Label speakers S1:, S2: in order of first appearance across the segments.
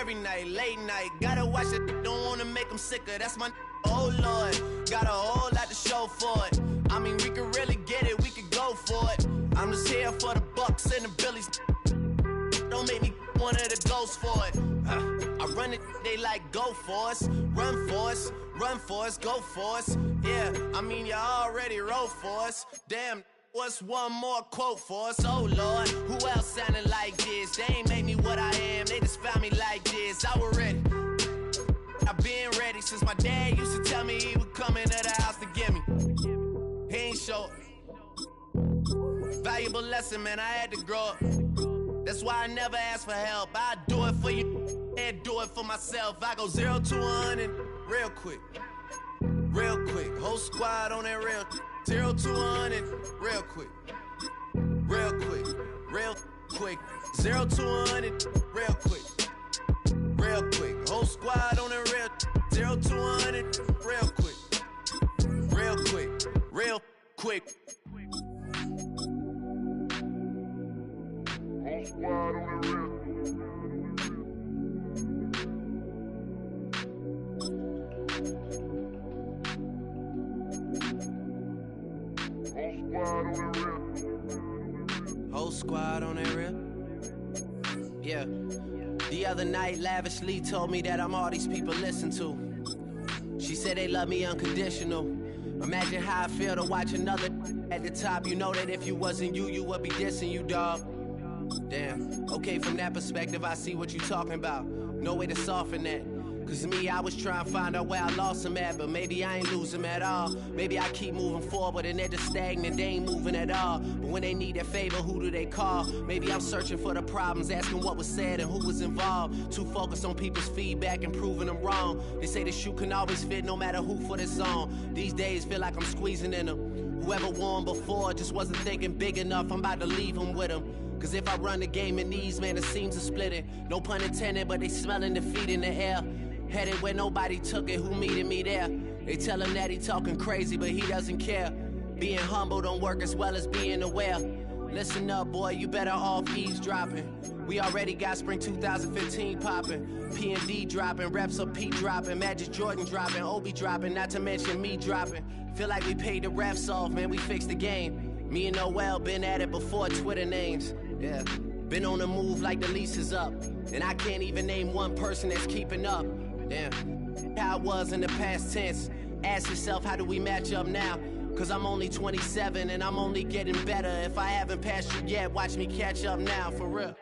S1: every night, late night. Gotta watch it, don't wanna make them sicker. That's my oh Lord. Got a whole lot to show for it. I mean, we could really get it, we could go for it. I'm just here for the Bucks and the Billies. Don't make me one of the ghosts for it. I run it, they like go for us, run for us, run for us, go for us. Yeah, I mean you already wrote for us. Damn, what's one more quote for us? Oh Lord, who else sounding like this? They ain't made me what I am, they just found me like this. I was ready, I've been ready since my dad used to tell me he would come into the house to get me. He ain't show valuable lesson, man, I had to grow up. That's why I never ask for help. I do it for you and do it for myself. I go 0 to 100 real quick. Real quick. Whole squad on that real 0 to 100 real quick. Real quick. Real quick. 0 to 100 real quick. Real quick. Whole squad on that real 0 to 100 real quick. Real quick. Real quick. Squad on the real. Whole squad on that real. Yeah. The other night, Lavishly told me that I'm all these people listen to. She said they love me unconditional. Imagine how I feel to watch another at the top. You know that if you wasn't you, you would be dissing you, dog. Damn, okay, from that perspective, I see what you talking about. No way to soften that. Cause me, I was trying to find out where I lost him at, but maybe I ain't lose him at all. Maybe I keep moving forward and they're just stagnant, they ain't moving at all. But when they need a favor, who do they call? Maybe I'm searching for the problems, asking what was said and who was involved. Too focused on people's feedback and proving them wrong. They say the shoe can always fit no matter who for this song. These days feel like I'm squeezing in them. Whoever won before just wasn't thinking big enough, I'm about to leave them with them. Cause if I run the game in these, man, the seams are splitting. No pun intended, but they smelling defeat in the air. Headed where nobody took it, who meeting me there? They tell him that he talking crazy, but he doesn't care. Being humble don't work as well as being aware. Listen up, boy, you better off eavesdropping. We already got spring 2015 popping. P&D dropping, reps of P dropping, Magic Jordan dropping, Obi dropping, not to mention me dropping. Feel like we paid the refs off, man, we fixed the game. Me and Noel been at it before Twitter names. Yeah, been on the move like the lease is up. And I can't even name one person that's keeping up. Damn, how I was in the past tense. Ask yourself, how do we match up now? Cause I'm only 27 and I'm only getting better. If I haven't passed you yet, watch me catch up now, for real.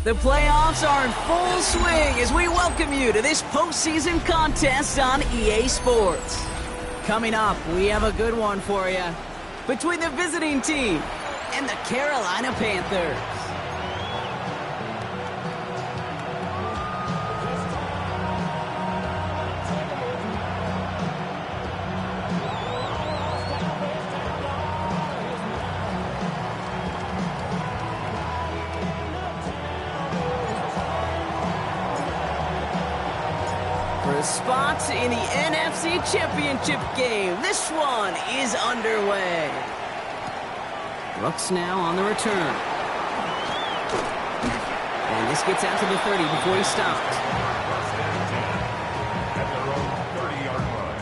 S2: The playoffs are in full swing as we welcome you to this postseason contest on EA Sports. Coming up, we have a good one for you between the visiting team and the Carolina Panthers. a spot in the NFC Championship game. This one is underway. Brooks now on the return. And this gets out to the 30 before he stops.
S3: At their own 30-yard line.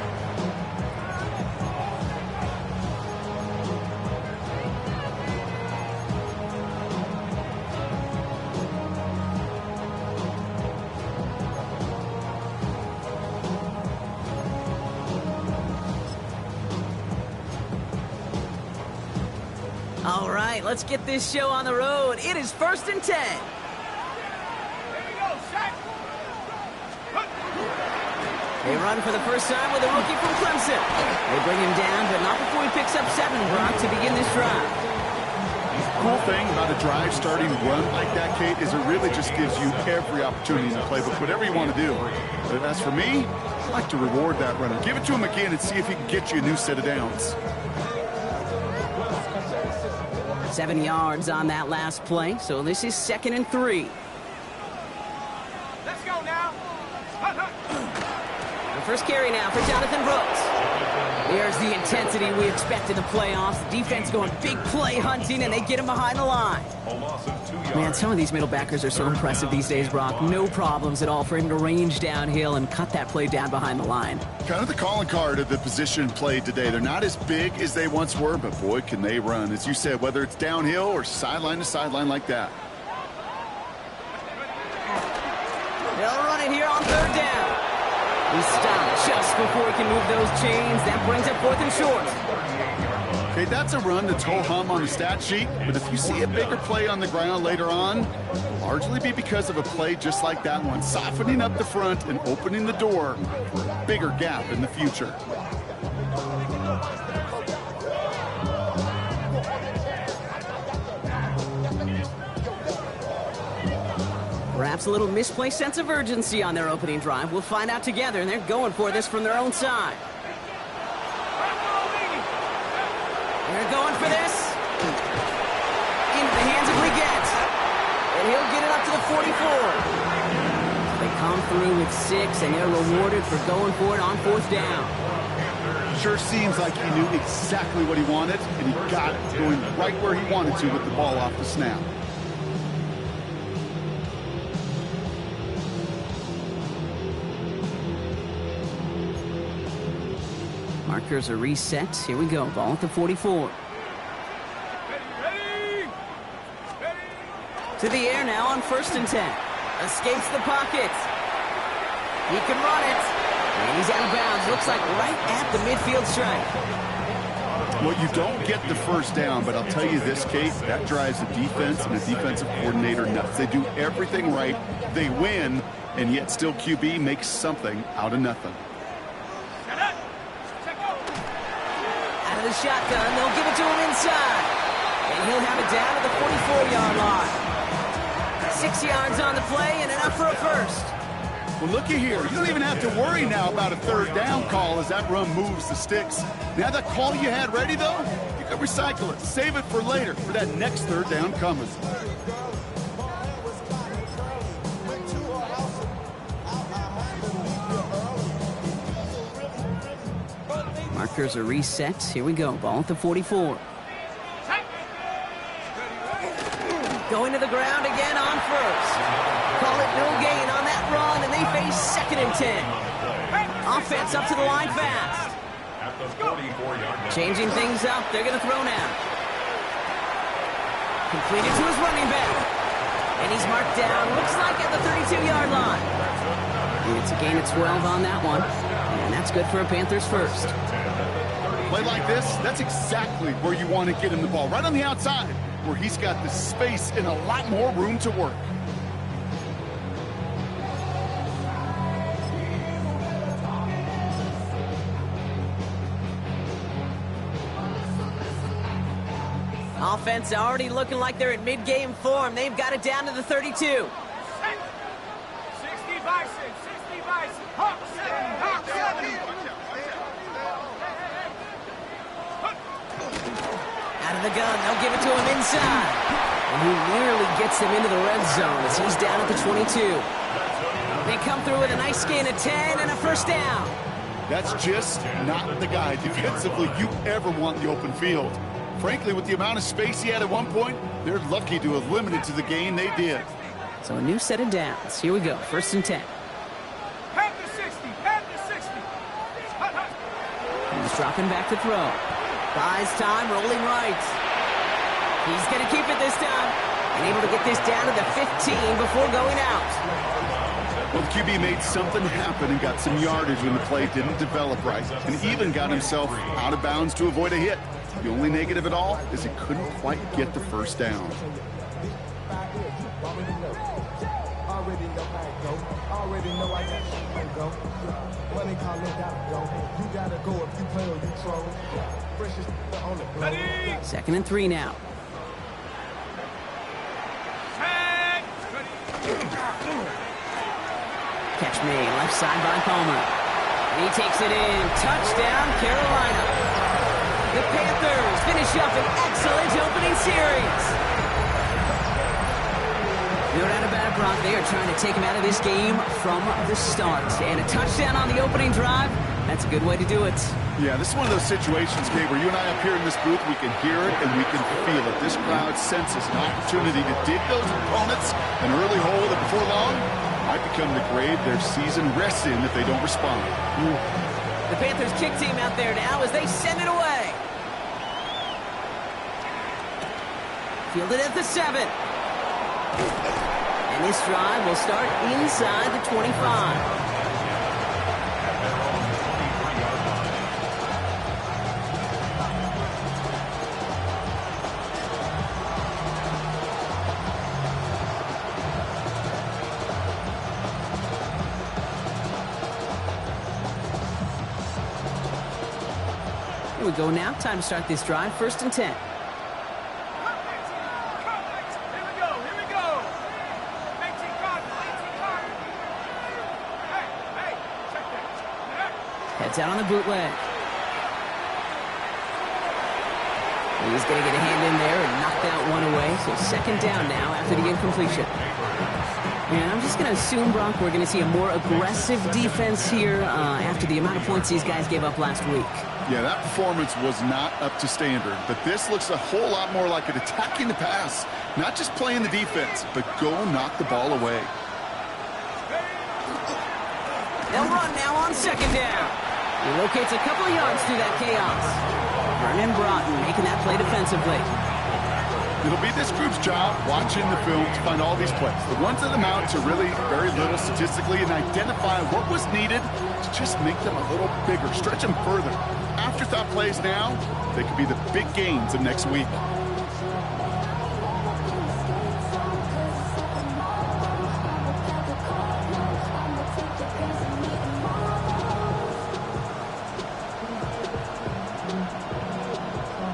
S2: All right, let's get this show on the road. It is 1st and 10. They run for the first time with a rookie from Clemson. They bring him down, but not before he picks up 7, Brock, to begin this drive.
S4: The cool thing about a drive starting run like that, Kate, is it really just gives you every opportunity in the playbook, whatever you want to do. But as for me, I like to reward that runner. Give it to him again and see if he can get you a new set of downs.
S2: 7 yards on that last play, so this is 2nd and 3.
S5: Let's go now.
S2: The first carry now for Jonathan Brooks. There's the intensity we expect in the playoffs. The defense going big play hunting, and they get him behind the line.
S3: A loss of 2 yards.
S2: Man, some of these middle backers are so impressive these days, Brock. No problems at all for him to range downhill and cut that play down behind the line.
S4: Kind of the calling card of the position played today. They're not as big as they once were, but boy, can they run. As you said, whether it's downhill or sideline to sideline like that.
S2: They'll run it here on 3rd down. He stopped just before he can move those chains. That brings up 4th and short.
S4: Okay, that's a run that's ho-hum on the stat sheet, but if you see a bigger play on the ground later on, it'll largely be because of a play just like that one, softening up the front and opening the door for a bigger gap in the future.
S2: Perhaps a little misplaced sense of urgency on their opening drive. We'll find out together, and they're going for this from their own side. They're going for this. Into the hands of Leggett. And he'll get it up to the 44. They come through with 6, and they're rewarded for going for it on 4th down.
S4: Sure seems like he knew exactly what he wanted, and he got it, going right where he wanted to with the ball off the snap.
S2: Markers are reset. Here we go. Ball at the 44.
S5: Ready.
S2: To the air now on 1st and 10. Escapes the pocket. He can run it. And he's out of bounds. Looks like right at the midfield stripe.
S4: Well, you don't get the first down, but I'll tell you this, Kate, that drives the defense and the defensive coordinator nuts. They do everything right. They win, and yet still QB makes something out of nothing.
S2: Out of the shotgun, they'll give it to him inside. And he'll have it down to the 44-yard line. 6 yards on the play and enough for a first.
S4: Well, looky here. You don't even have to worry now about a 3rd down call as that run moves the sticks. Now that call you had ready, though, you can recycle it. Save it for later for that next 3rd down coming.
S2: Markers are reset. Here we go. Ball at the 44. Going to the ground again on 1st. Call it no gain on that run, and they face 2nd and 10. Offense up to the line fast.
S3: At the 44-yard line.
S2: Changing things up. They're going to throw now. Completed to his running back. And he's marked down, looks like at the 32-yard line. And it's a gain of 12 on that one. And that's good for a Panthers first.
S4: Play like this, that's exactly where you want to get him the ball. Right on the outside, where he's got the space and a lot more room to work.
S2: Offense already looking like they're in mid-game form. They've got it down to the 32.
S5: 60 Bison. Hawk 7.
S2: Out of the gun, they'll give it to him inside. And he nearly gets him into the red zone as he's down at the 22. They come through with a nice gain of 10 and a first down.
S4: That's just not the guy defensively you ever want in the open field. Frankly, with the amount of space he had at one point, they're lucky to have limited to the gain they did.
S2: So a new set of downs. Here we go, 1st and 10.
S5: Panthers 60, Panthers 60. Hut, hut.
S2: He's dropping back to throw. Buys time, rolling right. He's going to keep it this time. And able to get this down to the 15 before going out.
S4: Well, the QB made something happen and got some yardage when the play didn't develop right, and even got himself out of bounds to avoid a hit. The only negative at all is he couldn't quite get the first down.
S5: Ready?
S2: 2nd and 3 now.
S5: Tag.
S2: Catch me, left side by Palmer. And he takes it in. Touchdown, Carolina. The Panthers finish up an excellent opening series. No doubt about it, Brock. They are trying to take him out of this game from the start. And a touchdown on the opening drive, that's a good way to do it.
S4: Yeah, this is one of those situations, Gabe, where you and I up here in this booth, we can hear it and we can feel it. This crowd senses an opportunity to dig those opponents an early hole that before long might become the grave their season rests in if they don't respond.
S2: The Panthers kick team out there now as they send it away. Fielded at the 7. And this drive will start inside the 25. Here we go now. Time to start this drive. 1st and 10. Heads out on the bootleg. He's going to get a hand in there and knock that one away. So 2nd down now after the incompletion. And I'm just going to assume, Brock, we're going to see a more aggressive defense here after the amount of points these guys gave up last week.
S4: Yeah, that performance was not up to standard, but this looks a whole lot more like it attacking the pass. Not just playing the defense, but go knock the ball away.
S2: They'll run now on 2nd down. He locates a couple of yards through that chaos. Vernon Broughton making that play defensively.
S4: It'll be this group's job watching the film to find all these plays. The ones that amount to really very little statistically and identify what was needed to just make them a little bigger, stretch them further. Afterthought plays now, they could be the big gains of next week.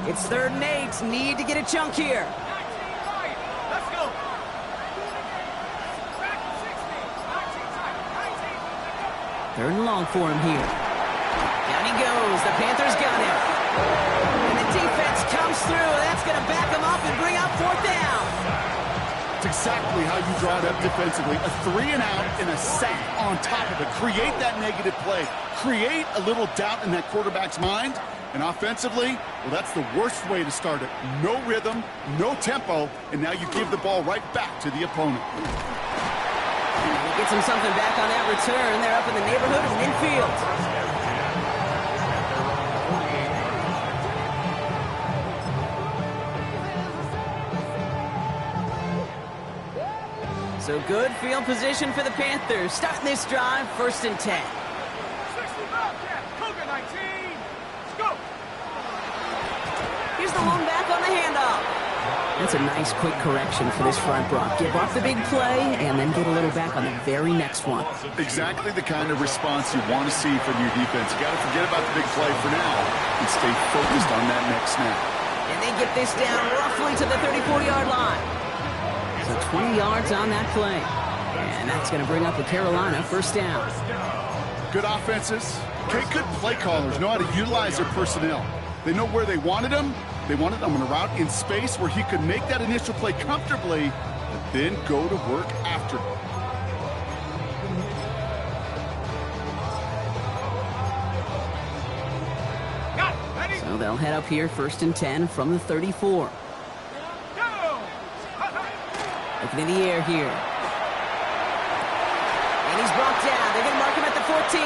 S2: It's 3rd and 8. Need to get a chunk here.
S5: Let's go. Back 60, 19,
S2: 3rd and long for him here. Down he goes. The Panthers got him. And the defense comes through. That's going to back him up and bring up 4th down.
S4: It's exactly how you draw it up defensively. A 3 and out and a sack on top of it. Create that negative play. Create a little doubt in that quarterback's mind. And offensively, well, that's the worst way to start it. No rhythm, no tempo, and now you give the ball right back to the opponent.
S2: And he gets him something back on that return. They're up in the neighborhood of midfield. So good field position for the Panthers. Starting this drive, 1st and 10.
S5: 65, yeah. Cougar 19. Go.
S2: Here's the lone back on the handoff. That's a nice quick correction for this front, Brock. Give up the big play and then get a little back on the very next one.
S4: Exactly the kind of response you want to see from your defense. You got to forget about the big play for now and stay focused on that next snap.
S2: And they get this down roughly to the 34-yard line. So 20 yards on that play. And that's going to bring up the Carolina 1st down.
S4: Good offenses. Okay, good play callers know how to utilize their personnel. They know where they wanted them. They wanted them on a route in space where he could make that initial play comfortably, but then go to work after.
S2: they'll head up here 1st and 10 from the 34. Looking in the air here. And he's brought down. They're going to mark him at the 14.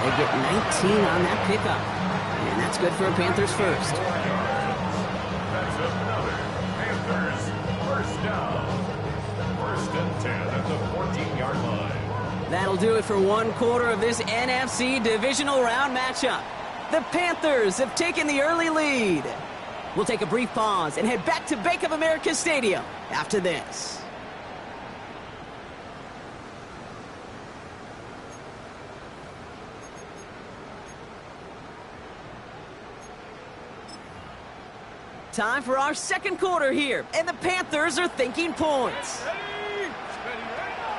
S2: They get 19 on that pickup. And that's good for a Panthers first.
S3: That's another Panthers first down. 1st and 10 at the 14-yard line.
S2: That'll do it for one quarter of this NFC divisional round matchup. The Panthers have taken the early lead. We'll take a brief pause and head back to Bank of America Stadium after this. Time for our second quarter here, and the Panthers are thinking points.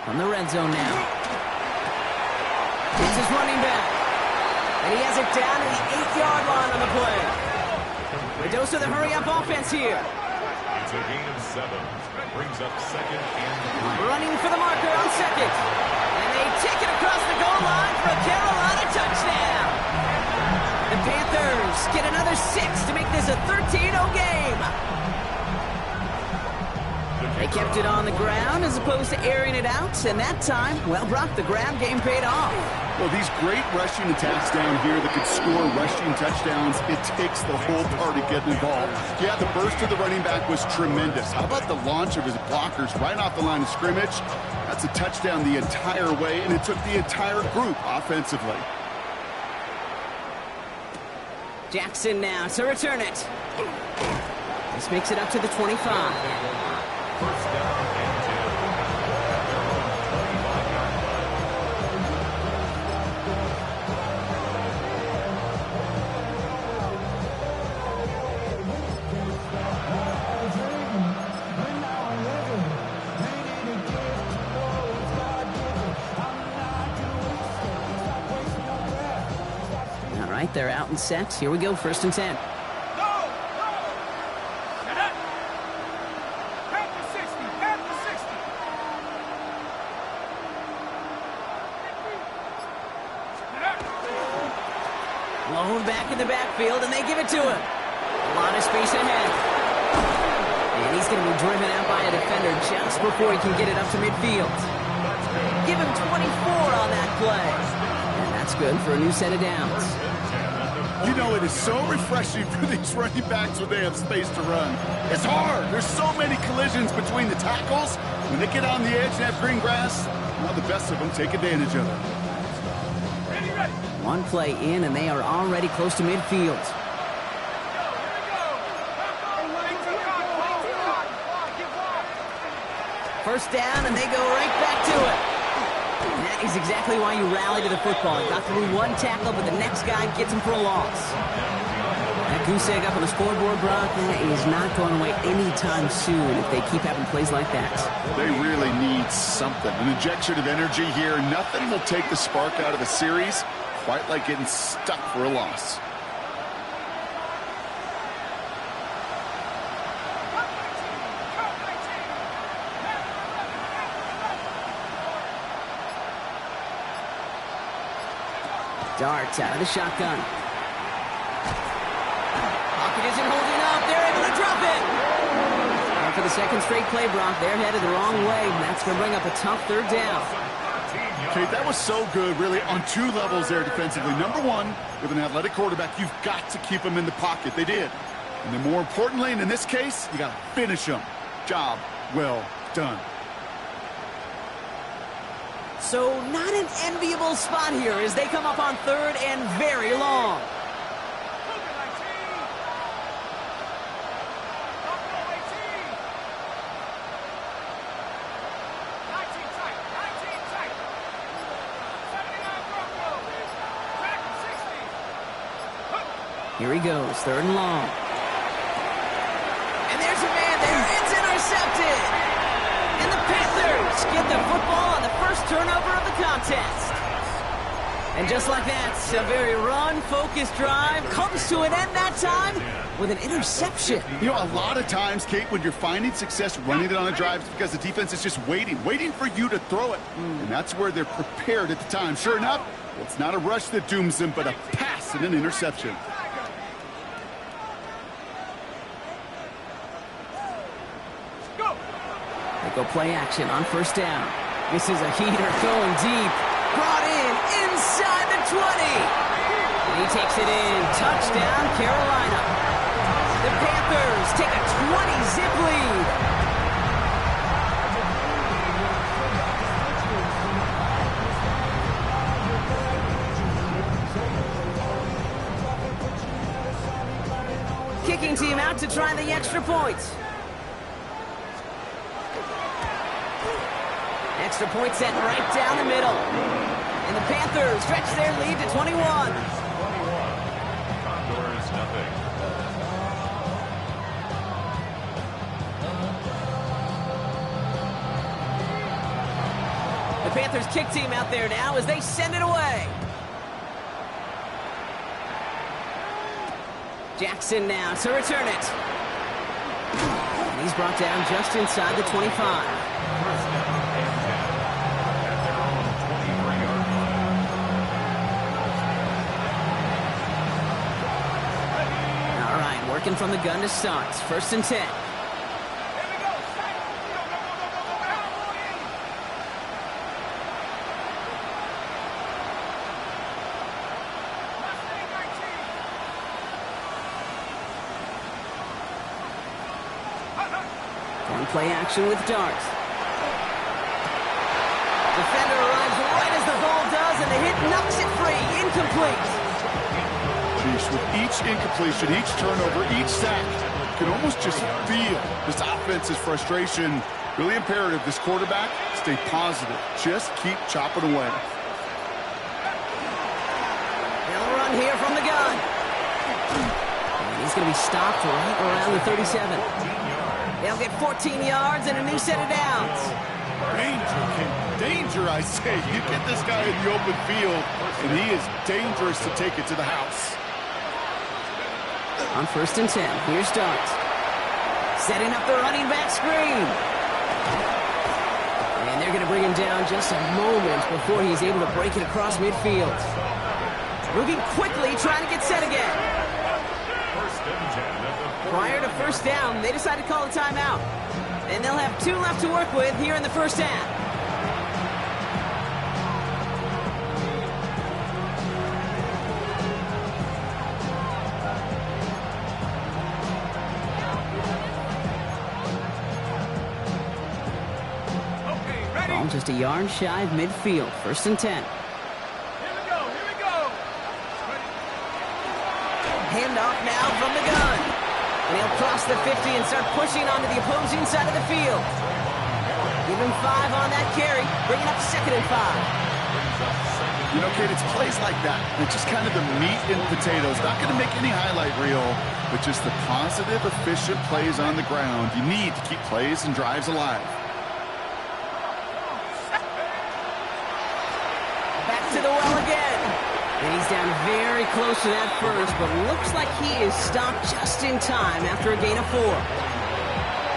S2: From the red zone now. It's his running back. And he has it down to the 8-yard line on the play. We dose to the hurry-up offense here.
S3: It's a gain of 7. Brings up 2nd and 3.
S2: Running for the marker on 2nd. And they take it across the goal line for a Carolina touchdown. The Panthers get another 6 to make this a 13-0 game. They kept it on the ground as opposed to airing it out, and that time, well, Brock, the ground game paid off.
S4: Well, these great rushing attacks down here that could score rushing touchdowns, it takes the whole party getting involved. Yeah, the burst of the running back was tremendous. How about the launch of his blockers right off the line of scrimmage? That's a touchdown the entire way, and it took the entire group offensively.
S2: Jackson now to return it. This makes it up to the 25.
S3: 1st down and 10.
S2: All right, they're out and set. Here we go, 1st and 10. Blown back in the backfield, and they give it to him. A lot of space ahead. And he's going to be driven out by a defender just before he can get it up to midfield. Give him 24 on that play. And that's good for a new set of downs.
S4: You know, it is so refreshing for these running backs when they have space to run. It's hard. There's so many collisions between the tackles. When they get on the edge and have green grass, well, the best of them take advantage of it.
S2: One play in, and they are already close to midfield. First down, and they go right back to it. And that is exactly why you rally to the football. You got through one tackle, but the next guy gets him for a loss. That goose egg up on the scoreboard, Brock, that is not going away anytime soon if they keep having plays like that.
S4: They really need something. An injection of energy here. Nothing will take the spark out of the series quite like getting stuck for a loss.
S2: Darts out of the shotgun. Pocket isn't holding up. They're able to drop it. And for the second straight play, Brock, they're headed the wrong way. And that's going to bring up a tough 3rd down.
S4: Okay, that was so good, really, on 2 levels there defensively. Number one, with an athletic quarterback, you've got to keep him in the pocket. They did. And then more importantly, and in this case, you got to finish him. Job well done.
S2: So not an enviable spot here as they come up on 3rd and very long. Here he goes, 3rd and long. And there's a man there. It's intercepted. And the Panthers get the football on the first turnover of the contest. And just like that, a very run-focused drive comes to an end that time with an interception.
S4: You know, a lot of times, Kate, when you're finding success running it on a drive, it's because the defense is just waiting for you to throw it. And that's where they're prepared at the time. Sure enough, it's not a rush that dooms them, but a pass and an interception.
S2: They'll go play action on first down. This is a heater going deep. Brought in inside the 20. And he takes it in. Touchdown, Carolina. The Panthers take a 20-zip lead. Kicking team out to try the extra point. Extra point set right down the middle. And the Panthers stretch their lead to 21.
S3: 21. Condors, nothing.
S2: The Panthers kick team out there now as they send it away. Jackson now to return it. And he's brought down just inside the 25.
S3: First down and 10 at their own 23-yard line.
S2: All right, working from the gun to start. First and 10.
S5: Here we go. Sight. Go, Cowboys. Mustang 19.
S2: One play action with Darts. Defender arrives right as the ball does, and the hit knocks it free. Incomplete.
S4: Jeez, with each incompletion, each turnover, each sack, you can almost just feel this offense's frustration. Really imperative, this quarterback, stay positive. Just keep chopping away.
S2: They'll run here from the gun. And he's going to be stopped right around the 37. They'll get 14 yards and a new set of downs.
S4: Danger, King. Danger, I say. You get this guy in the open field, and he is dangerous to take it to the house.
S2: On first and 10, here's Dart. Setting up the running back screen. And they're going to bring him down just a moment before he's able to break it across midfield. Moving quickly, trying to get set again.
S3: First and 10 at the
S2: Prior to first down, they decided to call a timeout. And they'll have 2 left to work with here in the first half.
S5: Okay, ready.
S2: Ball just a yard shy of midfield. First and 10.
S5: Here we go.
S2: Handoff now from the gun. And he'll cross the 50 and start pushing onto the opposing side of the field. Give him 5 on that carry, bringing up second and 5.
S4: You know, Kate, it's plays like that. It's just kind of the meat and potatoes. Not going to make any highlight reel, but just the positive, efficient plays on the ground. You need to keep plays and drives alive.
S2: Back to the well again. And he's down very close to that first, but looks like he is stopped just in time after a gain of 4.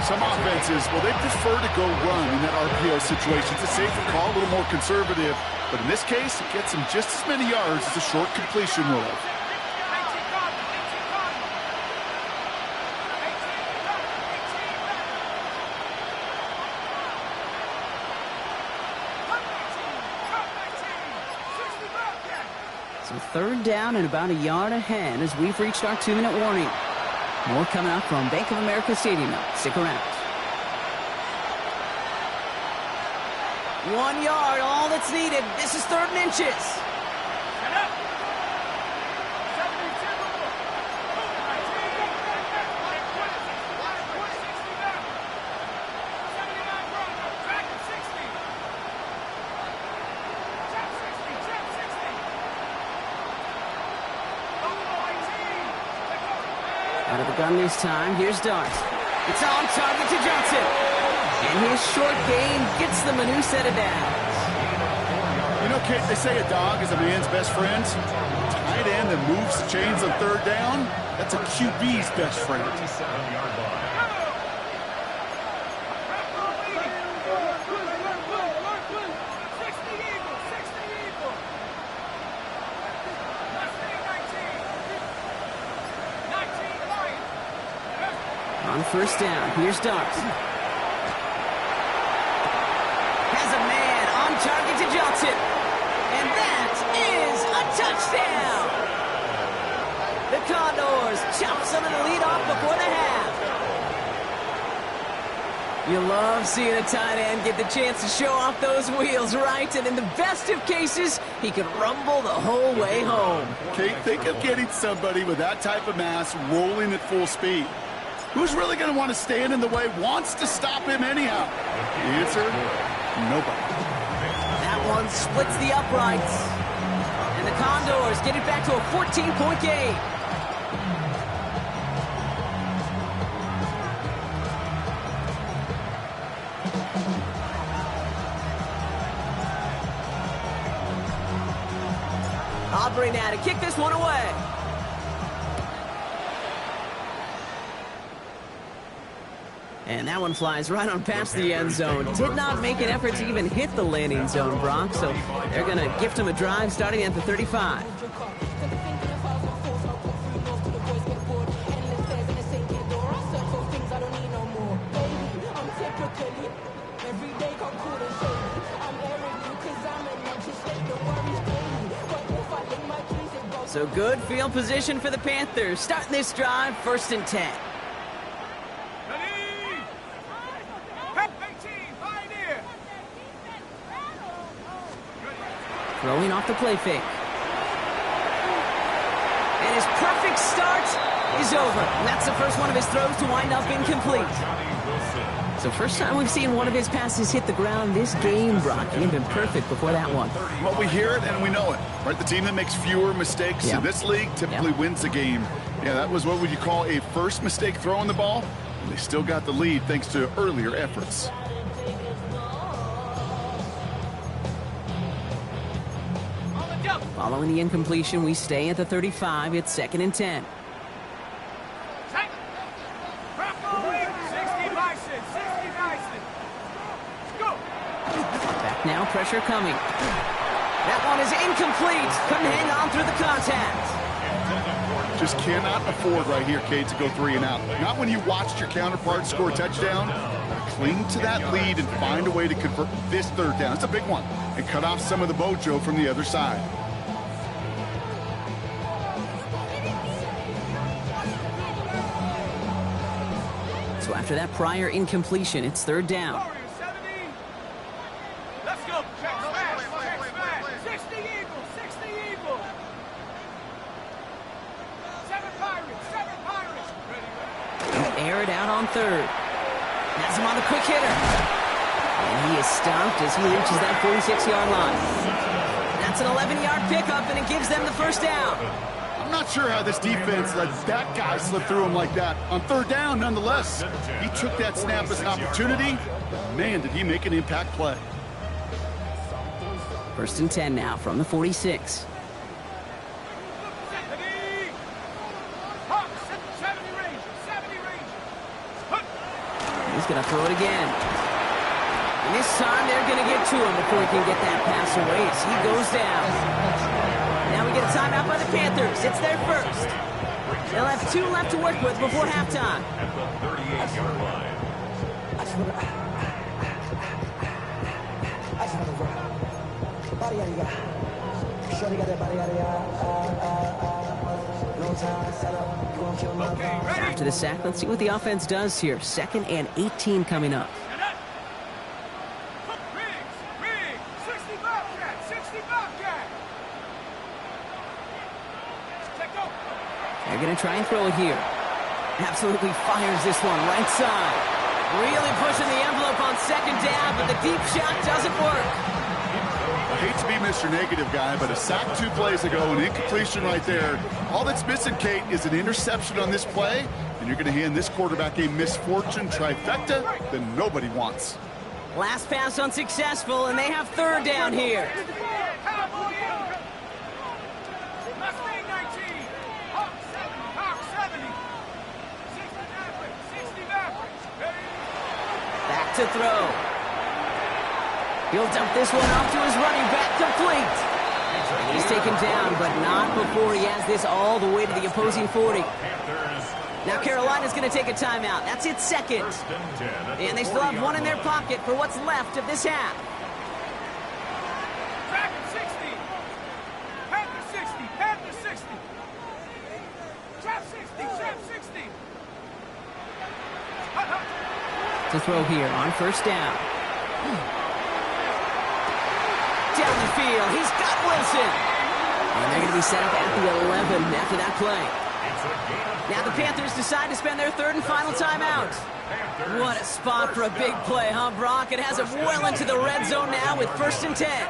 S4: Some offenses, well, they prefer to go run in that RPO situation. It's a safer call, a little more conservative. But in this case, it gets him just as many yards as a short completion will.
S2: So third down and about a yard ahead as we've reached our 2-minute warning. More coming up from Bank of America Stadium. Stick around. 1 yard, all that's needed. This is 3rd and inches. Out of the gun this time. Here's Dart. It's on target to Johnson. And his short gain gets them a new set of downs.
S4: You know, Kate, they say a dog is a man's best friend. Tight end that moves the chains on 3rd down, that's a QB's best friend.
S3: 37-yard line.
S2: On first down, here's Dart. Has a man on target to Johnson. And that is a touchdown! The Condors chop some of the lead off before the half. You love seeing a tight end get the chance to show off those wheels, right? And in the best of cases, he could rumble the whole way home.
S4: Kate, think of getting somebody with that type of mass rolling at full speed. Who's really going to want to stand in the way, wants to stop him anyhow? The answer, nobody.
S2: That one splits the uprights. And the Condors get it back to a 14-point game. Aubrey now to kick this one away. And that one flies right on past the end zone. Did not make an effort to even hit the landing zone, Brock, so they're going to gift him a drive starting at the 35. So good field position for the Panthers. Starting this drive, 1st and 10. Throwing off the play fake. And his perfect start is over. And that's the first one of his throws to wind up incomplete. So first time we've seen one of his passes hit the ground this game, Brock. He had been perfect before that one.
S4: Well, we hear it and we know it, right? The team that makes fewer mistakes in this league typically wins the game. Yeah, that was what would you call a first mistake throwing the ball. And they still got the lead thanks to earlier efforts.
S2: Following the incompletion, we stay at the 35. It's 2nd and 10. Back now, pressure coming. That one is incomplete. Couldn't hang on through the contact.
S4: Just cannot afford right here, Kate, to go 3 and out. Not when you watched your counterpart score a touchdown. Cling to that lead and find a way to convert this 3rd down. It's a big one. And cut off some of the mojo from the other side.
S2: So after that prior incompletion, it's 3rd down.
S5: Let's go. Check smash. 60 Eagles. 7 Pirates. Ready.
S2: Air it out on 3rd. Has him on the quick hitter. And he is stopped as he reaches that 46-yard line. That's an 11-yard pickup, and it gives them the 1st down.
S4: I'm not sure how this defense let that guy slip through him like that. On 3rd down, nonetheless, he took that snap as an opportunity. Man, did he make an impact play.
S2: 1st and 10 now from the 46. He's going to throw it again. And this time they're going to get to him before he can get that pass away as he goes down. Now we get a timeout by the Panthers. It's their 1st. They'll have 2 left to work with before halftime.
S3: At the 38-yard line.
S2: After the sack, let's see what the offense does here. 2nd and 18 coming up. They're going to try and throw it here. Absolutely fires this one right side. Really pushing the envelope on 2nd down, but the deep shot doesn't work.
S4: I hate to be Mr. Negative guy, but a sack 2 plays ago, an incompletion right there. All that's missing, Kate, is an interception on this play, and you're going to hand this quarterback a misfortune trifecta that nobody wants.
S2: Last pass unsuccessful, and they have 3rd down here. Back to throw. He'll dump this one off to his running back, complete. And he's taken down, but not before he has this all the way to the opposing 40. Now Carolina's going to take a timeout. That's its 2nd. And they still have 1 in their pocket for what's left of this half. to throw here on first down. Down the field, he's got Wilson. And they're going to be set up at the 11 after that play. Now the Panthers decide to spend their third and final timeout. What a spot for a big play, huh, Brock? It has them well into the red zone now with 1st and 10.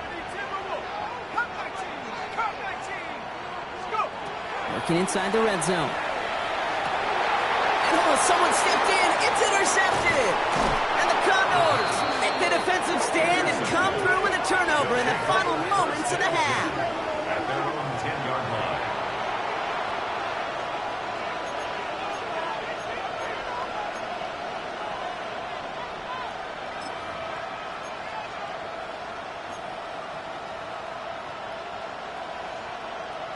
S2: Working inside the red zone. And someone stepped in. It's intercepted. And the Condors make the defensive stand and come through with a turnover in the final moments of the half.
S3: At their own 10-yard line.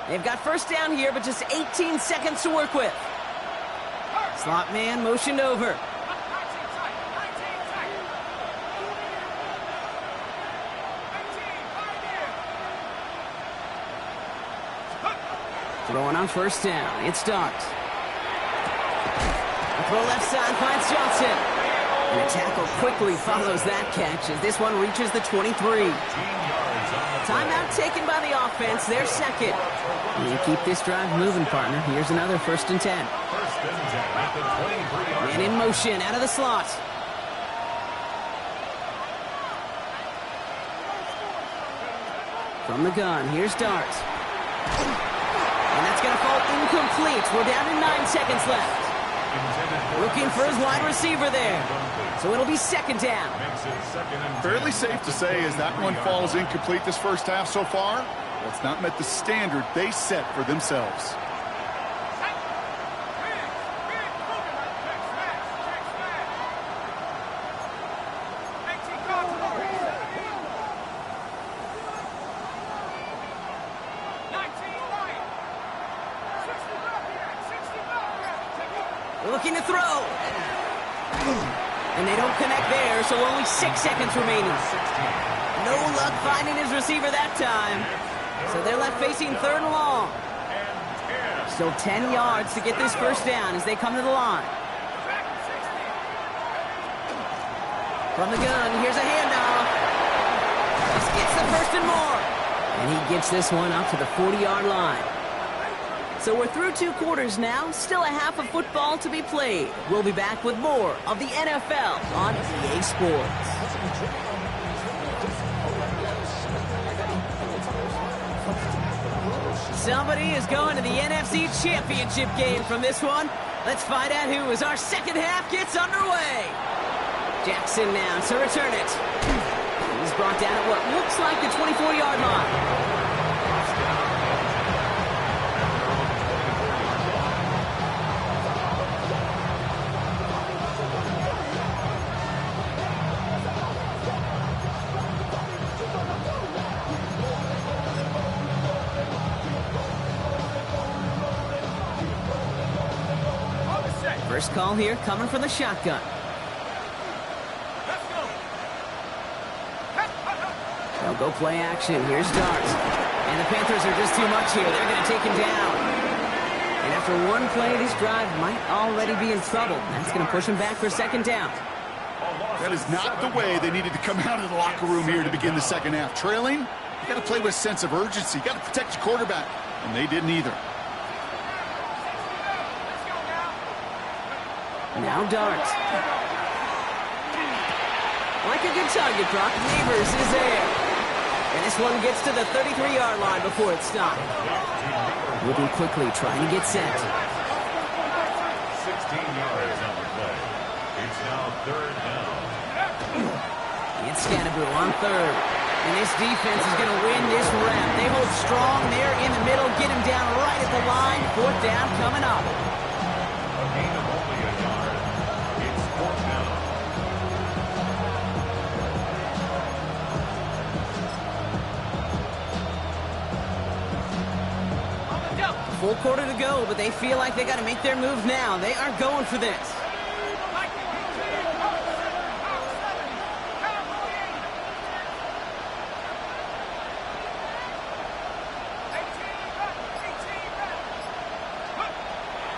S2: They've got first down here, but just 18 seconds to work with. Slot man motioned over. Throwing on first down. It starts. The throw left side finds Johnson. And a tackle quickly follows that catch as this one reaches the 23. Timeout taken by the offense, their second. And you keep this drive moving, partner. Here's another 1st and 10. Man in motion, out of the slot. From the gun, here's Dart. And that's going to fall incomplete. We're down to 9 seconds left. Looking for his wide receiver there. So it'll be 2nd down.
S4: Fairly safe to say as that one falls incomplete this first half so far, it's not met the standard they set for themselves.
S2: Looking to throw. And they don't connect there, so only 6 seconds remaining. No luck finding his receiver that time. So they're left facing 3rd and long. Still 10 yards to get this first down as they come to the line. From the gun, here's a handoff. This gets the 1st and more. And he gets this one up to the 40-yard line. So we're through 2 quarters now, still a half of football to be played. We'll be back with more of the NFL on EA Sports. Somebody is going to the NFC Championship game from this one. Let's find out who as our second half gets underway. Jackson now to return it. He's brought down at what looks like the 24-yard line. First call here coming from the shotgun. They'll go play action. Here's Dart. And the Panthers are just too much here. They're going to take him down. And after one play, this drive might already be in trouble. That's going to push him back for 2nd down.
S4: That is not the way they needed to come out of the locker room here to begin the second half. Trailing, you got to play with a sense of urgency. You got to protect your quarterback. And they didn't either.
S2: Now Dart. Like a good target, Brock. Neighbors is there. And this one gets to the 33-yard line before it's stopped. Moving quickly, trying to get set.
S3: 16 yards on the play. It's now 3rd down.
S2: It's Scatterboo on 3rd. And this defense is going to win this round. They hold strong there in the middle. Get him down right at the line. 4th down coming up.
S3: A gain of only a yard. It's 4th down.
S2: Full quarter to go, but they feel like they got to make their move now. They are going for this.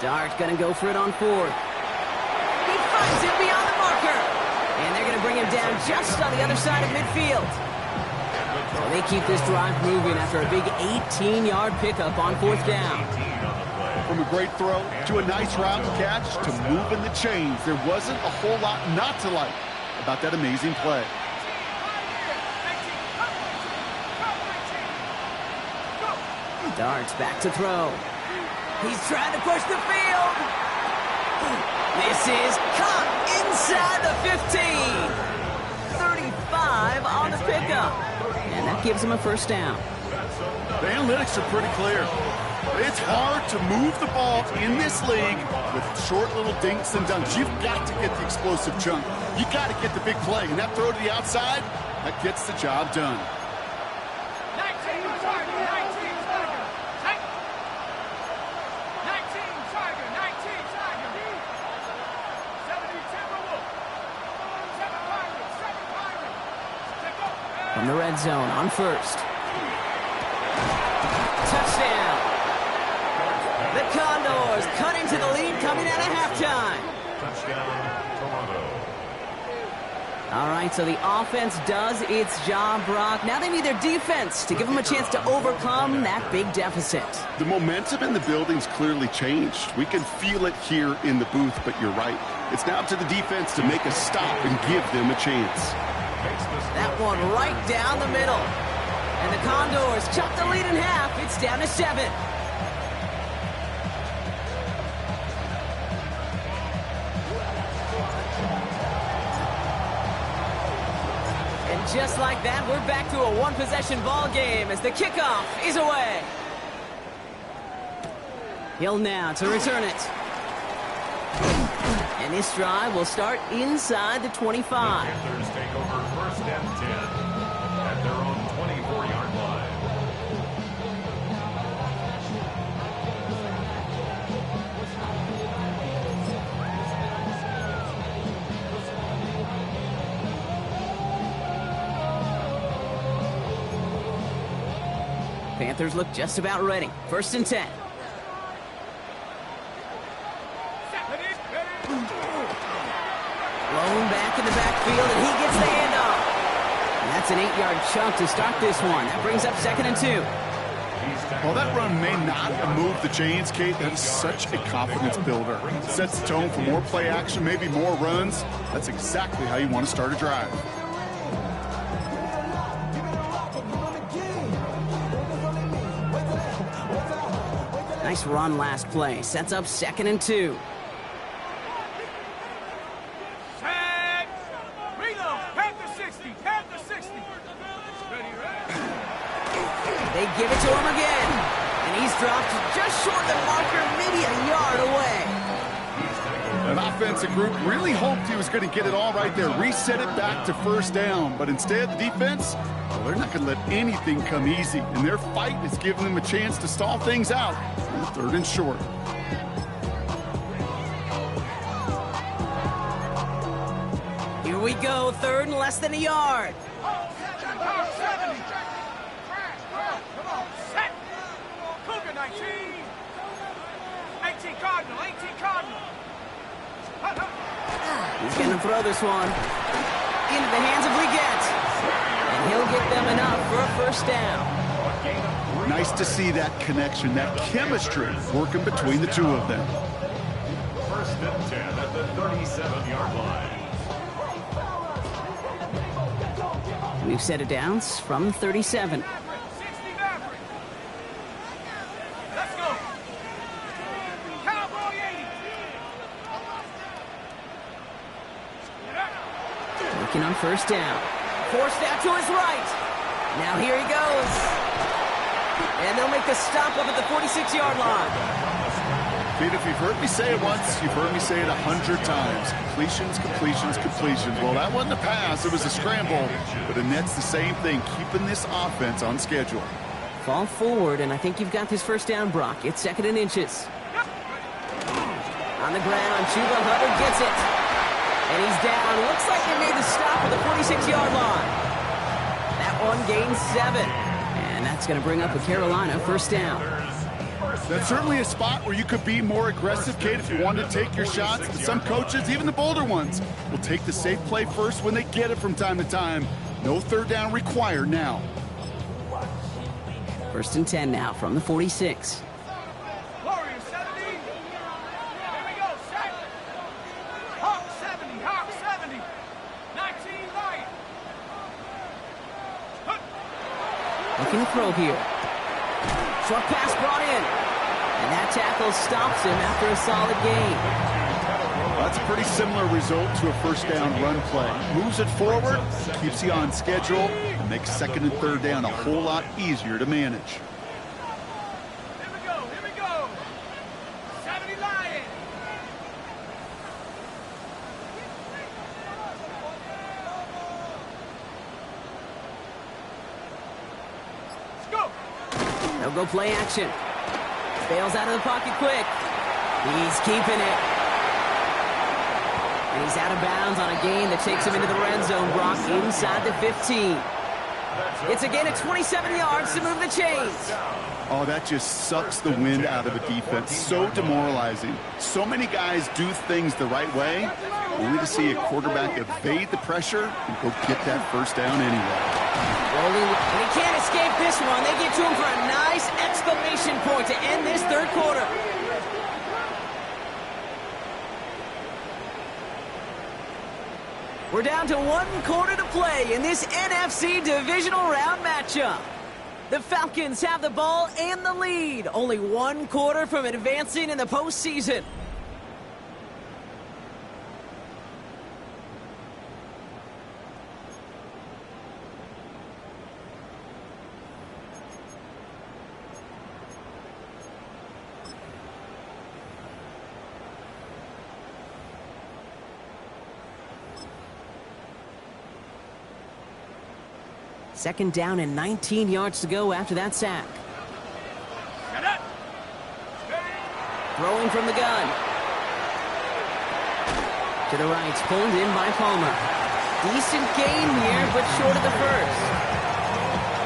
S2: Dart gonna go for it on 4th. He finds it beyond the marker. just on the other side of midfield. So they keep this drive moving after a big 18-yard pickup on 4th down.
S4: From a great throw to a nice route catch to moving the chains, there wasn't a whole lot not to like about that amazing play.
S2: Darts back to throw. He's trying to push the field. This is caught inside the 15. 35 on the pickup. And that gives him a 1st down.
S4: The analytics are pretty clear. It's hard to move the ball in this league with short little dinks and dunks. You've got to get the explosive chunk. You got to get the big play. And that throw to the outside, that gets the job done.
S5: 19 Tiger, 19 Tiger. 19 Tiger, 19 Tiger. 70 Timberwolf. 7 Pirates, 7 Pirates. Take up.
S2: From the red zone on 1st. Touchdown. The Condors cutting to the lead coming out of halftime.
S3: Touchdown, Toronto.
S2: All right, so the offense does its job, Brock. Now they need their defense to give them a chance to overcome that big deficit.
S4: The momentum in the building's clearly changed. We can feel it here in the booth, but you're right. It's now up to the defense to make a stop and give them a chance.
S2: That one right down the middle. And the Condors chop the lead in half. It's down to 7. And just like that, we're back to a one-possession ball game as the kickoff is away. Hill now to return it. And this drive will start inside the 25.
S3: Panthers take over 1st and 10 at their own 24-yard line.
S2: Panthers look just about ready. 1st and 10. Blown back in the backfield, and he gets the handoff. And that's an 8-yard chunk to start this one. That brings up 2nd and 2.
S4: While that run may not have moved the chains, Kate, that is such a confidence builder. It sets the tone for more play action, maybe more runs. That's exactly how you want to start a drive.
S2: Nice run last play. Sets up 2nd and 2.
S5: Set. Reload. Panther 60. Panther 60. Ready, ready.
S2: They give it to him again. And he's dropped just short of the marker, maybe a yard away.
S4: That offensive group really hoped he was going to get it all right there, reset it back to 1st down. But instead, the defense, well, they're not going to let anything come easy. And their fight is giving them a chance to stall things out on 3rd and short.
S2: Here we go, 3rd and less than a yard.
S5: Power 70. Come on. Set. Cougar 19. 18 Cardinal. 18 Cardinal.
S2: He's going to throw this one into the hands of Leggett. And he'll get them enough for a 1st down.
S4: Nice to see that connection, that chemistry working between the two of them.
S3: 1st and 10 at the 37-yard line.
S2: We've set it down from 37.
S5: 60 Maverick. Let's go. Cowboy 80.
S2: Looking on 1st down. Forced out to his right. Now here he goes. And they'll make the stop up at the 46-yard line.
S4: Pete, if you've heard me say it once, you've heard me say it 100 times. Completions, completions, completions. Well, that wasn't a pass. It was a scramble. But Annette's the same thing, keeping this offense on schedule.
S2: Fall forward, and I think you've got this 1st down, Brock. It's 2nd and inches. On the ground, Chuba Hubbard gets it. And he's down. Looks like they made the stop at the 46-yard line. That one gains 7. And that's going to bring up a Carolina 1st down.
S4: That's certainly a spot where you could be more aggressive, Kate, if you wanted to take your shots. But some coaches, even the bolder ones, will take the safe play first when they get it from time to time. No third down required now.
S2: 1st and 10 now from the 46.
S5: Warriors 70. Here we go, set. Hawk 70, Hawk 70. 19 Lion.
S2: Looking to throw here. Short pass brought in. And that tackle stops him after a solid gain.
S4: That's a pretty similar result to a first down run play. Moves it forward, keeps you on schedule, and makes 2nd and 3rd down a whole lot easier to manage.
S5: Here we go, here we go. 70 Lion. Let's go.
S2: They'll go play action. Bails out of the pocket quick. He's keeping it. And he's out of bounds on a gain that takes him into the red zone. Brock inside the 15. It's a gain of 27 yards to move the chains.
S4: Oh, that just sucks the wind out of a defense. So demoralizing. So many guys do things the right way, only to see a quarterback evade the pressure and go get that first down anyway.
S2: Rolling, and he can't escape this one. They get to him for a nice exclamation point to end this 3rd quarter. We're down to 1 quarter to play in this NFC divisional round matchup. The Falcons have the ball and the lead. Only 1 quarter from advancing in the postseason. Second down and 19 yards to go after that sack. Throwing from the gun. To the right, pulled in by Palmer. Decent gain here, but short of the first.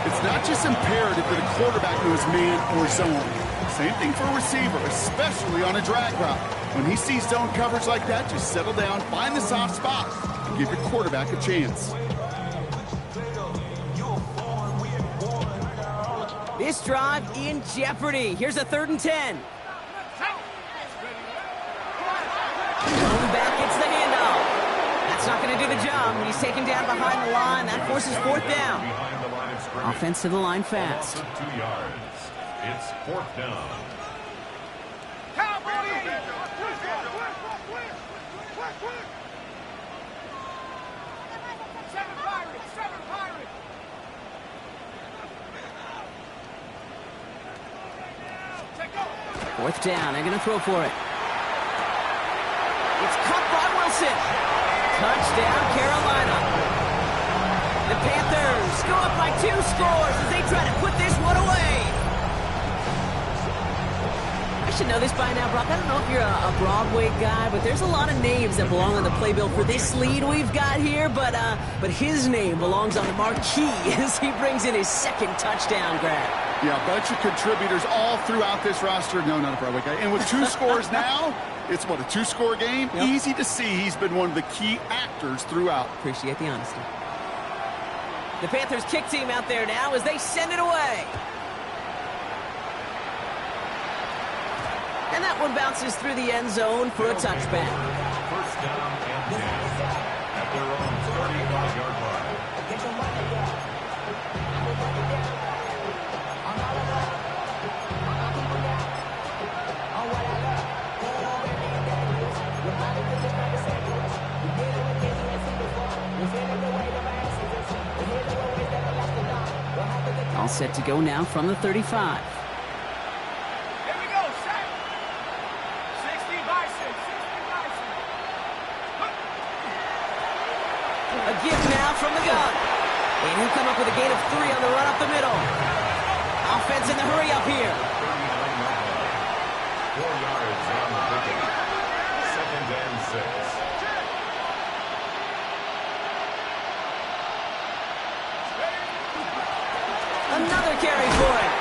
S4: It's not just imperative that a quarterback knows man or zone. Same thing for a receiver, especially on a drag route. When he sees zone coverage like that, just settle down, find the soft spot, and give your quarterback a chance.
S2: This drive in jeopardy. Here's a 3rd and 10. Going back, it's the handoff. That's not going to do the job when he's taken down behind the line. That forces 4th down. Offense to the line fast.
S3: 2 yards. It's 4th down.
S2: Fourth down. They're going to throw for it. It's caught by Wilson. Touchdown, Carolina. The Panthers go up by 2 scores as they try to put this one away. I should know this by now, Brock. I don't know if you're a Broadway guy, but there's a lot of names that belong on the playbill for this lead we've got here. But his name belongs on the marquee as he brings in his 2nd touchdown grab.
S4: Yeah, a bunch of contributors all throughout this roster. No, not a Broadway guy. And with 2 scores now, it's what, a 2-score game? Yep. Easy to see he's been one of the key actors throughout.
S2: Appreciate the honesty. The Panthers kick team out there now as they send it away. And that one bounces through the end zone for a touchback.
S3: First down and 10 at their own 45-yard line.
S2: All set to go now from the 35.
S5: Here we go, set. 60 Bison, 60 Bison.
S2: A give now from the gun. And he'll come up with a gain of 3 on the run up the middle. Offense in the hurry up here.
S3: 4 yards on the picket. 2nd and 6.
S2: Another carry for it.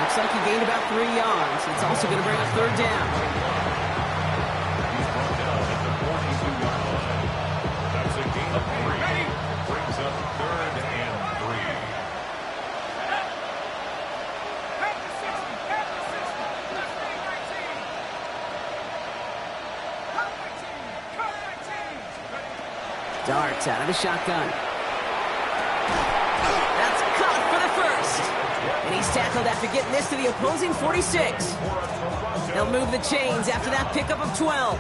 S2: Looks looks like he gained about 3 yards. It's also going to bring up third down.
S3: He's brought down at the 42-yard line. That's a gain of 3. Brings up 3rd and 3.
S5: Panther 60, Panther 60. Let's make 19. Cut 19, cut 19.
S2: Darts out of the shotgun. That's caught for the first. And he's tackled after getting this to the opposing 46. They'll move the chains after that pickup of 12.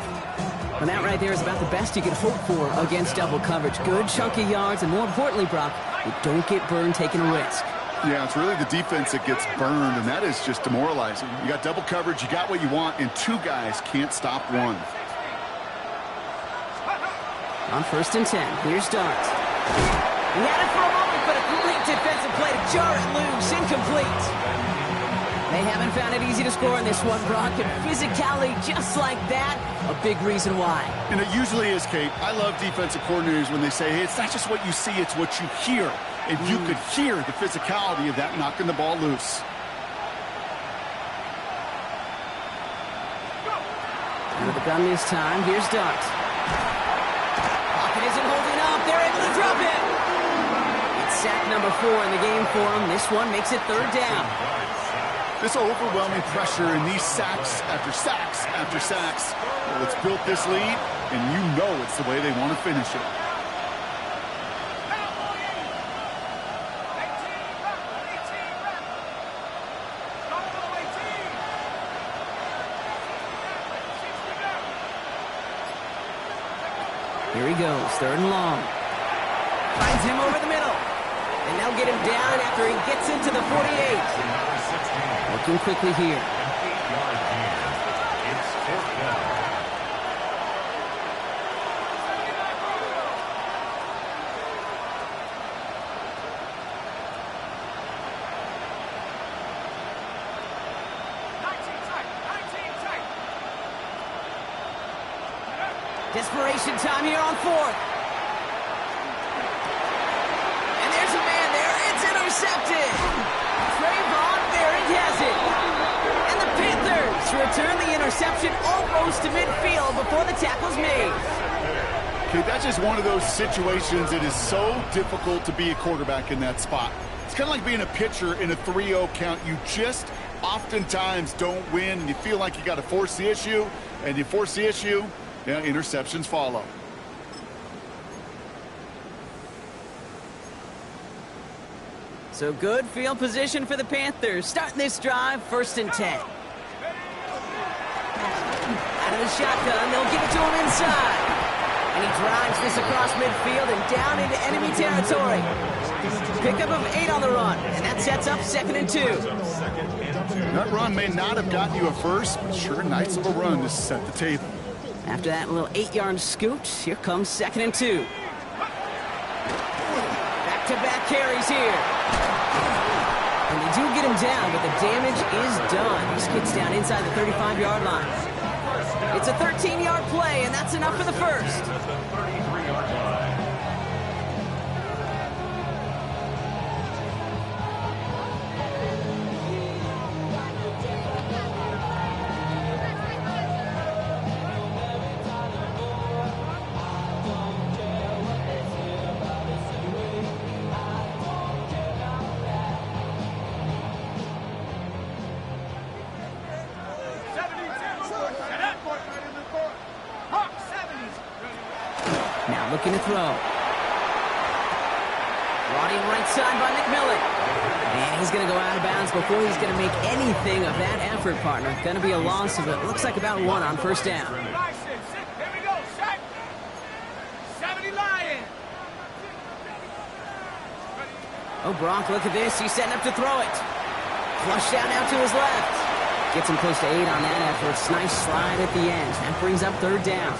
S2: And that right there is about the best you could hope for against double coverage. Good chunky yards, and more importantly, Brock, you don't get burned taking a risk.
S4: Yeah, it's really the defense that gets burned, and that is just demoralizing. You got double coverage, you got what you want, and 2 guys can't stop one.
S2: On 1st and 10, here's Darts. He had it for a moment, but a great defensive play to jar it loose, incomplete. They haven't found it easy to score in this one, Brock, and physicality just like that, a big reason why.
S4: And it usually is, Kate. I love defensive coordinators when they say, hey, it's not just what you see, it's what you hear. And you could hear the physicality of that knocking the ball loose.
S2: Out of the gun this time, here's Darts. Pocket isn't holding up, they're able to drop it. It's sack number 4 in the game for him. This one makes it third down.
S4: This overwhelming pressure and these sacks after sacks after sacks, well, it's built this lead, and you know it's the way they want to finish it.
S2: Here he goes, 3rd and long. Finds him over the middle. And they'll get him down after he gets into the 48. Looking quickly here.
S3: An 8-yard gain. It's 4th down.
S2: Desperation time here on 4th. And there's a man there. It's intercepted. Trayvon, there he has it. And the Panthers return the interception almost to midfield before the tackle's made.
S4: Okay, that's just one of those situations that is so difficult to be a quarterback in that spot. It's kind of like being a pitcher in a 3-0 count. You just oftentimes don't win, and you feel like you got to force the issue, and you force the issue, yeah, interceptions follow.
S2: So good field position for the Panthers. Starting this drive, 1st and 10. Out of the shotgun, they'll give it to him inside. And he drives this across midfield and down into enemy territory. Pickup of 8 on the run, and that sets up 2nd and 2.
S4: That run may not have gotten you a first, but sure, nice little run to set the table.
S2: After that little 8-yard scoot, here comes 2nd and 2. Back-to-back carries here. And they do get him down, but the damage is done. This kid's down inside the 35-yard line. It's a 13-yard play, and that's enough for the first.
S3: At the 33-yard line.
S2: Now looking to throw. Brought in right side by McMillan. And he's going to go out of bounds before he's going to make anything of that effort, partner. Going to be a loss of it. Looks like about 1 on 1st down.
S5: Here we go, set. 70 Lion.
S2: Oh, Brock, look at this. He's setting up to throw it. Flushed out now to his left. Gets him close to 8 on that effort. Nice slide at the end. That brings up 3rd down.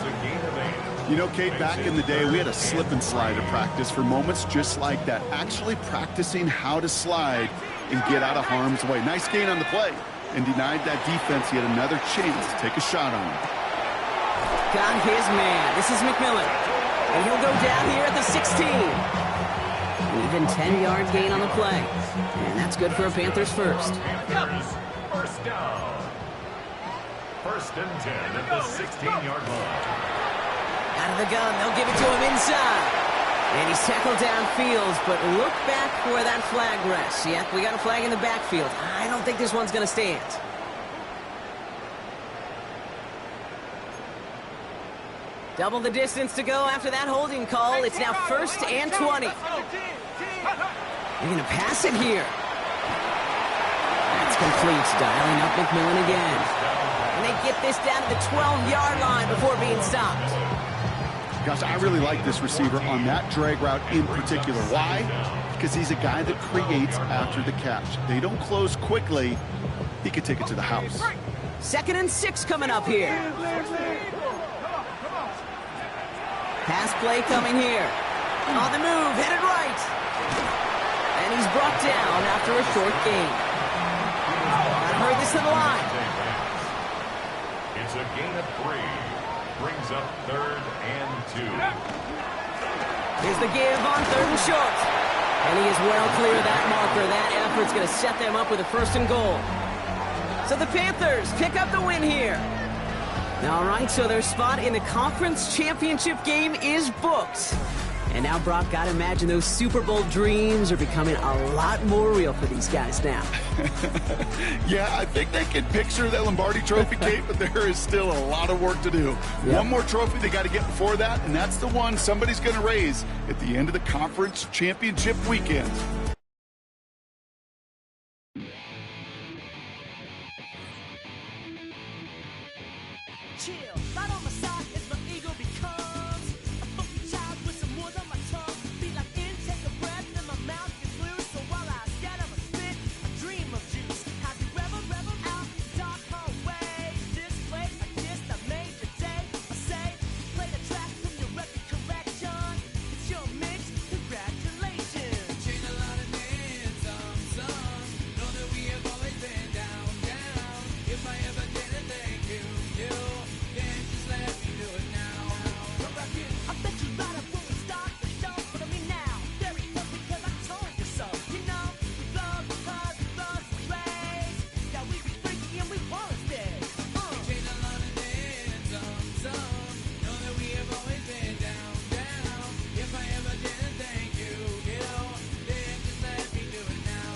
S4: You know, Kate, back in the day, we had a slip and slide at practice for moments just like that. Actually practicing how to slide and get out of harm's way. Nice gain on the play. And denied that defense yet another chance to take a shot on him.
S2: Got his man. This is McMillan. And he'll go down here at the 16. An even 10-yard gain on the play. And that's good for a Panthers first.
S3: down. First and 10 at the 16-yard line.
S2: Out of the gun, they'll give it to him inside. And he's tackled downfield, but look back where that flag rests. Yep, we got a flag in the backfield. I don't think this one's going to stand. Double the distance to go after that holding call. It's now 1st and 20. They're going to pass it here. That's complete. Dialing up McMillan again. And they get this down to the 12-yard line before being stopped.
S4: Gosh, I really like this receiver on that drag route in particular. Why? Because he's a guy that creates after the catch. They don't close quickly. He could take it to the house.
S2: 2nd and 6 coming up here. Pass play coming here. On the move, headed right. And he's brought down after a short gain. Gotta hurry this to the line.
S3: It's a gain of 3. Brings up 3rd and 2.
S2: Here's the give on 3rd and short. And he is well clear of that marker. That effort's going to set them up with a 1st and goal. So the Panthers pick up the win here. All right, so their spot in the conference championship game is booked. And now, Brock, gotta imagine those Super Bowl dreams are becoming a lot more real for these guys now.
S4: Yeah, I think they can picture that Lombardi Trophy, Kate, but there is still a lot of work to do. Yep. One more trophy they got to get before that, and that's the one somebody's going to raise at the end of the conference championship weekend.
S6: Chill, right on my side as my ego becomes a funky child with some words on my tongue. Be like intake a breath and my mouth gets loose. So while I scatter my spit, I dream of juice. Have you ever out dark hallways? This place I kissed, I made the day. I say, play the track from your record collection. It's your mix, congratulations. Change a lot of names, some know that we have always been down. If I ever did a thank you. I bet you right up when we start the show, but I mean now, very close because I told you so. You know, we love because we love the race. Yeah, we be freaky and we wanna stay. We change a lot of names, some know that we have always been down. If I ever didn't thank you, then just let me do it now.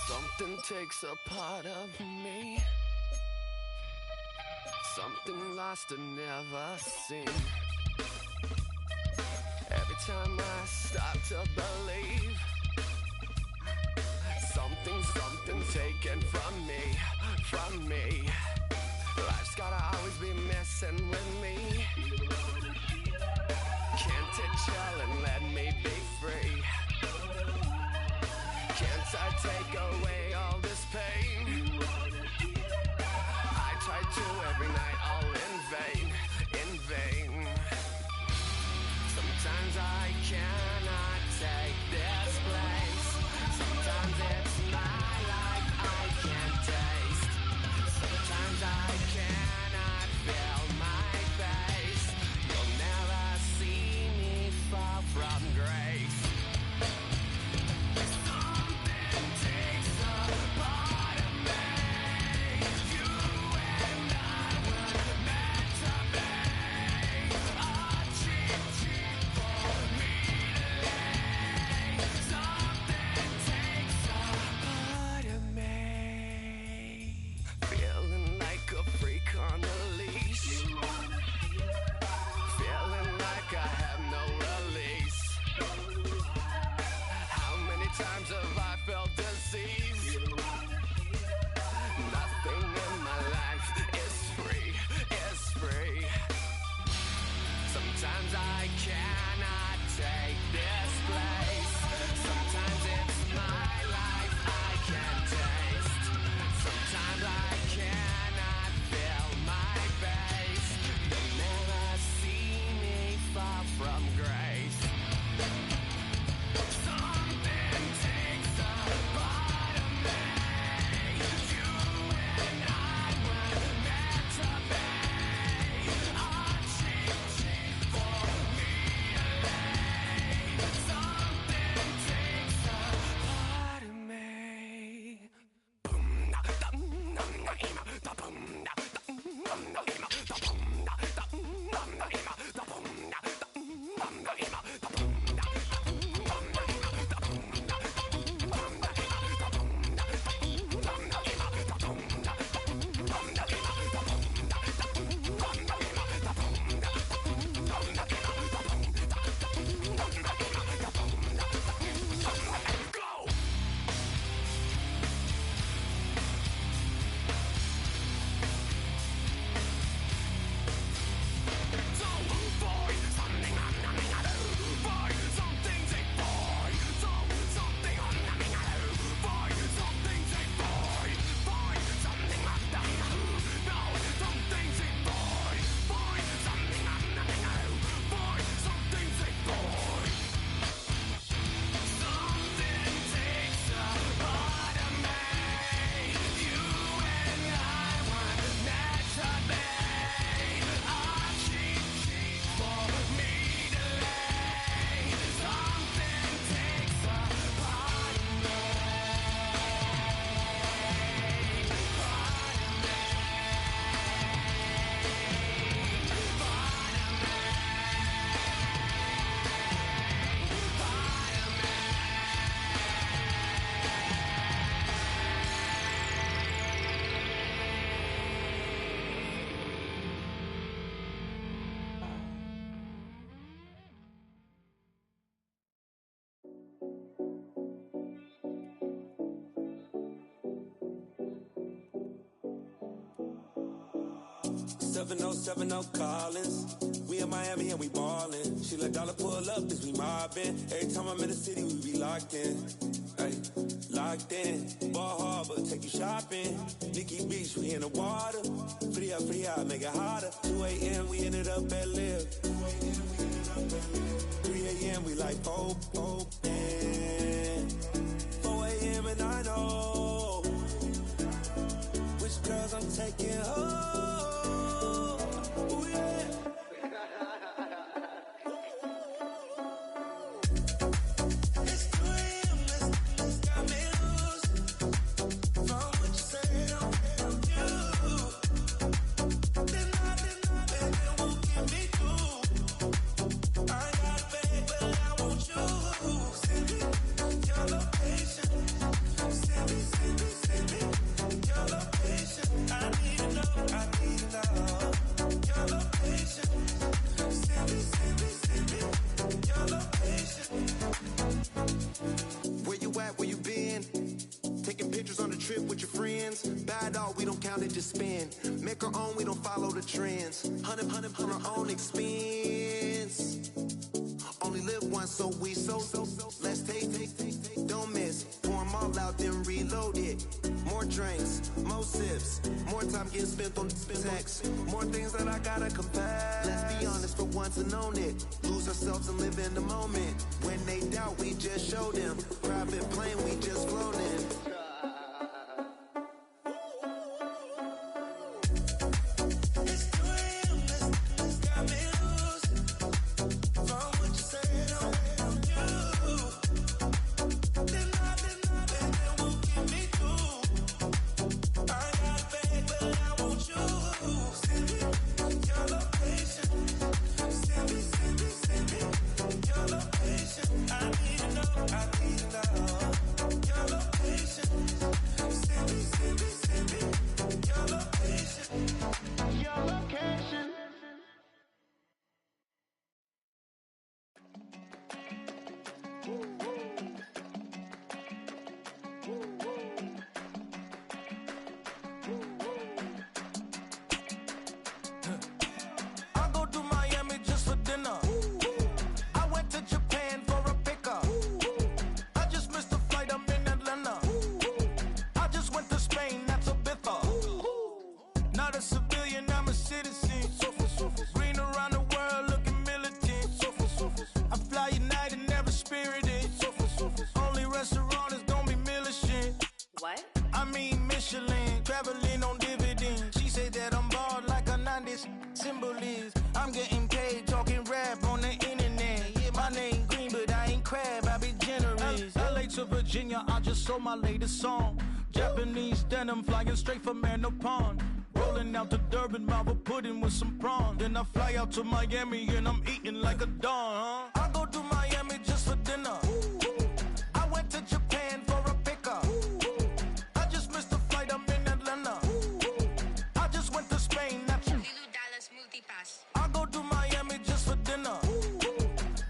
S1: Something takes a part of me.
S7: Something lost and never seen. Every time I start to believe, something taken from me. Life's gotta always be messing with me. Can't it chill and let me be free? Can't I take away all this pain? I try to every night, all in vain. Sometimes I cannot take this place. Sometimes it's my life I can't taste. Sometimes I cannot feel my face. You'll never see me fall from grace. Something takes a part of me. You and I were meant to be. A cheap for me to lay. Something takes a part of me. Feeling like a freak on a leash. Feeling like I have no release. How many times have I felt disease? Nothing in my life is free. Sometimes I cannot take this place. Sometimes it's my life I can't taste. Sometimes I cannot feel my face. You'll never see me fall from grace. Something takes a part of me. You and I were meant to be. A cheap for me to lay. Something takes a part of me.
S8: Collins. We in Miami and we ballin'. She let dollar pull up as we mobbin'. Every time I'm in the city, we be locked in. Ay, locked in. Ball Harbor, take you shopping. Nikki Beach, we in the water. Free up, make it hotter. 2 a.m. we ended up at Live. 3 a.m. we like Pope. 4 a.m. and I know which girls I'm taking home. I need to know.
S9: it all, we don't count it, just spend. Make our own, we don't follow the trends. 100 on our own expense. Only live once, so let's taste, don't miss. Pour 'em all out, then reload it. More drinks, more sips, more time getting spent on text. More things that I gotta confess. Let's be honest for once and own it. Lose ourselves and live in the moment. When they doubt, we just show them. Private plane, we just floating.
S10: I just sold my latest song. Japanese denim flying straight from Manopon. Rolling out to Durban, Marvel pudding with some prawns. Then I fly out to Miami and I'm eating like a don, huh? I go to Miami just for dinner. I went to Japan for a pickup. I just missed the flight, I'm in Atlanta. I just went to Spain, that's $Dallas multipass. I go to Miami just for dinner.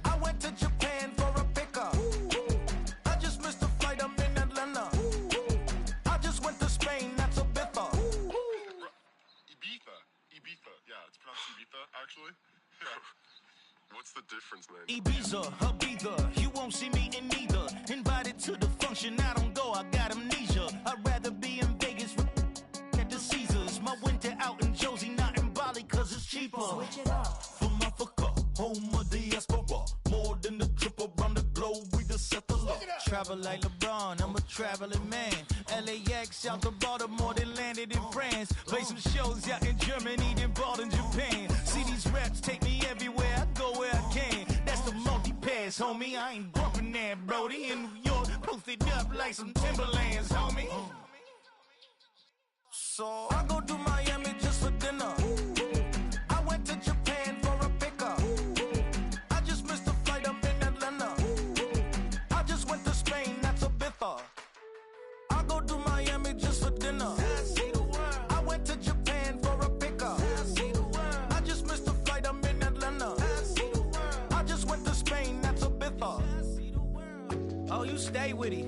S10: I went to Japan for a pickup. I just missed the flight, I'm in Atlanta. I just went to Spain, that's a biffa.
S11: Ibiza. Yeah, it's pronounced Ibiza, actually. Yeah. What's the difference, man?
S10: Ibiza, Ibiza, you won't see me in neither. Invited to the function, I don't go, I got amnesia. I'd rather be in Vegas at the Caesars. My winter out in Josie, not in Bali, cause it's cheaper. Switch it up. From Africa, home of the diaspora. More than the trip around the globe, we just set the law. Travel like LeBron, I'm a traveling man. LAX out to Baltimore, then landed in France. Play some shows out in Germany, then bought in Japan. See these reps take me everywhere, I go where I can. That's the multi-pass, homie. I ain't bumping that, Brody. In New York, posted up like some Timberlands, homie. So I go to Miami just for dinner. I went to Japan for a pickup. I just missed the flight, I'm in Atlanta. I just went to Spain, that's a biffa. I go to Miami just for dinner. I went to Japan for a pickup. I just missed the flight, I'm in Atlanta. I just went to Spain, that's a biffa. Oh, you stay with it.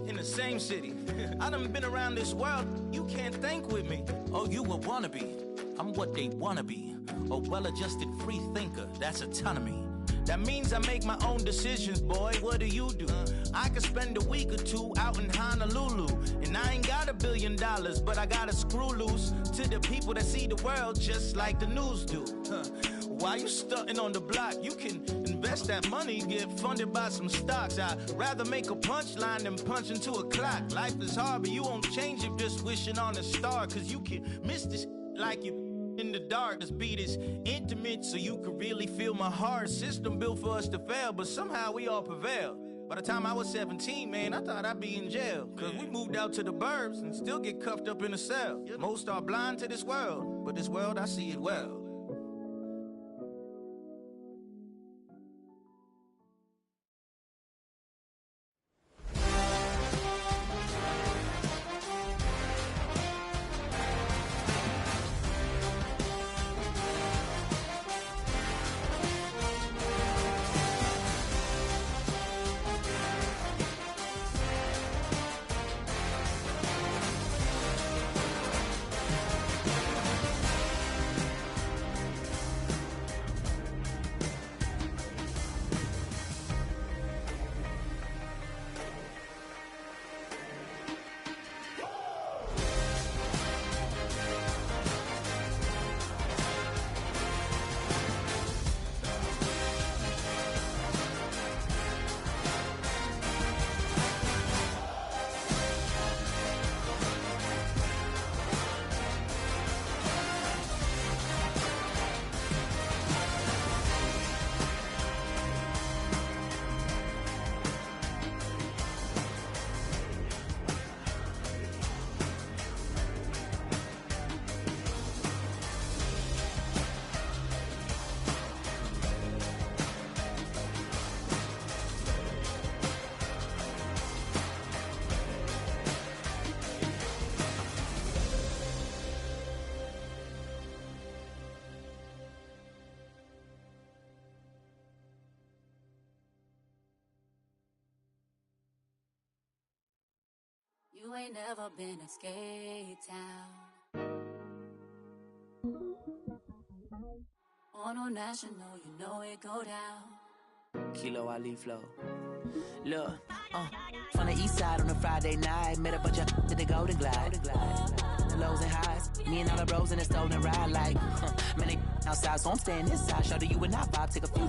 S10: In the same city. I done been around this world, you can't think with me. Oh, you a wannabe, I'm what they wanna be. A well-adjusted free thinker, that's autonomy. That means I make my own decisions, boy, what do you do? I could spend a week or two out in Honolulu. And I ain't got $1 billion, but I got a screw loose to the people that see the world just like the news do. While you stunting on the block, you can invest that money, get funded by some stocks. I'd rather make a punchline than punch into a clock. Life is hard, but you won't change it just wishing on a star. Cause you can miss this like you in the dark. This beat is intimate, so you can really feel my heart. System built for us to fail, but somehow we all prevail. By the time I was 17, man, I thought I'd be in jail. Cause we moved out to the burbs and still get cuffed up in a cell. Most are blind to this world, but this world, I see it well.
S12: You ain't never been to Skate Town. On a national, you know it go down.
S2: Kilo Ali Flow. Look, from the east side on a Friday night, met a bunch of to the Golden Glide. The lows and highs, me and all the bros in a stolen ride. Like, man, they outside, so I'm staying inside. Show you and I vibe, take a few.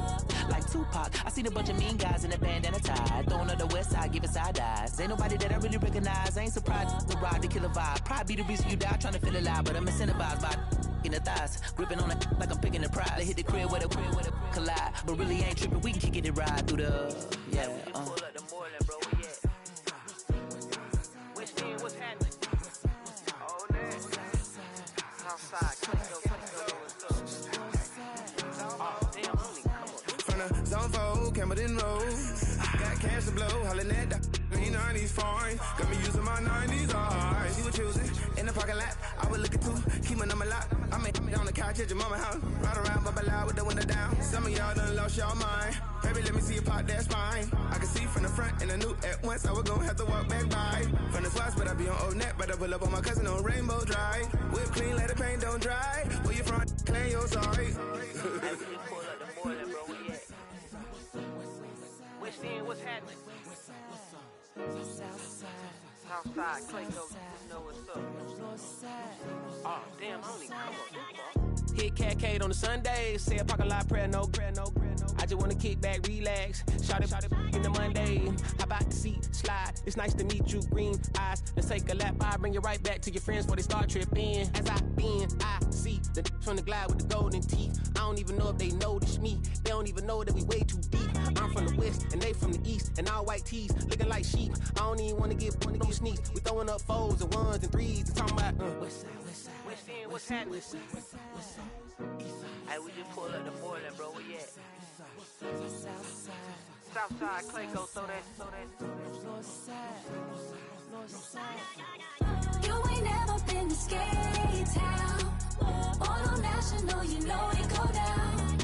S2: Like Tupac, I seen a bunch of mean guys in a bandana tie. Throwing up the west side, giving side eyes. Ain't nobody that I really recognize. I ain't surprised to ride the killer vibe. Probably be the reason you die, trying to feel alive. But I'm incentivized by in the thighs, gripping on it like I'm picking the prize. They hit the crib with a collide, but really ain't tripping. We can kick it and ride through the Pull up the morning, bro. Which thing, what's happening? Oh, next. Outside,
S10: From the zone 4, Campbellton Road. Got cash to blow, hollin' at the green 90s foreign. Got me using my 90s, alright. She was choosing in the parking lot. I was looking too, keep my number locked. I made on the couch at your mama house. Ride around, bubble loud with the window down. Some of y'all done lost y'all mind. Baby, let me see you pop that spine. I can see from the front and I knew at once I was gonna have to walk back by. From the spots, but I be on Old Net. But I pull up on my cousin on Rainbow Drive. Whip clean, let the paint don't dry. Where you from? Claim you're sorry.
S2: Which thing, what's happening? Southside, Clayco, you know what's up. Oh, damn, I only come up. Hit Catcade on the Sundays, say a parking lot prayer, no. I just wanna kick back, relax, shout it in the Monday. Hop out the seat, slide, it's nice to meet you, green eyes. Let's take a lap, I bring you right back to your friends before they start tripping. As I see the from the glide with the golden teeth. I don't even know if they notice me, they don't even know that we way too deep. I'm from the west, and they from the east, and all white tees, looking like sheep. I don't even wanna get sneak. We throwing up 4s and 1s and 3s and talking about what's happening? Hey, we just pull up the morning, bro. Where you at? Southside, Clayco, throw that.
S12: You ain't never been to Skate Town. On a national, you know it go down.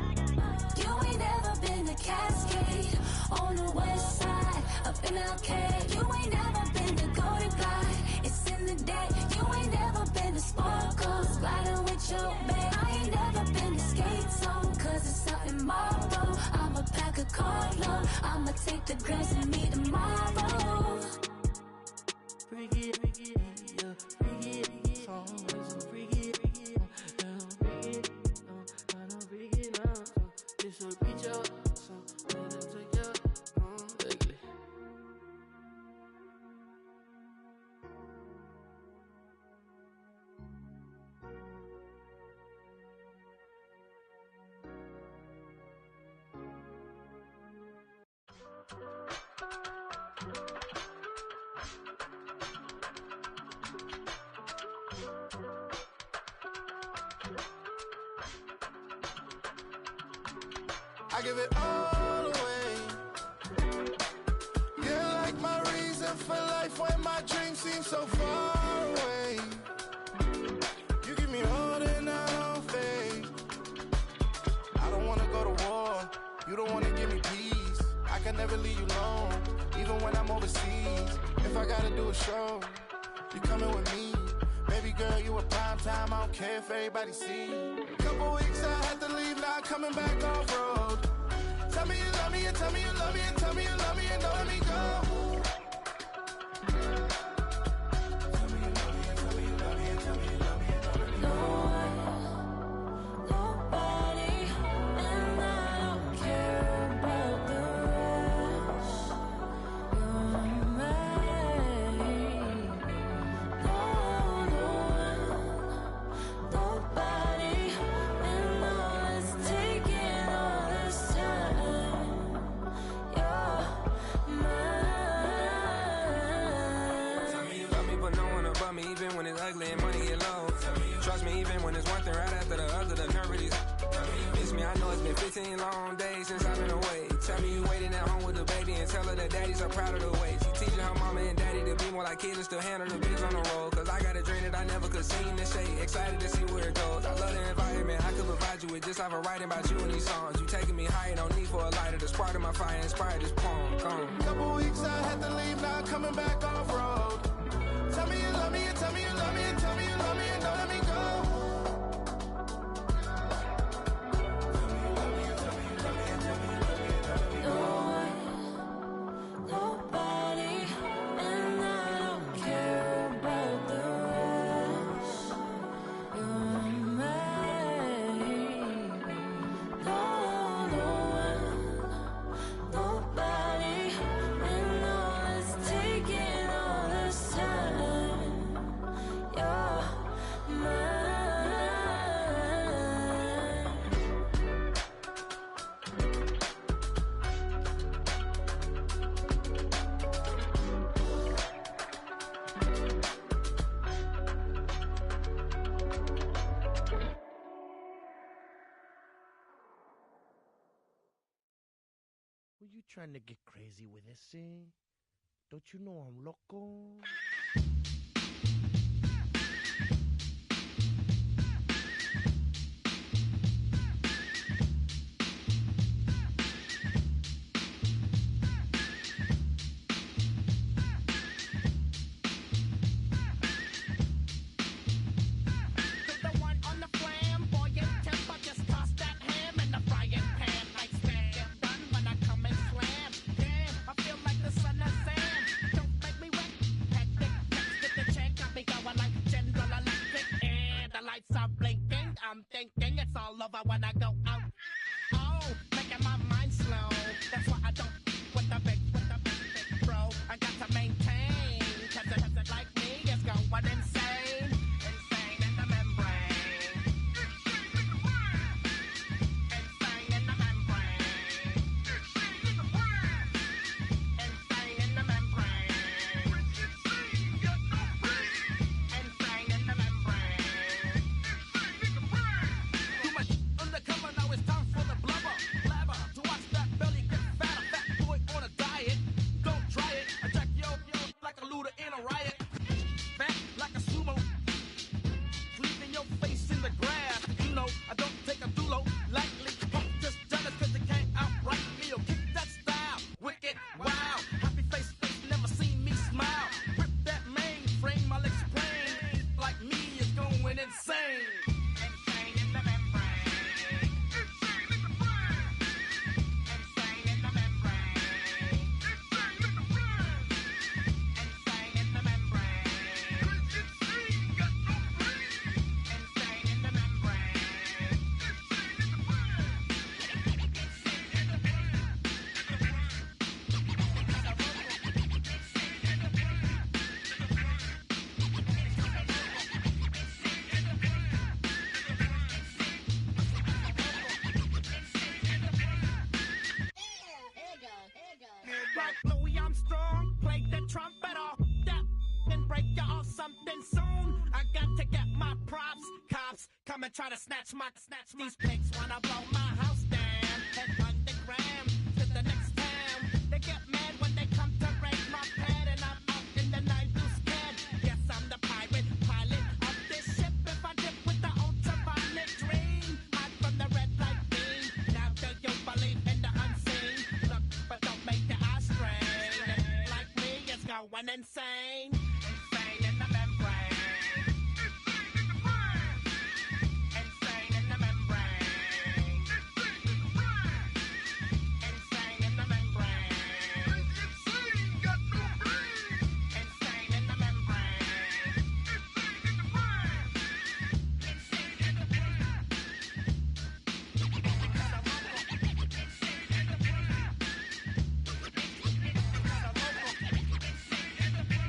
S12: You ain't never been to Cascade. On the west side, up in LK. You ain't never been to Golden Glide. It's in the day. You ain't never been to Sparkles. Gliding with your babe. I ain't never been to Skate Zone. Cause it's something marble. I'ma pack a carload. I'ma take the girls and meet tomorrow.
S6: Bring it, yeah, bring it, songs, bring it, bring it, this will reach out, so let it take out, ugly.
S10: I give it all away. You're like my reason for life when my dreams seem so far away. You give me all that I don't fade. I don't wanna go to war. You don't wanna give me peace. I can never leave you alone, even when I'm overseas. If I gotta do a show, you coming with me. Baby girl, you a prime time. I don't care if everybody see. Couple weeks I had to leave, now coming back off road. Tell me you love me and tell me you love me and tell me you love me and don't let me go.
S13: Long days since I've been away. Tell me you waiting at home with the baby and tell her that daddy's so proud of the way. She teaching her mama and daddy to be more like kids and still handle the biz on the road. Cause I got a dream that I never could sing and say. Excited to see where it goes. I love the environment. I could provide you with just like I'm writing about you in these songs. You taking me higher, no need for a lighter. The spark of my fire inspired this poem. Gone.
S10: Couple weeks I had to leave, now coming back off road. Tell me you love me and tell me you love me and tell me you love me and don't let me go.
S12: Nobody, and I don't care about the rest. You're mine. No one, nobody, and all is taking all this time. You're mine.
S14: Were you trying to get crazy with this, eh? Don't you know I'm loco?
S10: Put the one on the flamboyant temper, just toss that ham in the frying pan. Like stand get done when I come and slam. Damn, I feel like the son of Sam. Don't make me wet. Hectic, next to the check, got me going like General Electric. And the lights are blinking. I'm thinking it's all over when I go out. Oh, making my mind slow. That's why I don't with the big bro. I got to maintain, cause it like me is going insane. Insane in the membrane. Insane in the membrane. Insane in the membrane. Insane in the membrane. Too much undercover, now it's time for the blubber. Blabber, to watch that belly get fatter. Fat boy on a diet, don't try it. I jack yo like a looter in a riot. Fat like a sumo, leaving your face in the grass. You know, I don't take a dulo lightly. Punk just jealous cause they can't outright me. Or kick that style, wicked, wow. Happy face, never seen me smile. Rip that mainframe, I'll explain. Like me is going insane. Insane in the membrane. Insane in the brain. Insane in the membrane. Insane in the brain. Insane in the membrane. Insane, got no brain. Insane in the membrane. Insane in the brain. Insane in the brain. Like Louis Armstrong, play the trumpet off that and break you off something soon. I got to get my props. Cops come and try to snatch these pigs wanna blow my house down. Head underground to the next town. They get mad when they come to raid my pad and I'm out in the night too scared. Yes, I'm the pirate pilot of this ship. If I dip with the ultraviolet dream, hide from the red light beam. Now do you believe in the unseen? Look, but don't make the eye strain. Like me, it's going insane. Insane in the membrane. Insane in the brain. Insane in the membrane. Insane in the brain. Insane in the membrane. Insane, got no brain. Insane in the membrane. Insane in the brain. Insane in the brain. Insane in the brain.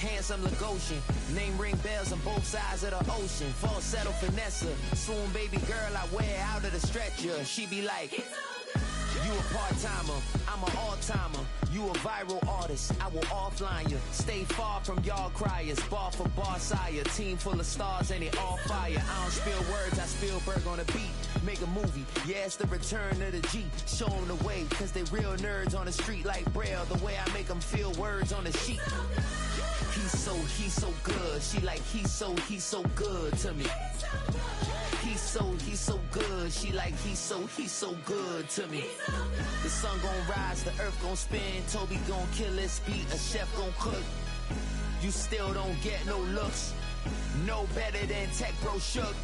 S15: handsome Lagosian. Name ring bells on both sides of the ocean. Falsetto finesse, swoon baby girl I wear out of the stretcher. She be like, you a part-timer, I'm an all-timer. You a viral artist, I will offline you. Stay far from y'all criers, bar for bar sire. Team full of stars and it all fire. I don't spill words, I Spielberg on a beat. Make a movie, yeah, it's the return of the G. Show them the way, cause they real nerds on the street like Braille. The way I make them feel words on the sheet. He's so good. She like, he's so good to me. He's so good. She like, he's so good to me. The sun gon' rise, the earth gon' spin. Toby gon' kill this beat, a chef gon' cook. You still don't get no looks. No better than Tech Bro Shook.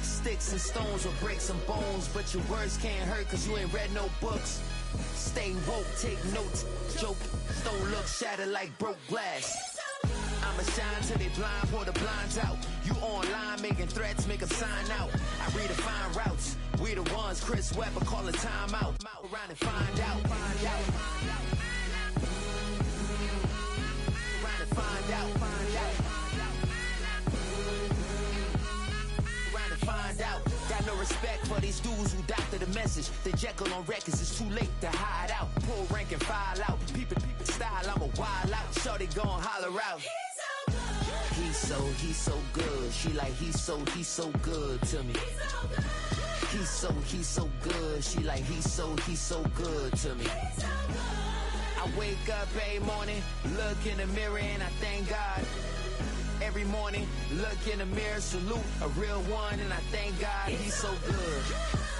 S15: Sticks and stones will break some bones, but your words can't hurt cause you ain't read no books. Stay woke, take notes, joke, don't look shattered like broke glass. I'ma shine till they blind, pull the blinds out. You online making threats, make them sign out. I redefine routes, we the ones Chris Webber call a timeout. Around and find out, find out. Around and find out, find out. Around and find out. Got no respect for these dudes who doctor the message. They Jekyll on records, it's too late to hide out. Pull rank and file out. People style, I'm a wild out. Shorty gon' holler out. He's so good. She like, he's so good to me. He's so good. She like, he's so good to me. I wake up every morning, look in the mirror and I thank God. Every morning, look in the mirror, salute a real one and I thank God he's so good.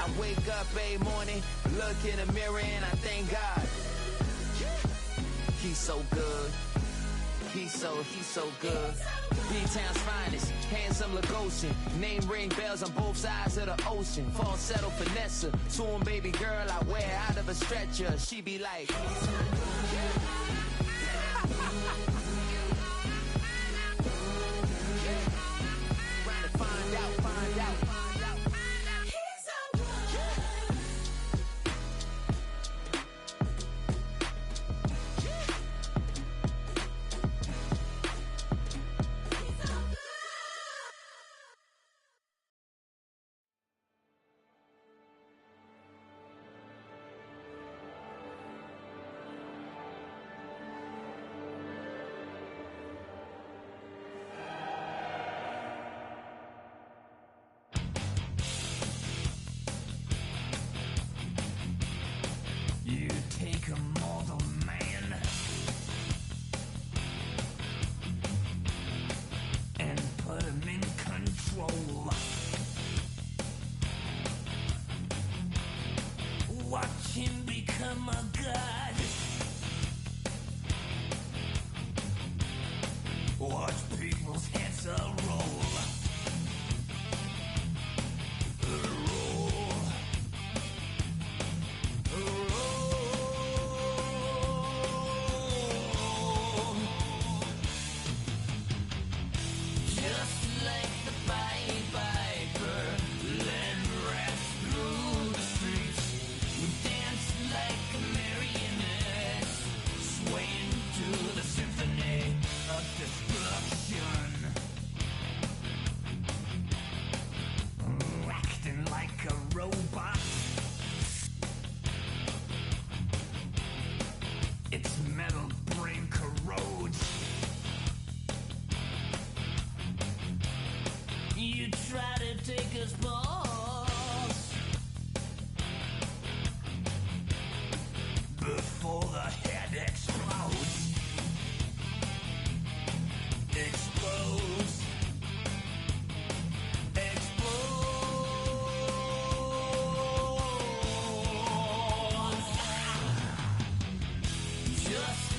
S15: I wake up every morning, look in the mirror and I thank God. He's so good. He's so good. B-Town's finest, handsome Lagosian. Name ring bells on both sides of the ocean. Falsetto finesse, swoon baby girl I wear out of a stretcher. She be like, trying to find out, find out.
S16: You take a mortal man and put him in control. Watch him become a god. Watch people's heads roll. Its metal brain corrodes. You try to take his balls before the head explodes. Explodes. Just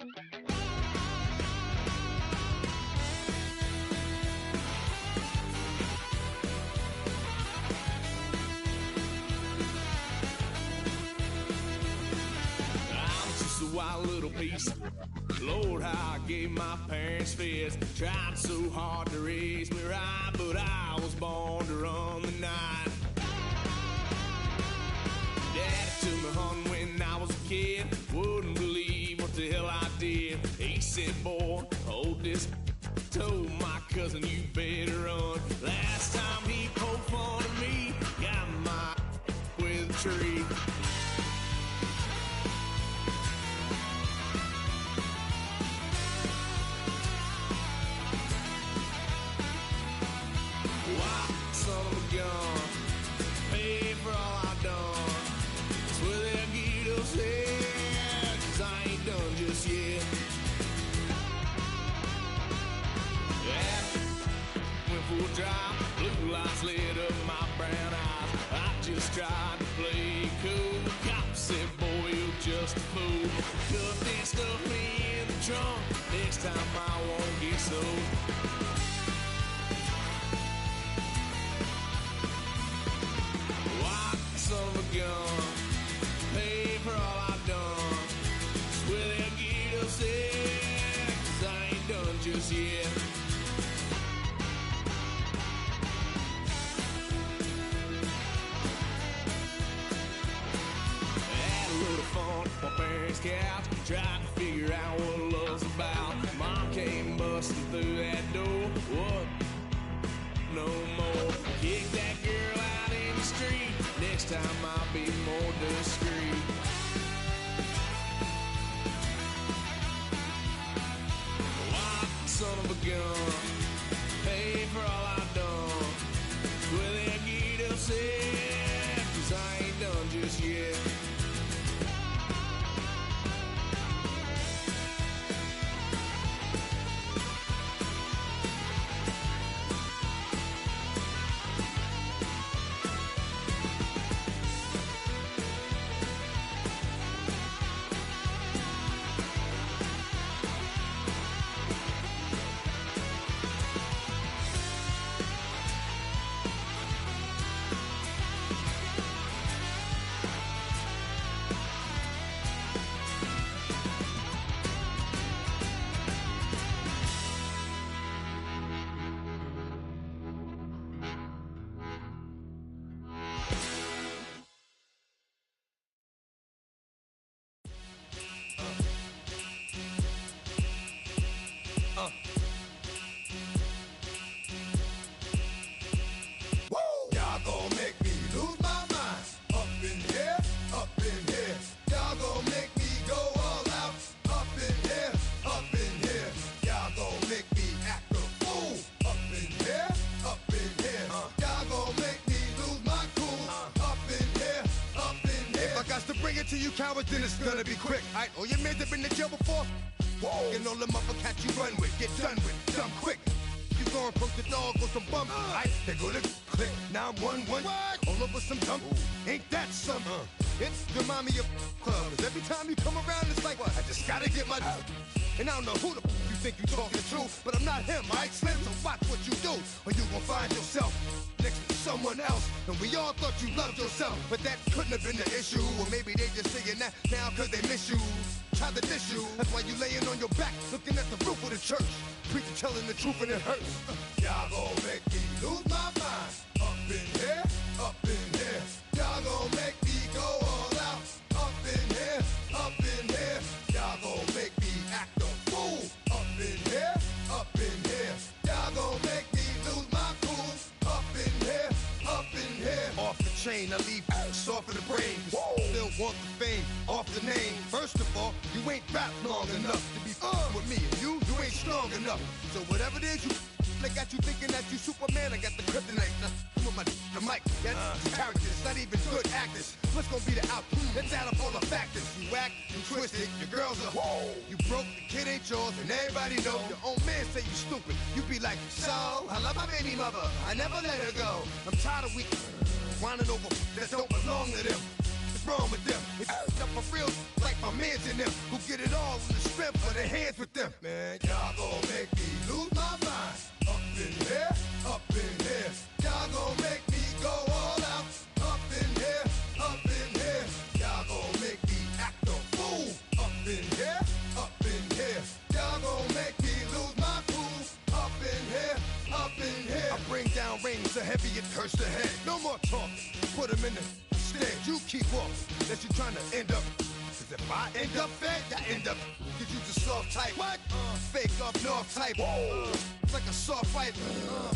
S17: I'm just a wild little piece. Lord, how I gave my parents fits. Tried so hard to raise me right, but I was born to run the night. Daddy took me hunting when I was a kid. Wouldn't believe what the hell I did. He said, boy, hold this. Told my cousin, you better run. Last time he poked fun at me, got my with a tree. Son of a gun, pay for all I've done. That's where they'll get upset, 'cause I ain't done just yet. Yeah, went for a drive, blue lights lit up my brown eyes. I just tried to play cool. Cop said, boy, you're just a fool. Cuffed and stuffed me in the trunk. Next time I won't get so. Son of a gun, pay for all I've done. Swear they'll get upset, 'cause I ain't done just yet. Had a little fun on my parents' couch, tried to figure out what love's about. Mom came busting through that door. What? No more. Kick that girl out in the street. Next time I'll be more discreet. Wild son of a gun, pay for all I've done. Well, they'll get upset, 'cause I ain't done just yet.
S18: Y'all gon' make me lose my mind. Up in here, up in here. Y'all gon' make me go all out. Up in here, up in here. Y'all gon' make me act a fool. Up in here, up in here. Y'all gon' make me lose my cool. Up in here, up in here. If I got to bring it to you cowards, then it's gonna be quick. Alright, all your men have been to jail before? Whoa. And all them other cats you run with, get done with, done quick. You gon' approach the dog with some bump. Alright, they go to click. Now I'm 1-1. All over some dump. Ain't that something? It's remind me of club. 'Cause every time you come around, it's like, I just gotta get my. And I don't know who the you think you talking to, but I'm not him, alright, Slim? So watch what you do, or you gon' find yourself next to someone else. And we all thought you loved yourself, but that couldn't have been the issue. Or maybe they just saying that now 'cause they miss you. Try to diss you. That's why you laying on your back, looking at the roof of the church. Preacher telling the truth and it hurts. Y'all gon' make me lose my mind. Up in here, up in here. Y'all gon' make me go all out. Up in here, up in here. Y'all gon' make me act a fool. Up in here, up in here. Y'all gon' make me lose my cool. Up in here, up in here. Off the chain, I leave soft in the brain. Still want the fame, off the name. First of all, you ain't rap long enough to be with me. And you ain't strong enough. So whatever it is you they got you thinking that you Superman, I got the kryptonite. Come with the mic, that's characters, not even good actors. What's gonna be the outcome? Let's add up all the factors. You whack, you twisted, your girls are you broke, the kid ain't yours, and everybody know. Your own man say you stupid. You be like, so, I love my baby mother, I never let her go. I'm tired of weak whining over that don't belong to them. What's wrong with them? It's up for real, like my mans in them, who get it all in the strength of their so heavy it hurts the head. No more talking, put him in the stand. You keep walking, unless you're trying to end up. Cause if I end up fed, I end up. Cause you just soft type. What? Fake up north type. It's like a soft fight.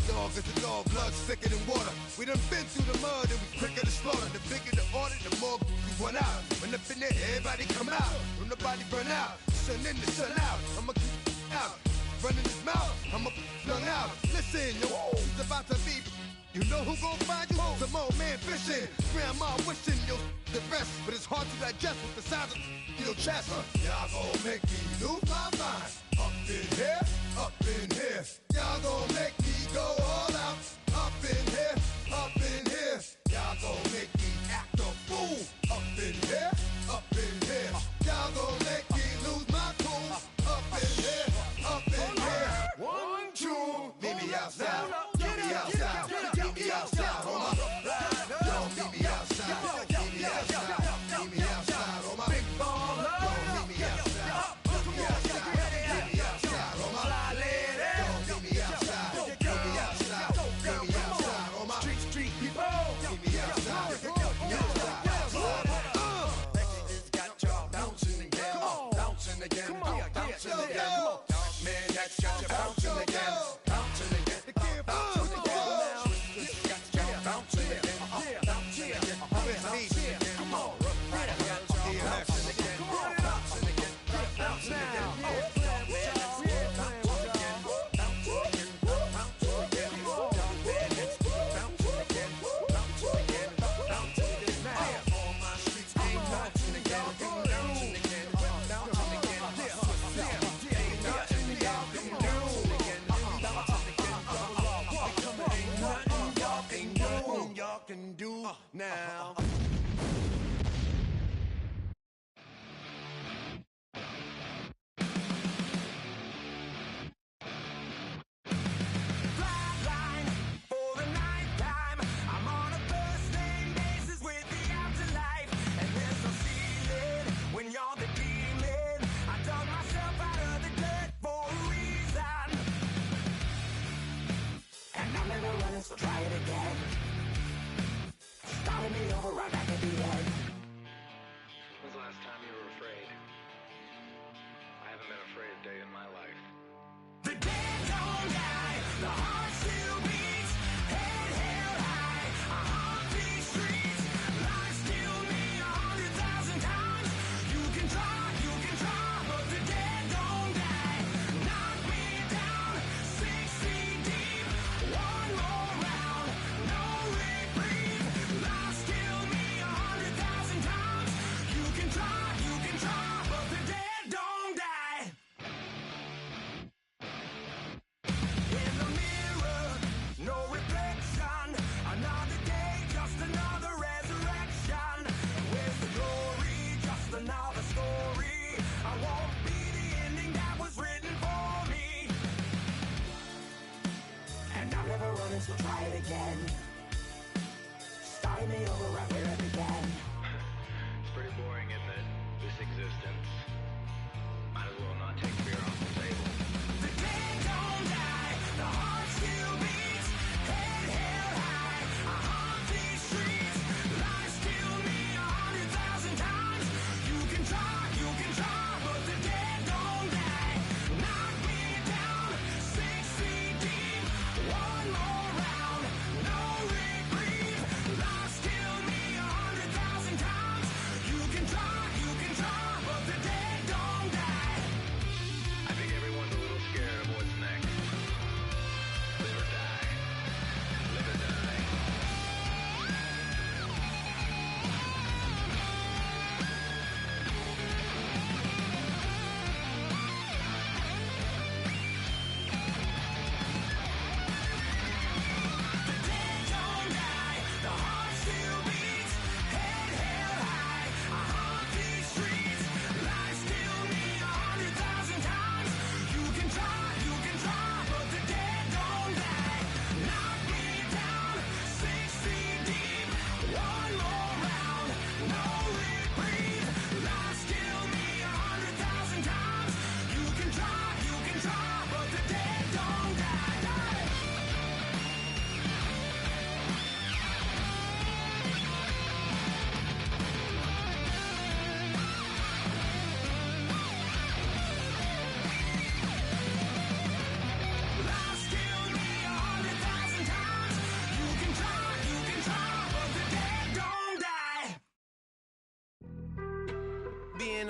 S18: Dog is a dog, blood thicker than water. We done been through the mud and we quicker to slaughter. The bigger the order, the more we run out. When up in there, everybody come out. When nobody burn out, sun in the sun out. I'ma keep out. Running his mouth, I'ma flung out. Listen, yo, it's about to be. You know who gon' find you? Some old man fishing. Grandma wishing you the best, but it's hard to digest with the sounds of your chest. Y'all gon' make me lose my mind. Up in here, up in here. Y'all gon' make me go all out. Up in here, up in here. Y'all gon' make me act a fool. Up in here, up in here. Y'all gon' make me lose my cool. Up in here, up in here. 1, 2, meet me outside. Meet me outside. Meet me outside. On my don't meet me outside. Meet me outside. Meet me outside. On my big baller. Don't meet me outside. Meet me outside. Meet me outside. On my don't meet me outside. Meet me outside. Meet me outside. On my street people. Meet me outside. Meet me outside. It's got y'all bouncing again. Bouncing again. Bouncing again. Man, that's got you bouncing again. Bouncing again. Bouncing again. Got y'all bouncing again. Bouncing again. Bouncing again. Come on. Bouncing again. Bouncing again. Bouncing again. Can do now.
S10: Flatline for the ninth time. I'm on a first name basis with the afterlife, and there's no ceiling when you're the demon. I dug myself out of the dirt for a reason, and I'm never running, so try it again. Starting me over right back at the end.
S19: When's the last time you were afraid? I haven't been afraid a day in my life.
S10: The dead don't die, the heart still beats, head held high, I haunt these streets, lies kill me 100,000 times. You can try, but the dead don't die. Knock me down, 6 feet deep, one more round, no reprieve. Lies kill me 100,000 times. You can try, but the dead don't die. In the mirror, no reflection. Another day, just another resurrection. Where's the glory? Just another story. I won't be the ending that was written for me. And I'm never running, so try it again. Starting me over right where it began.
S19: It's pretty boring, isn't it? This existence. Might as well not take fear off the table.
S10: The dead don't die, the heart still beats, head held high, I haunt these streets, lies kill me 100,000 times. You can try, but the dead don't die. Knock me down, 6 feet deep, one more round, no reprieve. Lies kill me 100,000 times. You can try, but the dead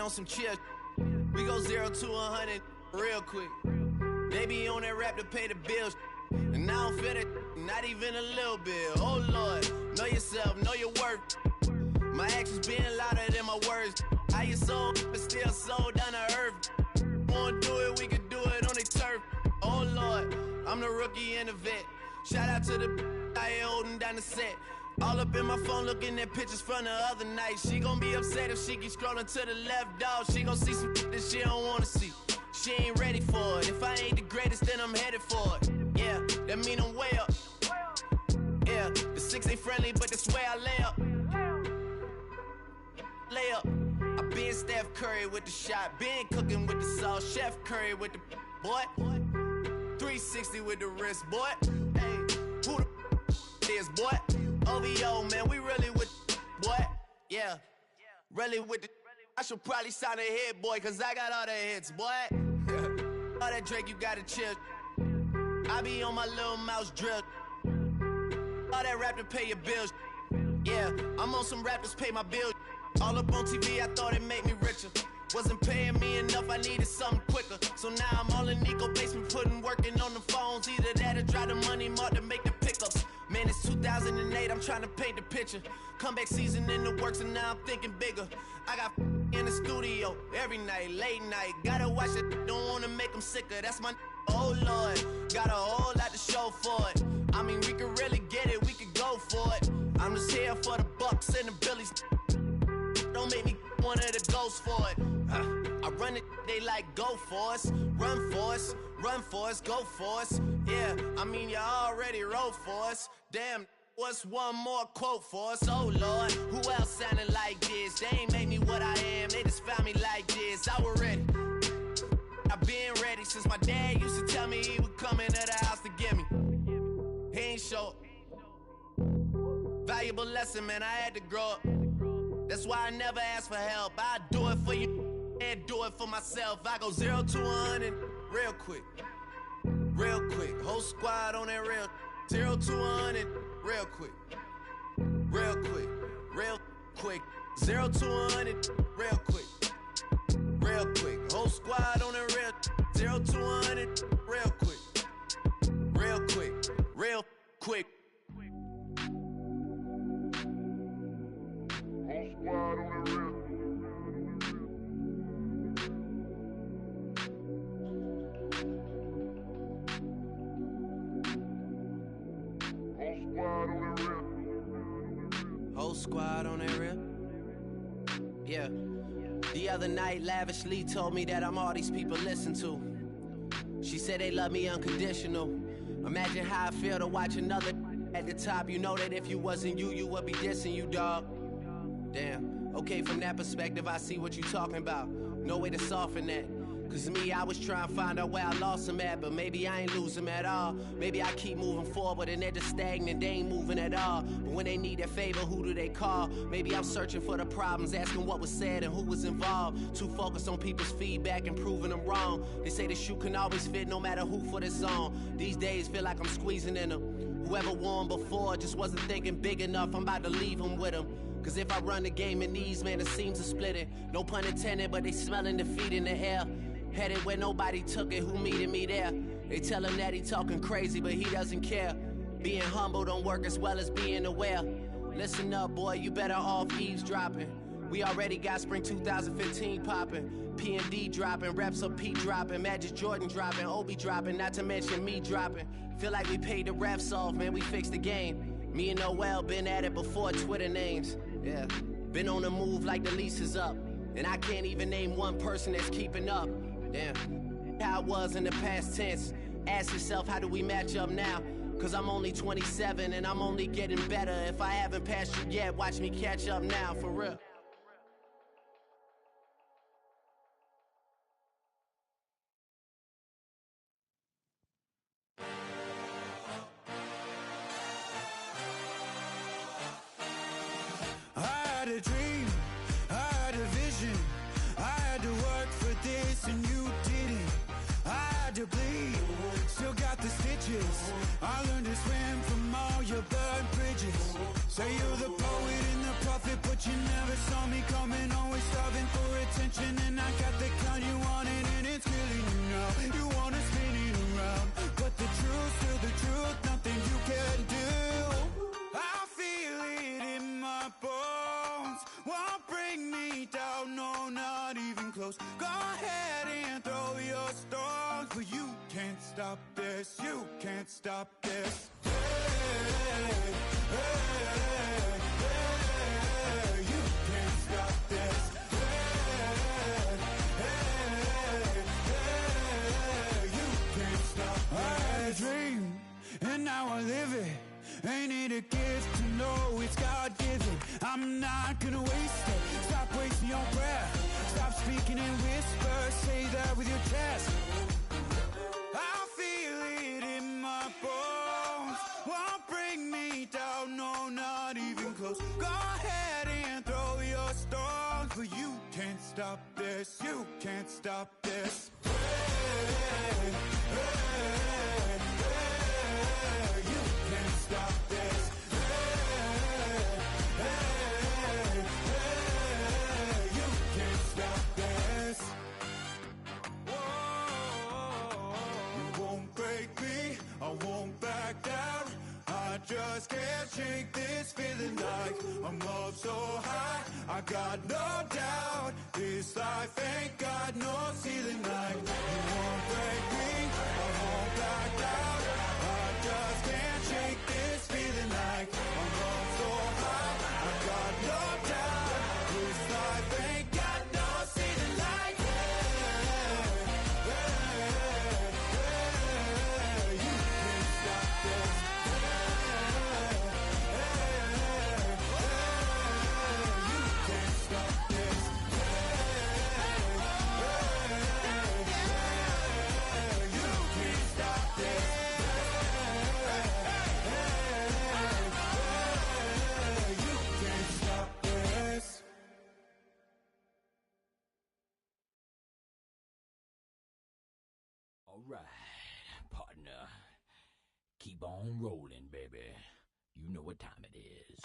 S1: on some chill. We go 0 to 100 real quick. They be on that rap to pay the bills. And I don't feel it, not even a little bit. Oh Lord, know yourself, know your worth. My actions being louder than my words. How you sold, but still sold down to earth. Wanna do it, we can do it on the turf. Oh Lord, I'm the rookie and the vet. Shout out to the I ain't holding down the set. All up in my phone looking at pictures from the other night. She gon' be upset if she keep scrolling to the left, dog. She gon' see some that she don't wanna see. She ain't ready for it. If I ain't the greatest, then I'm headed for it. Yeah, that mean I'm way up. Yeah, the 6 ain't friendly, but that's where I lay up. Lay up. I been Steph Curry with the shot. Been cooking with the sauce. Chef Curry with the boy. 360 with the wrist, boy. Hey, who the is, boy? OVO, man, we really with boy. Yeah, really with the. I should probably sign a hit, boy, cause I got all the hits, boy. All that Drake, you gotta chill. I be on my little mouse drill. All that rap to pay your bills. Yeah, I'm on some rappers pay my bills. All up on TV, I thought it made me richer. Wasn't paying me enough, I needed something quicker. So now I'm all in Nico basement, working on the phones. Either that or drive the money mark to make the pickups. Man, it's 2008, I'm trying to paint the picture. Comeback season in the works and now I'm thinking bigger. I got in the studio every night, late night. Gotta watch it, don't wanna make them sicker. That's my oh Lord, got a whole lot to show for it. I mean, we could really get it, we could go for it. I'm just here for the Bucks and the Billies. Don't make me one of the ghosts for it. I run it, they like go for us. Run for us, run for us, go for us. Yeah, I mean, you already wrote for us. Damn, what's one more quote for us? Oh Lord, who else sounding like this? They ain't made me what I am, they just found me like this. I was ready, I've been ready since my dad used to tell me he would come into the house to get me. He ain't show valuable lesson, man, I had to grow up. That's why I never ask for help. I do it for you and do it for myself. I go 0 to 100 real quick. Real quick. Whole squad on that real. 0 to 100 real quick. Real quick. Real quick. 0 to 100 real quick. Real quick. Whole squad on that real. 0 to 100 real quick. Real quick. Real quick.
S18: Squad on the real.
S1: Whole squad on that real. Yeah. The other night, lavishly told me that I'm all these people listen to. She said they love me unconditional. Imagine how I feel to watch another at the top. You know that if you wasn't you, you would be dissing you, dog. Damn, okay, from that perspective, I see what you talking about. No way to soften that. Cause me, I was trying to find out where I lost him at, but maybe I ain't lose him at all. Maybe I keep moving forward and they're just stagnant, they ain't moving at all. But when they need a favor, who do they call? Maybe I'm searching for the problems, asking what was said and who was involved. Too focused on people's feedback and proving them wrong. They say the shoe can always fit no matter who for this song. These days feel like I'm squeezing in them. Whoever won before just wasn't thinking big enough, I'm about to leave them with them. Cause if I run the game in these, man, it seems to split it. No pun intended, but they smelling defeat in the air. Headed where nobody took it, who meeting me there? They tell him that he talking crazy, but he doesn't care. Being humble don't work as well as being aware. Listen up, boy, you better off eavesdropping. We already got spring 2015 popping. P&D dropping, reps up P dropping, Magic Jordan dropping, Obi dropping, not to mention me dropping. Feel like we paid the refs off, man, we fixed the game. Me and Noel been at it before Twitter names. Yeah, been on the move like the lease is up. And I can't even name one person that's keeping up. Damn, how it was in the past tense. Ask yourself, how do we match up now? Cause I'm only 27 and I'm only getting better. If I haven't passed you yet, watch me catch up now, for real.
S10: I had a dream, I had a vision. I had to work for this and you didn't. I had to bleed, still got the stitches. I learned to swim from all your burned bridges. Say you're the poet and the prophet, but you never close. Go ahead and throw your stones, but you can't stop this. You can't stop this. Hey, hey, hey, you can't stop this. Hey, hey, hey, you can't stop this. I had a dream, and now I live it. Ain't it a gift to know it's God-given? I'm not gonna waste it. Stop wasting your breath. Stop speaking in whispers. Say that with your chest. I feel it in my bones. Won't bring me down, no, not even close. Go ahead and throw your stones, but you can't stop this. You can't stop this. Hey, hey, hey, you can't stop this. Hey, hey, hey, you can't stop this. Whoa, you won't break me, I won't back down. I just can't shake this feeling like I'm up so high. I got no doubt this life ain't got no ceiling like. You won't break me, I won't back down. I just can't shake this feeling like I'm up so high. I got no doubt this life ain't got no ceiling like. Hey, hey, hey, you can't stop this.
S20: All right, partner. Keep on rolling, baby. You know what time it is.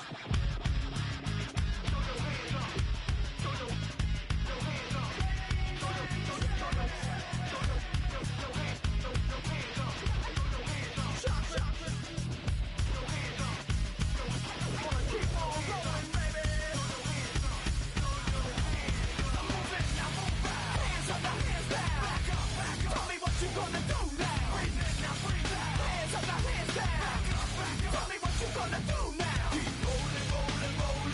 S10: Tell me what you gonna do now. Keep rolling, rolling, rolling.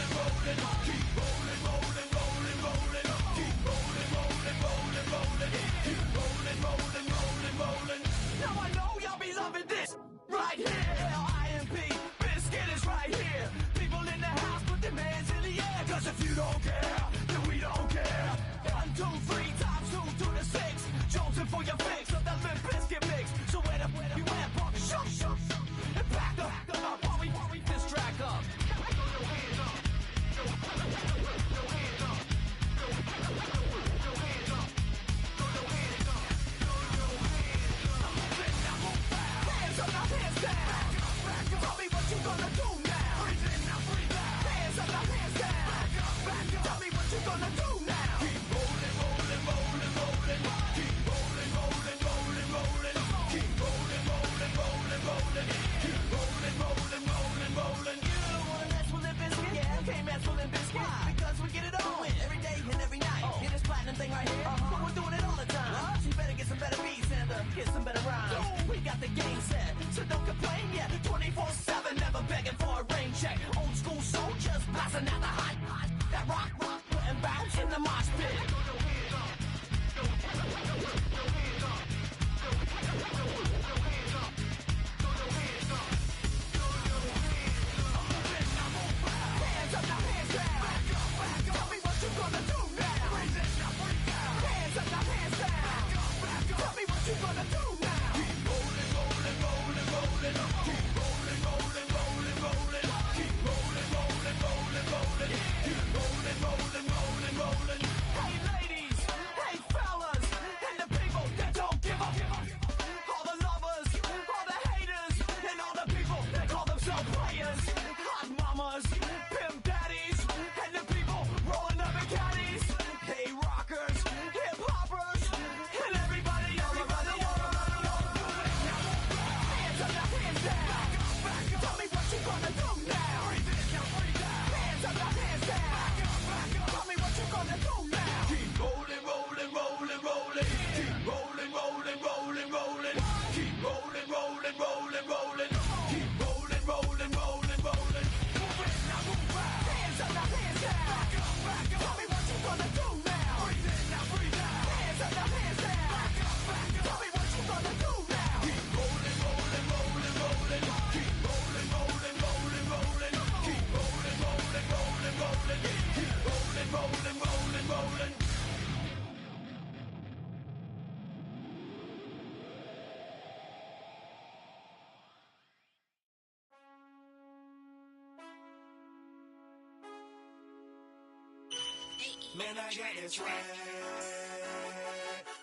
S10: Man, I got this swag.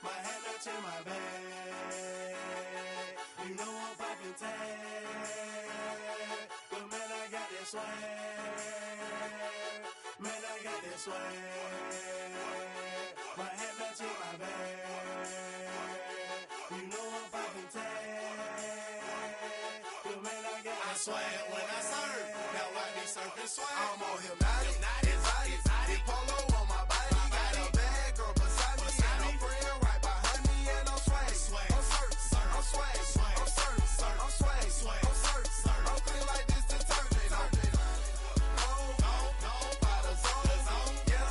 S10: My hand up to my bag. You know I'm poppin' tag. But man, I got this swag. Man, I got this swag. My hand up to my bag. You know I'm poppin' tag. But man, I got this swag. When I serve, now I be surfing swag. I'm on hypnotic, exotic, polo on my body. Got a bad girl beside me, and a friend right behind me, and I'm swag. I'm swag, I'm swag, I'm surf, I'm swag, I'm surf, I'm clean like this detergent. No, by the zone, yeah,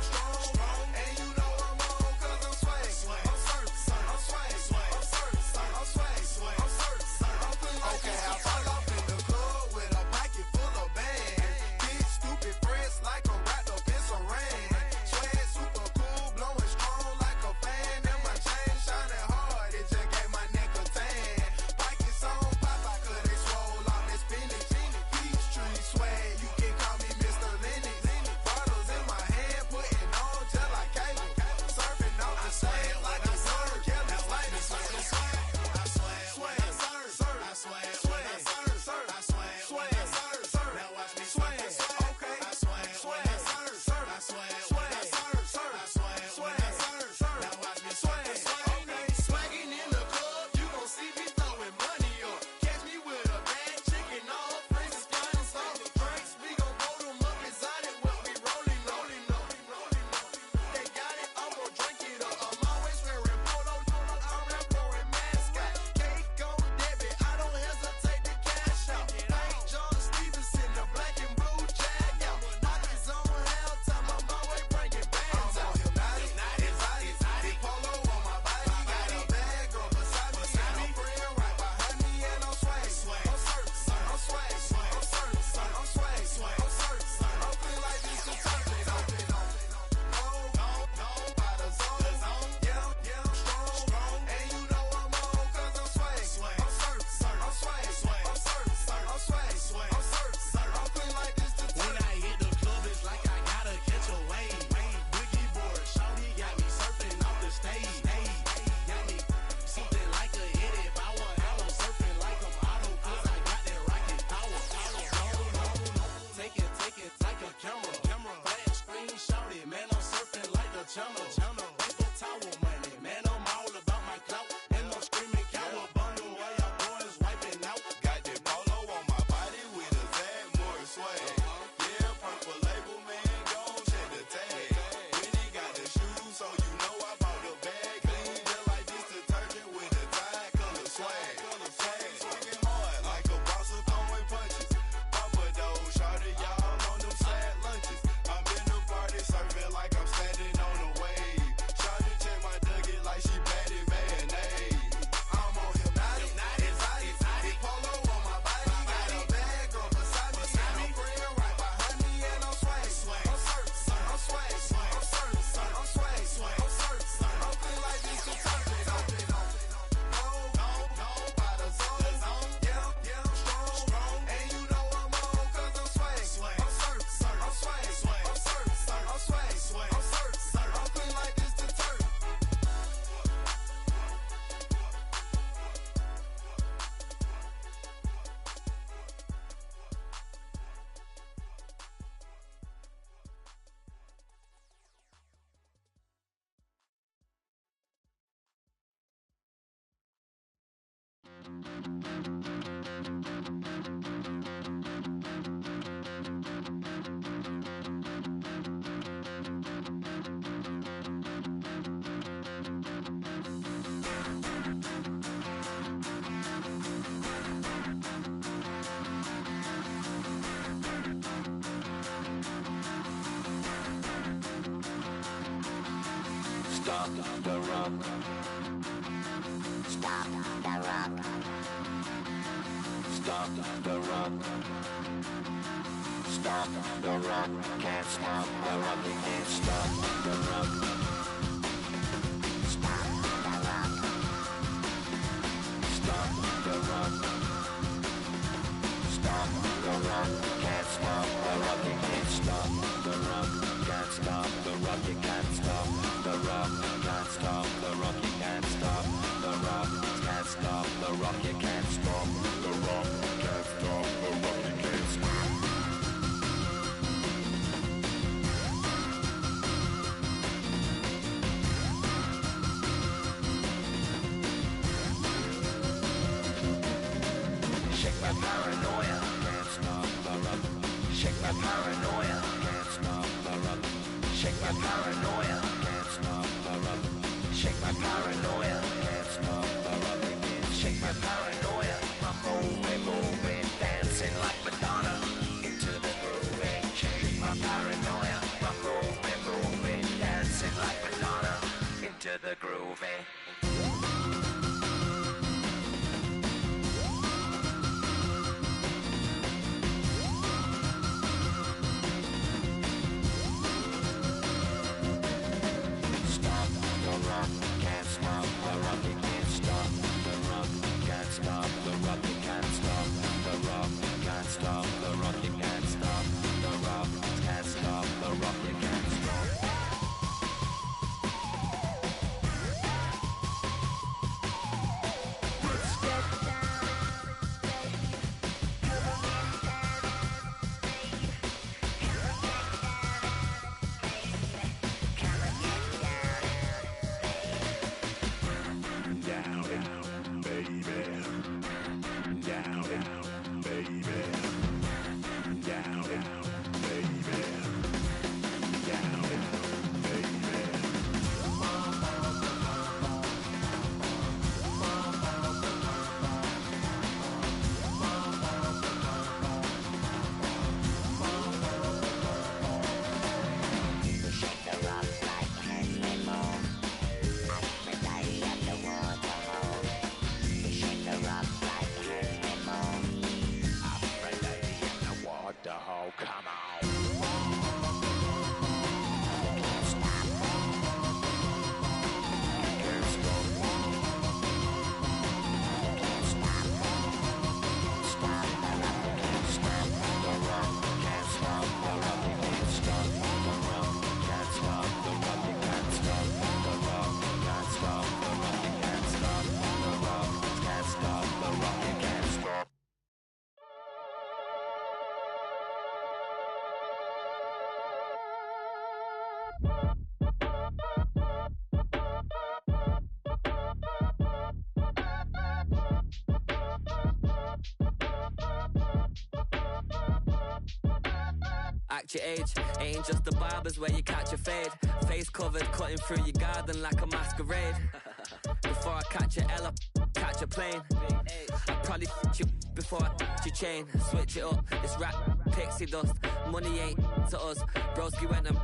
S10: strong, and you know I'm on 'cause I'm swag. I'm surf, I'm swag, I'm surf, I'm swag, I'm surf, I'm clean like this. Okay, I fall off in the club with a pocket full of bands. Big stupid friends like I'm wrapped up in some rain. Swag super cool, blowing strong like a fan. And my chain shining hard, it just gave my neck a tan. Pockets on Popeye 'cause they swole off that spinach. Peachtree swag, you can call me Mr. Lennox. Bottles in my hand, putting on just like cable. Surfing off the sand like I surf. Kelly's like the surfing swag. I swag, swag, surf, I swag, swag, surf, I swag, swag, surf. Now watch me swag. Okay, I swag, swag, surf, I swag, swag, surf, I swag, swag, surf. Now watch me swag. Okay, swagging in the club, you gon' see me throwing money up. Catch me with a bad chicken, all friends is flying soft drinks. We gon' roll them up inside it while we rolling. They got it, I'm gon' drink it up. I'm always wearing polo, I'm that foreign mascot. Cake on debit, I don't hesitate to cash out. Thank John Stevenson, the black and blue jag out. Pockets on hell time, I'm always bringing bands out. I'm exotic, polo on my body. Got a bad girl beside me, and a friend right behind me, and I'm swag. I'm surf, I'm swag, I'm surf, I'm swag, I'm surf, I'm clean like this detergent. No, by the zone, yeah, strong, and you know I'm on 'cause I'm swag. I'm surf, I'm swag, I'm surf, I'm swag, I'm surf, I'm clean like this detergent. When I hit the club, it's like I gotta catch a wave. Boogie board, shawty got me surfing off the stage. Got me something like a hit power. I'm surfing like I'm auto 'cause I got that rocket power. Take it like a camera. Flat screen, shawty, man, I'm surfing like the channel. Paper towel money, man, I'm all about my clout. And I'm screaming cowabunga while y'all boys wiping out. Got that polo on my body with a Zag more swag. Yeah, purple label, man, gon' check the tag. When he got the shoes, so you know I bought the bag. Clean just like this detergent with a tie color swag. Swinging hard like a boss of throwing punches. Papa though, shawty, y'all on them sad lunches. I'm in the party surfing like I'm standing on a wave. Shawty check my nugget like she batted mayonnaise. I'm on hypnotic, exotic, polo on my body. Got a bad girl beside me, and a friend right behind me, and I'm swag. I'm surf, I'm swag, I'm surf, I'm swag, I'm surf, I'm clean like this detergent. No, by the zone, yeah, strong, and you know I'm on 'cause I'm swag. I'm surf, I'm swag, I'm surf, I'm swag, I'm surf, I'm clean like this detergent.
S7: Stop the rock. Stop the rock. Stop the rock. Stop the rock. Can't stop the rock. You can't stop the rock. Stop the rock. Stop the rock. Stop the rock. Can't stop the rock. You can't stop the rock. Can't stop the rock. You
S15: my paranoia, can't stop the rock. Shake my paranoia, can't stop the rock. Shake my paranoia, can't stop the rock. Shake my paranoia, I'm moving, dancing like Madonna into the groove. Shake my paranoia, I'm moving, dancing like Madonna into the groove. Stop the rock, can't stop the rock, you can't stop the rock, can't stop the rock, you can't stop the rock, can't stop the rock, you can't stop the rock, can't stop the rock, you can't stop.
S18: Down, baby. Down, baby. Down, baby. Down, baby.
S15: Shake her up like Henry Moore. Aphrodite at the waterhole. You shake her up like Henry Moore. Aphrodite at the waterhole. Come on. You can't stop. You can't stop. You can't stop. Stop the rock. You can't stop the rock. You can't stop the rock. You can't stop the rock. Can't stop the rock, you can't stop the rock, can't stop the rock, you can't stop the rock, can't stop the rock, you can't stop.
S21: Act your age, ain't just the barbers where you catch a fade. Face covered, cutting through your garden like a masquerade. Before I catch a L, I catch a plane. I probably f*** you before I f*** your chain. Switch it up, it's rap, pixie dust. Money ain't to us. Broski went and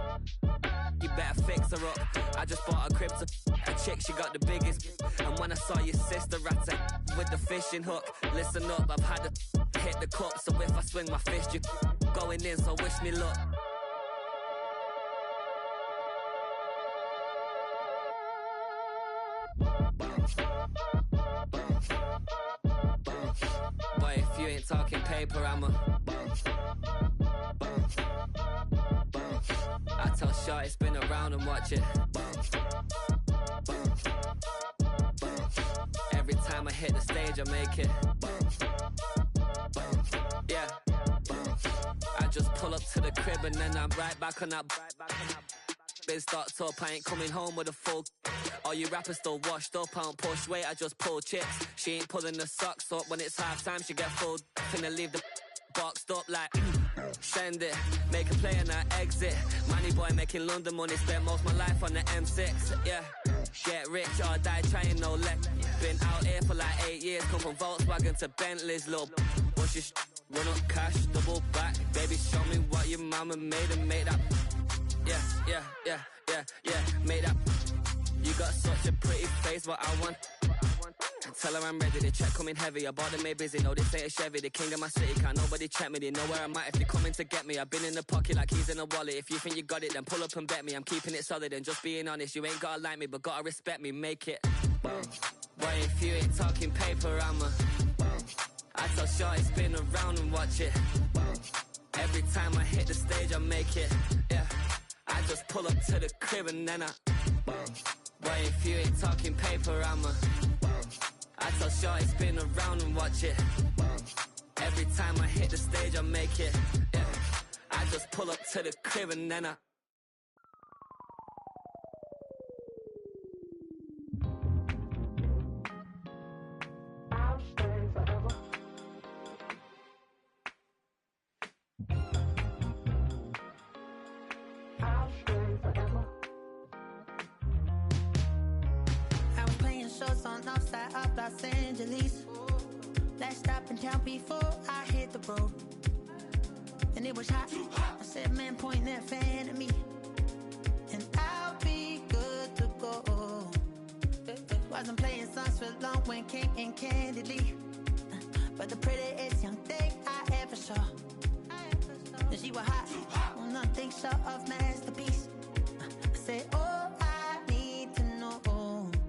S21: you better fix her up. I just bought a crib to a chick, she got the biggest. And when I saw your sister at it with the fishing hook, listen up, I've had to hit the cup. So if I swing my fist, you going in, so wish me luck. Boy, if you ain't talking paper, I'm a I tell Shorty spin around and watch it. Every time I hit the stage, I make it. Yeah. I just pull up to the crib and then I'm right back on that. Been stocked up, I ain't coming home with a full. All you rappers still washed up, I don't push weight, I just pull chips. She ain't pulling the socks up, when it's half time she get full. Finna leave the boxed up like send it, make a play and I exit. Money boy making London money, spent most of my life on the M6. Yeah, get rich or die trying, no let. Been out here for like 8 years, come from Volkswagen to Bentley's, little bush your run up cash, double back. Baby, show me what your mama made and make that. Yeah, made that. You got such a pretty face, but I want. Tell her I'm ready, the check coming heavy. I bought them made busy, no this ain't a Chevy. The king of my city, can't nobody check me. They know where I'm at if they coming to get me. I've been in the pocket like keys in a wallet. If you think you got it, then pull up and bet me. I'm keeping it solid and just being honest. You ain't gotta like me, but gotta respect me, make it. Boy, if you ain't talking paper, I'm a. I tell Shorty spin around and watch it. Every time I hit the stage, I make it. Yeah, I just pull up to the crib and then I. Boy, if you ain't talking paper, I'm a. I tell Shorty spin around and watch it. Every time I hit the stage, I make it. Yeah, I just pull up to the crib and then I.
S5: shorts on outside of Los Angeles. Last stop in town before I hit the road. And it was hot. I said, man, point that fan at me. And I'll be good to go. Wasn't playing songs for long when came in candidly. But the prettiest young thing I ever saw. And she was hot. Well, nothing short of masterpiece. I said, oh, I need to know.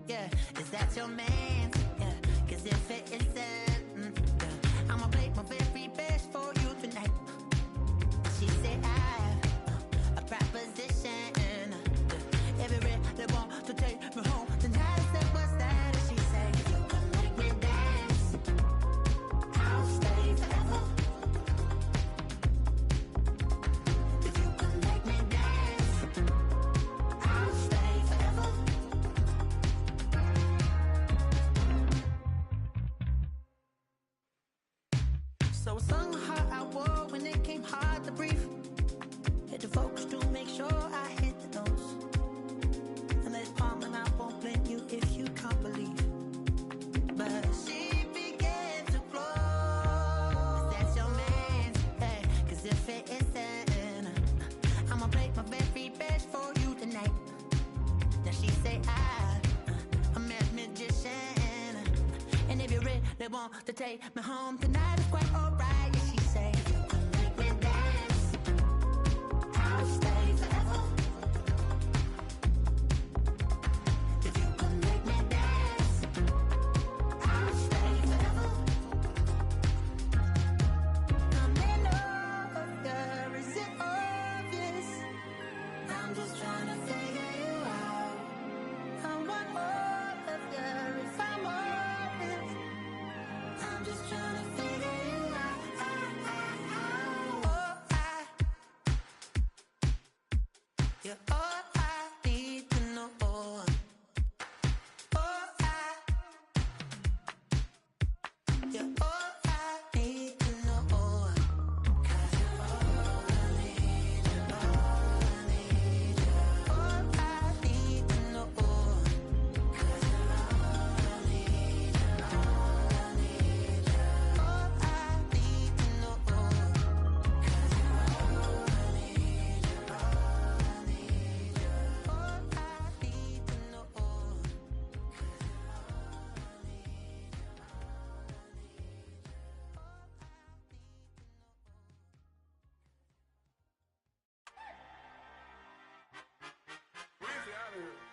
S5: Yeah, is that your man? Yeah, cause if it isn't, yeah, I'ma play my very best for you tonight. She said, I have a proposition. Every red they want to take me home tonight. I said, what's that? And she said, if you can make me dance, I'll stay forever. If you can make me dance, I'll stay forever. So I sung how I wore when it came hard to breathe. Hit the focus to make sure I hit the notes. And let's palm and I won't blame you if you can't believe. But she began to flow. That's your man, hey, cause if it isn't, I'ma play my very best for you tonight. Now she say I'm a magician. And if you're ready, they want to take me home tonight. It's quite alright. Yeah, she say, you can make me dance, I'll stay forever. If you can make me dance, I'll stay forever. I'm in love, yeah, is it obvious? I'm just trying to figure you out. I want all of you if I'm honest. I'm just trying to figure you out. You're all I need to know. You're all I need to know. 'Cause you're all I need, you're all I need, you're all I need to know. 'Cause you're all I need, you're all I need, you're all I need to know. 'Cause you're all I need, you're all I need, you're all I need to know. 'Cause you're all I need, you're all I need, you're all I need.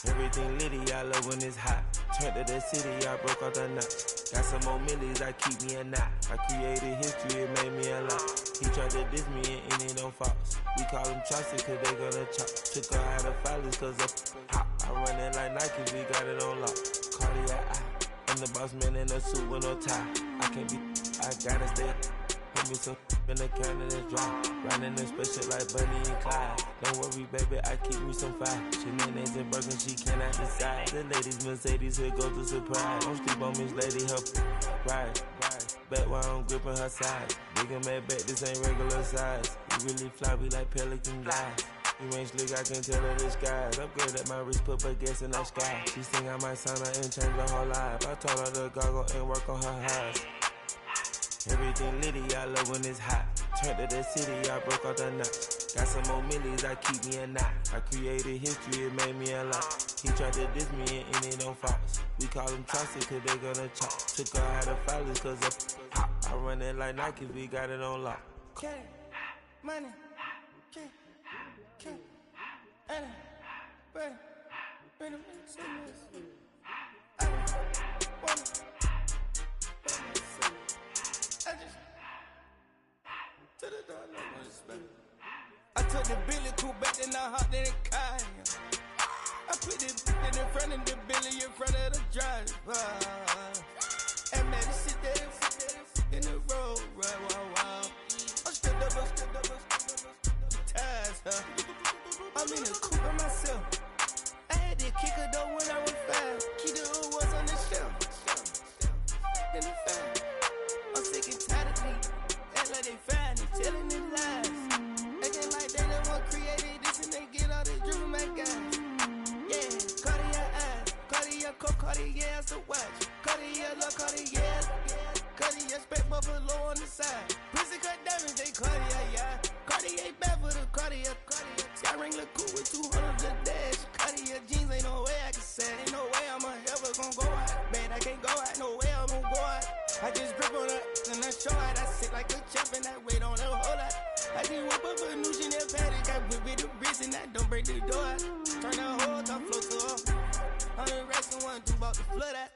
S22: Everything litty, I love when it's hot. Turned to the city, I broke out the knot. Got some more millies, I keep me a knot. I created history, it made me a lot. He tried to diss me and it don't false. We call him Chaucer cause they gonna chop. Took her out of filers cause of hot. I run it like Nike, we got it on lock. Cardiac eye. I'm the boss man in a suit with no tie. I can't be, I gotta stay. Put me some in the can and it's dry. Riding in special like Bunny and Clyde. Don't worry, baby, I keep me some fire. She names and Birkin, she cannot decide. The ladies Mercedes, here goes the surprise. Don't sleep on Miss Lady, her ride. Back while I'm gripping her sides. Big and mad back, this ain't regular size. You really fly, we like pelican guys. You ain't slick, I can tell her the skies. Upgrade at my wrist, put her gas in the sky. She think I might sign her and change her whole life. I told her to goggle and work on her highs. Everything litty, I love when it's hot. Turned to the city, I broke out the knot. Got some more millies, I keep me a knot. I created history, it made me a lot. He tried to diss me and it don't false. We call him Chaucer cause they gonna chop. Took her out of filers cause of hot. I run it like Nike, we got it on lock.
S10: Cash, money, cash, Anna, ready, ready, I took the Billy cool back, then I hopped in the car. I put the in front of the Billy in front of the driver. And man, sit there in the road, right, wow. I stood up, the ties, huh? I'm in the coupe by myself. I had to coat, Cartier's the watch. Cartier, love Cartier. Cartier, spec buffalo on the side. Pussy cut diamonds, they Cartier, yeah. Cartier bad for the Cartier. Sky ring look cool with 200 the dash. Cartier jeans, ain't no way I can say. Ain't no way I'm ever gonna go out. Man, I can't go out, no way I'm gonna go out. I just grip on her and I show out. I sit like a champ and I wait on a whole lot. I just whip up a new Chanel patty. Got whip with the wrist and I don't break the door out. Turn the whole top floor to her. I'm the rest of one, two about to flood out.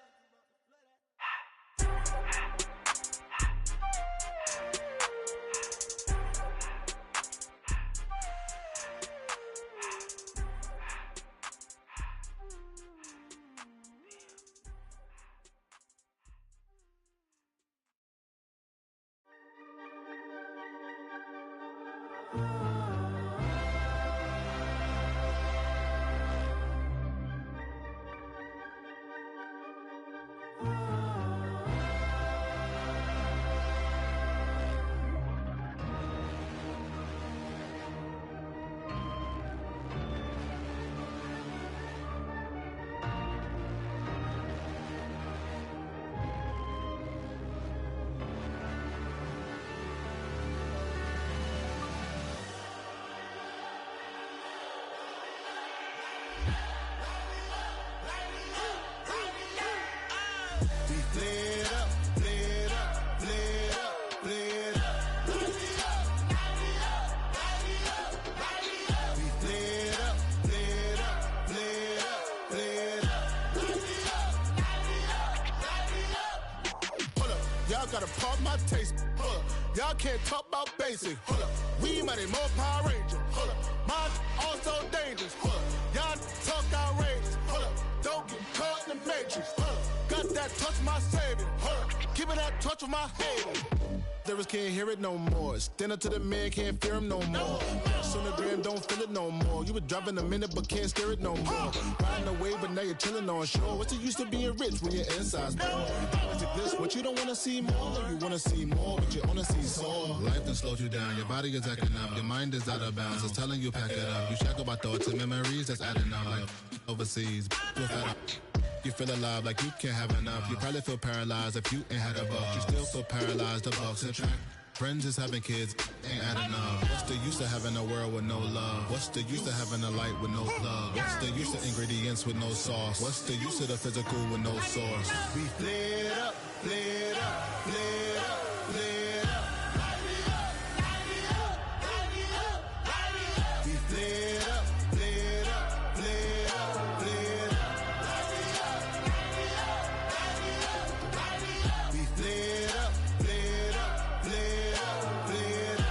S3: Gotta pump my taste. Hold up. Y'all can't talk about basic. Hold up. We mighty more Power Ranger. Hold up. Mine also dangerous. Hold up. Y'all talk outrageous. Hold up. Don't get caught in the matrix. Hold up. Got that touch of my savior. Hold up. Give it that touch of my haters. Lyrics can't hear it no more. Stand up to the man, can't fear him no more. Sonogram don't feel it no more. You were driving a minute but can't steer it no more. Riding away but now you're chilling on shore. What's the use of being rich when your inside's poor? This what you don't wanna see more. You wanna see more but you wanna see sore. Life done slowed you down. Your body is acting up. Your mind is out of bounds. It's telling you pack it up. You shackle by thoughts and memories that's adding up. Like overseas. You feel alive like you can't have enough. You probably feel paralyzed if you ain't had a buck. You still feel paralyzed. The bucks and track. Friends is having kids, ain't adding up. What's the use of having a world with no love? What's the use of having a light with no plug? What's the use of ingredients with no sauce? What's the use of the physical with no source? We flared up, flared up, flared up, flared up. We flared up, flared up, flared up, flared up. We flared up, flared up, flared up, flared up.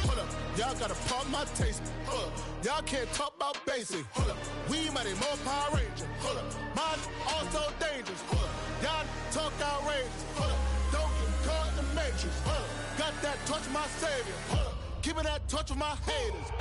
S3: Hold up, y'all gotta pump my taste. Hold up, y'all can't talk about basic. Hold up, we mighty more Power Ranger. Hold up, mine also dangerous. Hold up, y'all talk outrageous. Hold up, don't get caught in the matrix. Hold up, got that touch of my savior. Hold up, give me that touch of my haters.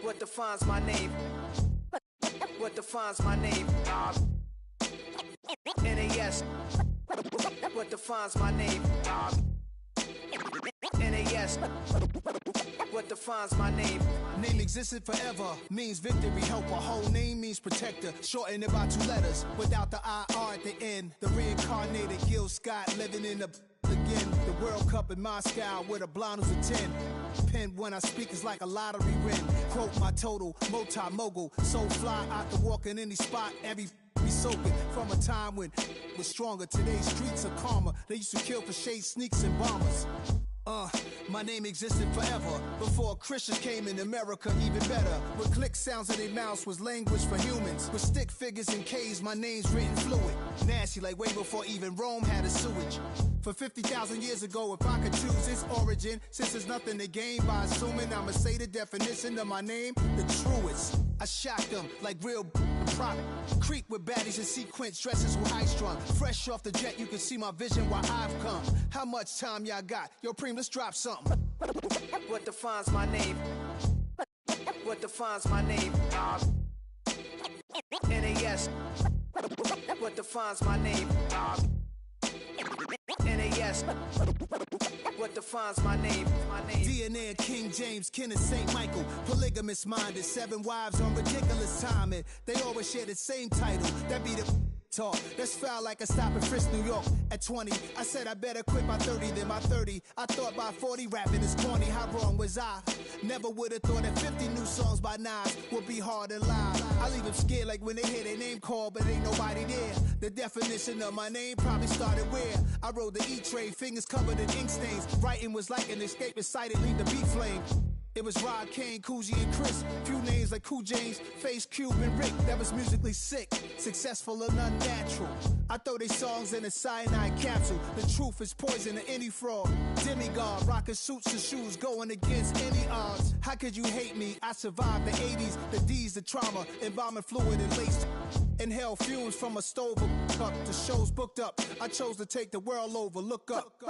S4: What defines my name? What defines my name? NAS. What defines my name? NAS. What defines my name?
S8: Name existed forever, means victory, helper. Whole name means protector, shortened it by 2 letters, without the IR at the end. The reincarnated Gil Scott living in the again. The World Cup in Moscow with a blonde who's a 10. Pen when I speak is like a lottery win. Quote my total, multi-mogul, so fly I can walk in any spot, every be soaking from a time when was stronger. Today's streets are calmer. They used to kill for shade sneaks and bombers. My name existed forever before Christians came in America, even better. With click sounds in their mouths was language for humans. With stick figures and K's, my name's written fluid. Nasty like way before even Rome had a sewage. For 50,000 years ago, if I could choose its origin, since there's nothing to gain by assuming, I'ma say the definition of my name, the truest. I shocked them like real prop. Creep with baddies in sequence, dresses with high strung. Fresh off the jet, you can see my vision while I've come. How much time y'all got? Yo, Preem, let's drop something.
S4: What defines my name? What defines my name? NAS. What defines my name? NAS. What defines my name?
S8: DNA of King James, kin of St. Michael. Polygamous minded, 7 wives on ridiculous timing. They always share the same title. That be the talk. That's foul like a stop in Frisk, New York. At 20, I said I better quit by 30 than my 30. I thought by 40 rapping is corny. How wrong was I? Never would have thought that 50 new songs by Nas would be hard and live. I leave them scared like when they hear their name called, but ain't nobody there. The definition of my name probably started where I rode the E-Train, fingers covered in ink stains. Writing was like an escape inside it, leave the beat flame. It was Rod Kane, Coogee, and Chris. Few names like Cool James, Face, Cube, and Rick. That was musically sick, successful and unnatural. I throw they songs in a cyanide capsule. The truth is poison to any fraud. Demigod, rocking suits and shoes, going against any odds. How could you hate me? I survived the 80s, the D's, the trauma, embalming fluid and laced. Inhale fumes from a stove cup. The show's booked up. I chose to take the world over. Look up.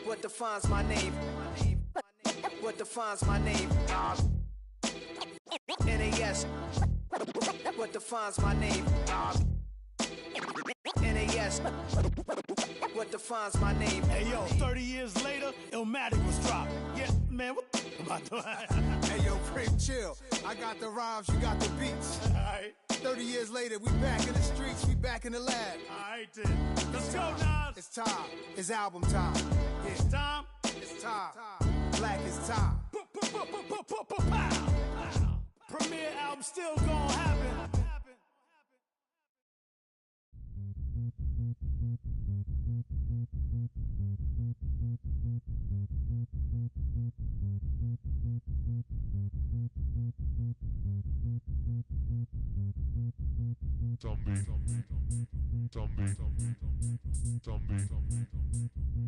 S4: What defines my name? What defines my name? NAS. What defines my name? NAS. What defines my name?
S23: Hey yo, 30 years later, Illmatic was dropped. Yeah, man, what the about that?
S8: Hey yo, Preem, chill. I got the rhymes, you got the beats.
S23: Alright.
S8: 30 years later, we back in the streets, we back in the lab.
S23: Alright then. Let's go, Nas.
S8: It's time. It's album time. Yeah.
S23: It's time.
S8: It's time. Black is time.
S23: Premiere album still gonna happen.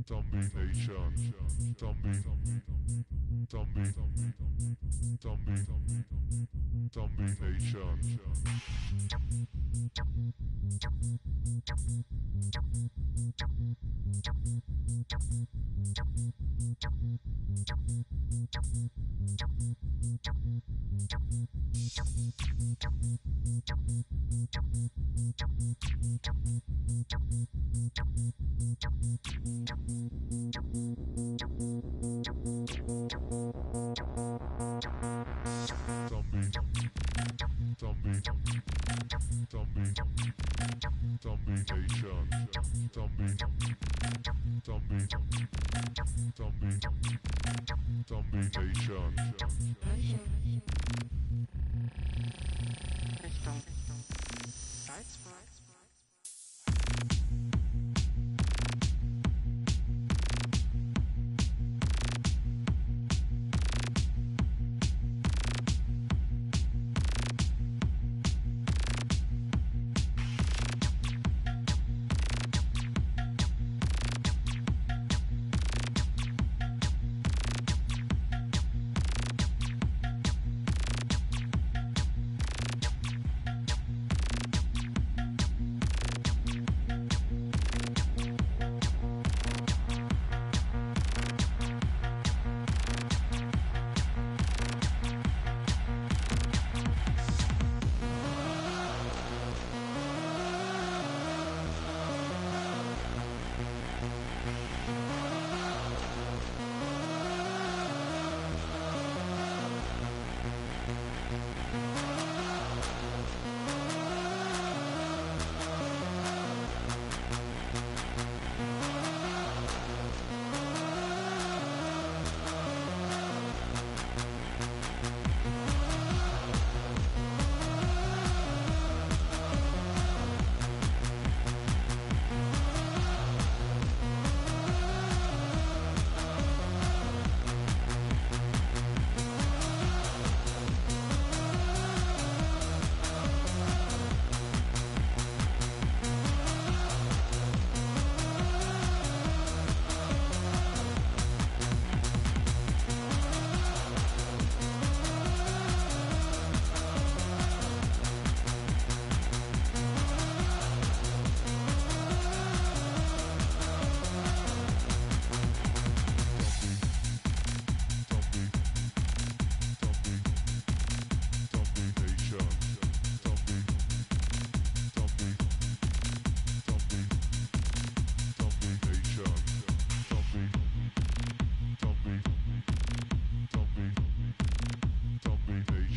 S11: Zombie Nation. Zombie Nation.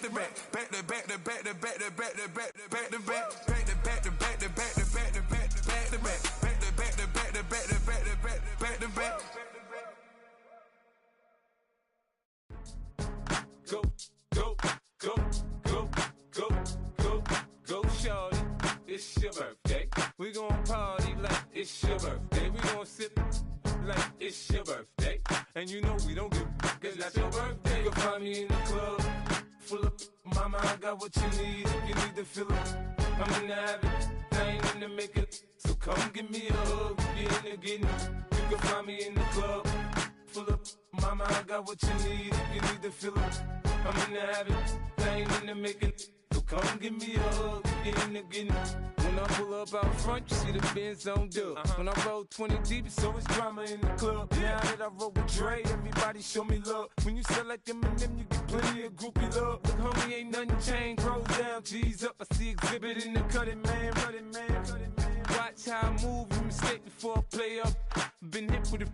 S9: back to back, back to back to back to back to back to back to back to back, back to back to back to back to back to back to back to back, back to back to back to back to back to back to back.
S17: Go, go, go, go, go, go, go, shorty. It's your birthday. We gon' party like it's your birthday. We gon' sip like it's your birthday. And you know we don't give cause that's your birthday. You can find me in the club, full of mama, I got what you need. If you need to fill up, I'm in the habit, I ain't in the making. So come give me a hug, if you're in the getting. You can find me in the club, full of mama, I got what you need. If you need to fill up, I'm in the habit, I ain't in the making. So come give me a hug, if you're in the getting. When I pull up out front, you see the Benz on dub. When I roll 20 deep, it's always drama in the club. Now that I roll with Dre, everybody show me love. When you sell like Eminem, you get plenty of groupie love. Look, homie, ain't nothing changed. Rolls down, G's up. I see exhibit in the cutting, man. Running, man. Watch how I move, you mistake before I play up. Been hit with a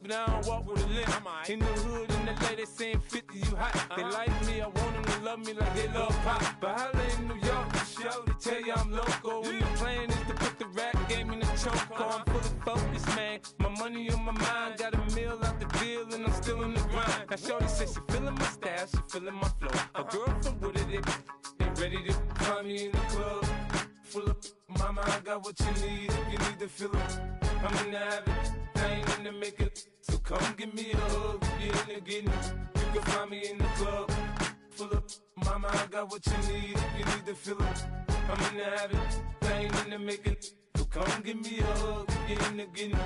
S17: but I don't walk with a limp. In the hood, in the LA, they saying 50, you hot. They like me, I want them to love me like they love pop. But holla in New York, the show, they tell you I'm local. When the plan is to put the rap game in the choke. I'm fully focused, man. My money on my mind, got a meal out the deal, and I'm still in the grind. Now shorty says she feeling my style, she feeling my flow. A girl from Wooded, they ready to find me in the club. Full of mama, I got what you need. If you need to fill up, I'm in the habit, I ain't in the making. So come give me a hug, if you're in the getting. You can find me in the club, full of mama, I got what you need. If you need to fill up, I'm in the habit, I ain't in the making. So come give me a hug, if you're in the getting.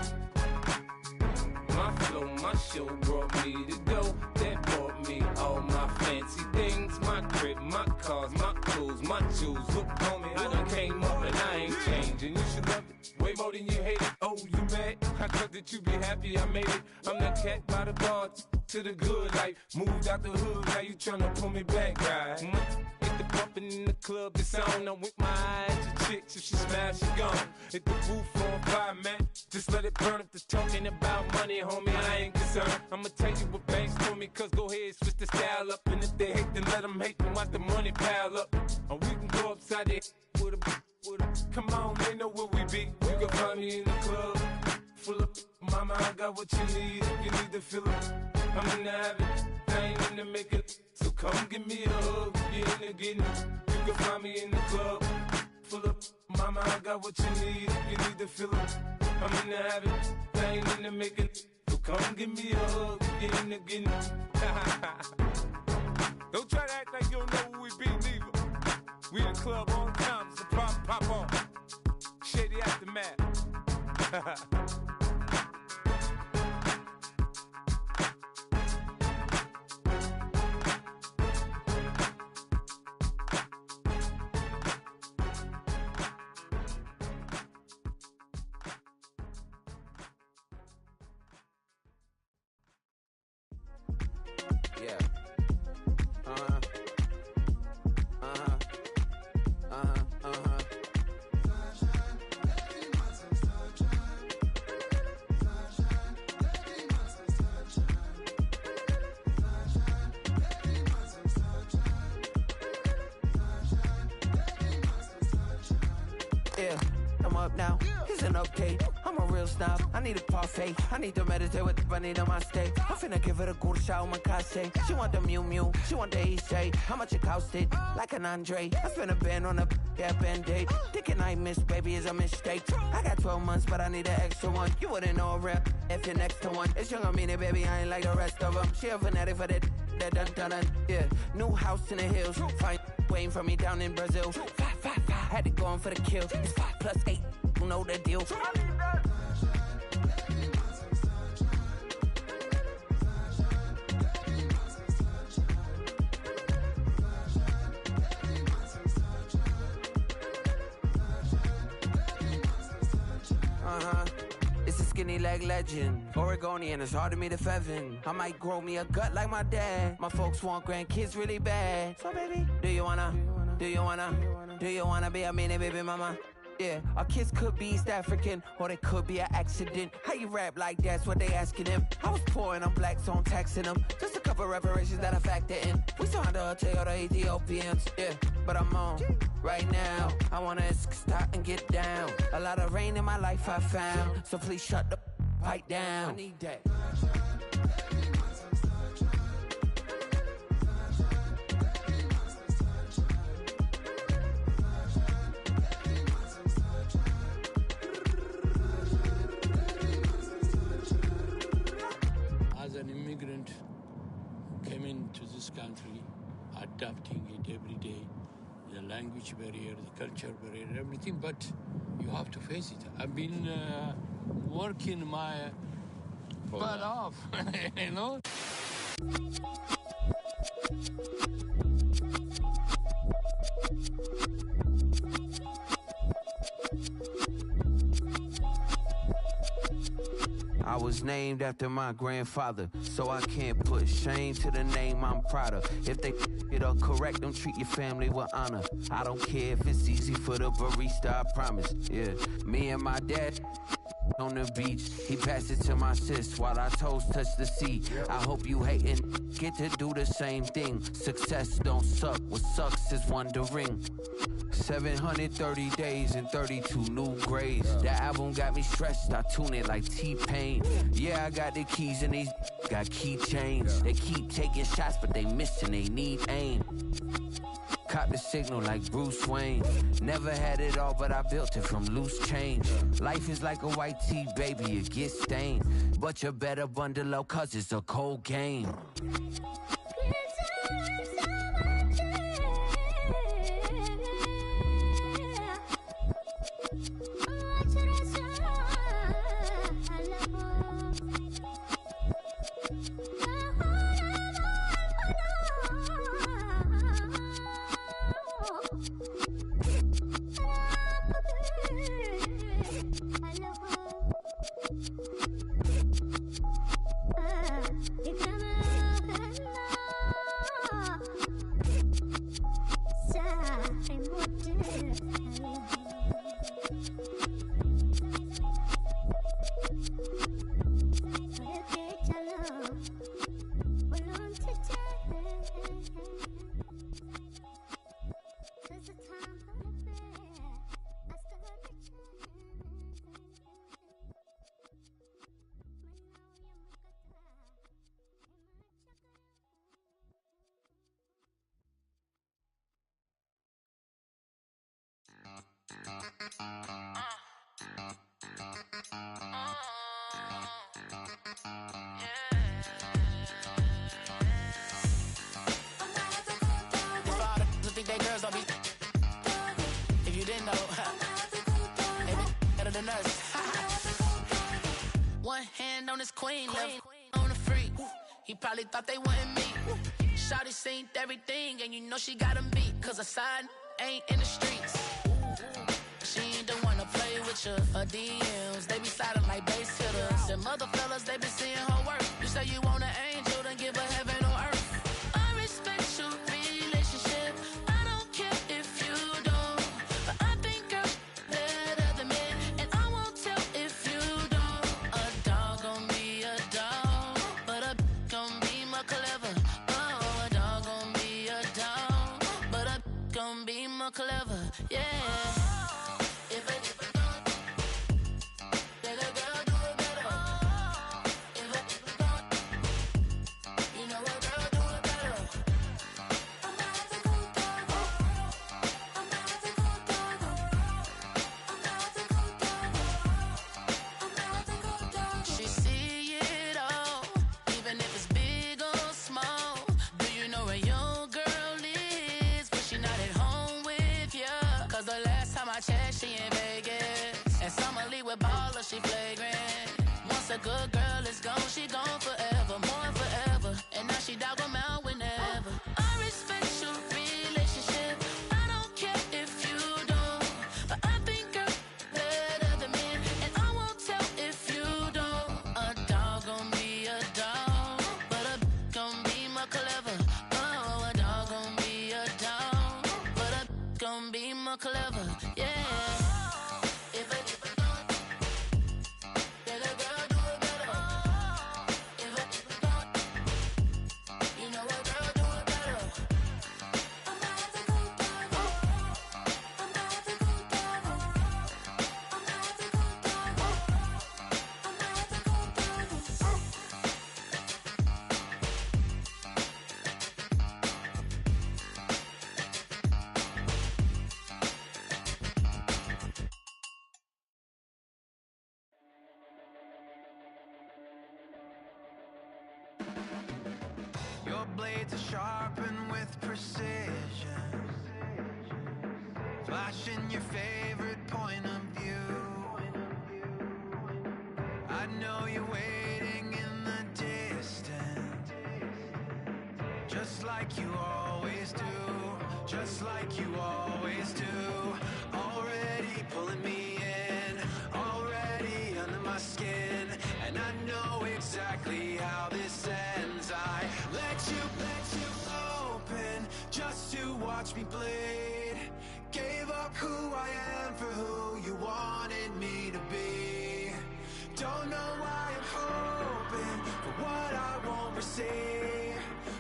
S17: My flow, my show brought me to go. That brought me all my fancy things. My crib, my cars, my clothes, my jewels. Look, homie, I done came up and I ain't changing. You should love it way more than you hate it. Oh, you mad? I thought that you be happy I made it. I'm that cat by the bar to the good life. Moved out the hood, now you tryna pull me back, right? Hit the bumpin' in the club, it's on. I'm with my eyes to chicks, if she smash, she gone. Hit the roof on fire, man. Just let it burn if they're talking about money, homie, I ain't concerned. I'ma tell you what banks for me, cause go ahead, switch the style up. And if they hate, then let them hate, then watch the money pile up. Or we can go upside there with a come on, they know where we be. You can find me in the club, full of mama, I got what you need. If you need to fill up, I'm in the habit, I ain't in the making. So come give me a hug, if you're in the getting. You can find me in the club, full of mama, I got what you need. If you need to fill up, I'm in the habit, I ain't in the making. So come give me a hug, if you're in the getting. Don't try to act like you don't know where we be, neither. We in the club all the time, it's a pop on. Shady Aftermath.
S1: Yeah. Yeah, I'm up now. It's an update. I'm a real snob. I need a parfait. I need to meditate with the bunny on my stay. I'm finna give her a good shot on my case. She want the Mew Mew. She want the EJ. How much it costed? Like an Andre. I spent a band on a band-aid. Thinking I miss, baby, is a mistake. I got 12 months, but I need an extra one. You wouldn't know a rep if you're next to one. It's young, I mean it, baby, I ain't like the rest of them. She a fanatic for that dun. Yeah, new house in the hills. Fine, waiting for me down in Brazil. 5, had to go on for the kill. It's 5 plus 8, you know the deal. It's a skinny leg legend. Oregonian, it's hard to meet a Fevin. I might grow me a gut like my dad. My folks want grandkids really bad. So baby, do you wanna be a mini baby mama?
S15: Yeah, our kids could be East African, or they could be an accident. How you rap like that's what they asking him. I was poor and I'm black, so I'm taxing them. Just a couple reparations that I factor in. We still under tell the Ethiopians, yeah. But I'm on right now. I wanna stop and get down. A lot of rain in my life I found, so please shut the pipe down. I need that.
S2: As an immigrant, came into this country, adapting it every day, the language barrier, the culture barrier, everything, but you have to face it. I've been working my butt off, you know?
S15: I was named after my grandfather, so I can't put shame to the name I'm proud of. If they it up correct, don't treat your family with honor. I don't care if it's easy for the barista, I promise. Yeah, me and my dad on the beach, he passed it to my sis while our toes touch the sea. I hope you hatin' get to do the same thing. Success don't suck, what sucks is wondering. 730 days and 32 new grades. That album got me stressed, I tune it like T-Pain. Yeah, I got the keys and these got keychains. They keep taking shots, but they missing, they need aim. Caught the signal like Bruce Wayne. Never had it all, but I built it from loose change. Life is like a white tee, baby, it gets stained. But you better bundle up, cause it's a cold game.
S12: One hand on his queen, left on the freak. He probably thought they wouldn't meet. Shawty seen everything, and you know she got him beat. Cause her side ain't in the streets. She ain't the one to play with you. Her DMs, they be sliding like base hitters. Them other fellas, they be seeing her work. You say you want an angel, then give her heaven on earth. I respect your relationship. I don't care if you don't. But I think I'm better than men. And I won't tell if you don't. A dog gon' be a dog. But a gon' be more clever. Oh, a dog gon' be a dog. But a gon' be more clever. Yeah. She in Vegas, and Summer Lee with baller, she flagrant. Once a good girl is gone, she gone forever, more forever. And now she dog 'em out whenever. I respect your relationship. I don't care if you don't, but I think I'm better than men, and I won't tell if you don't. A dog gon' be a dog, but a gon' be more clever. Oh, a dog gon' be a dog, but a gon' be more clever. Yeah.
S13: Your blades are sharpened with precision, flashing your favorite point of view. I know you're waiting in the distance, just like you always do, just like you always do. Already pulling me in, already under my skin, and I know exactly how this ends. I let you open just to watch me bleed. Gave up who I am for who you wanted me to be. Don't know why I'm hoping for what I won't receive.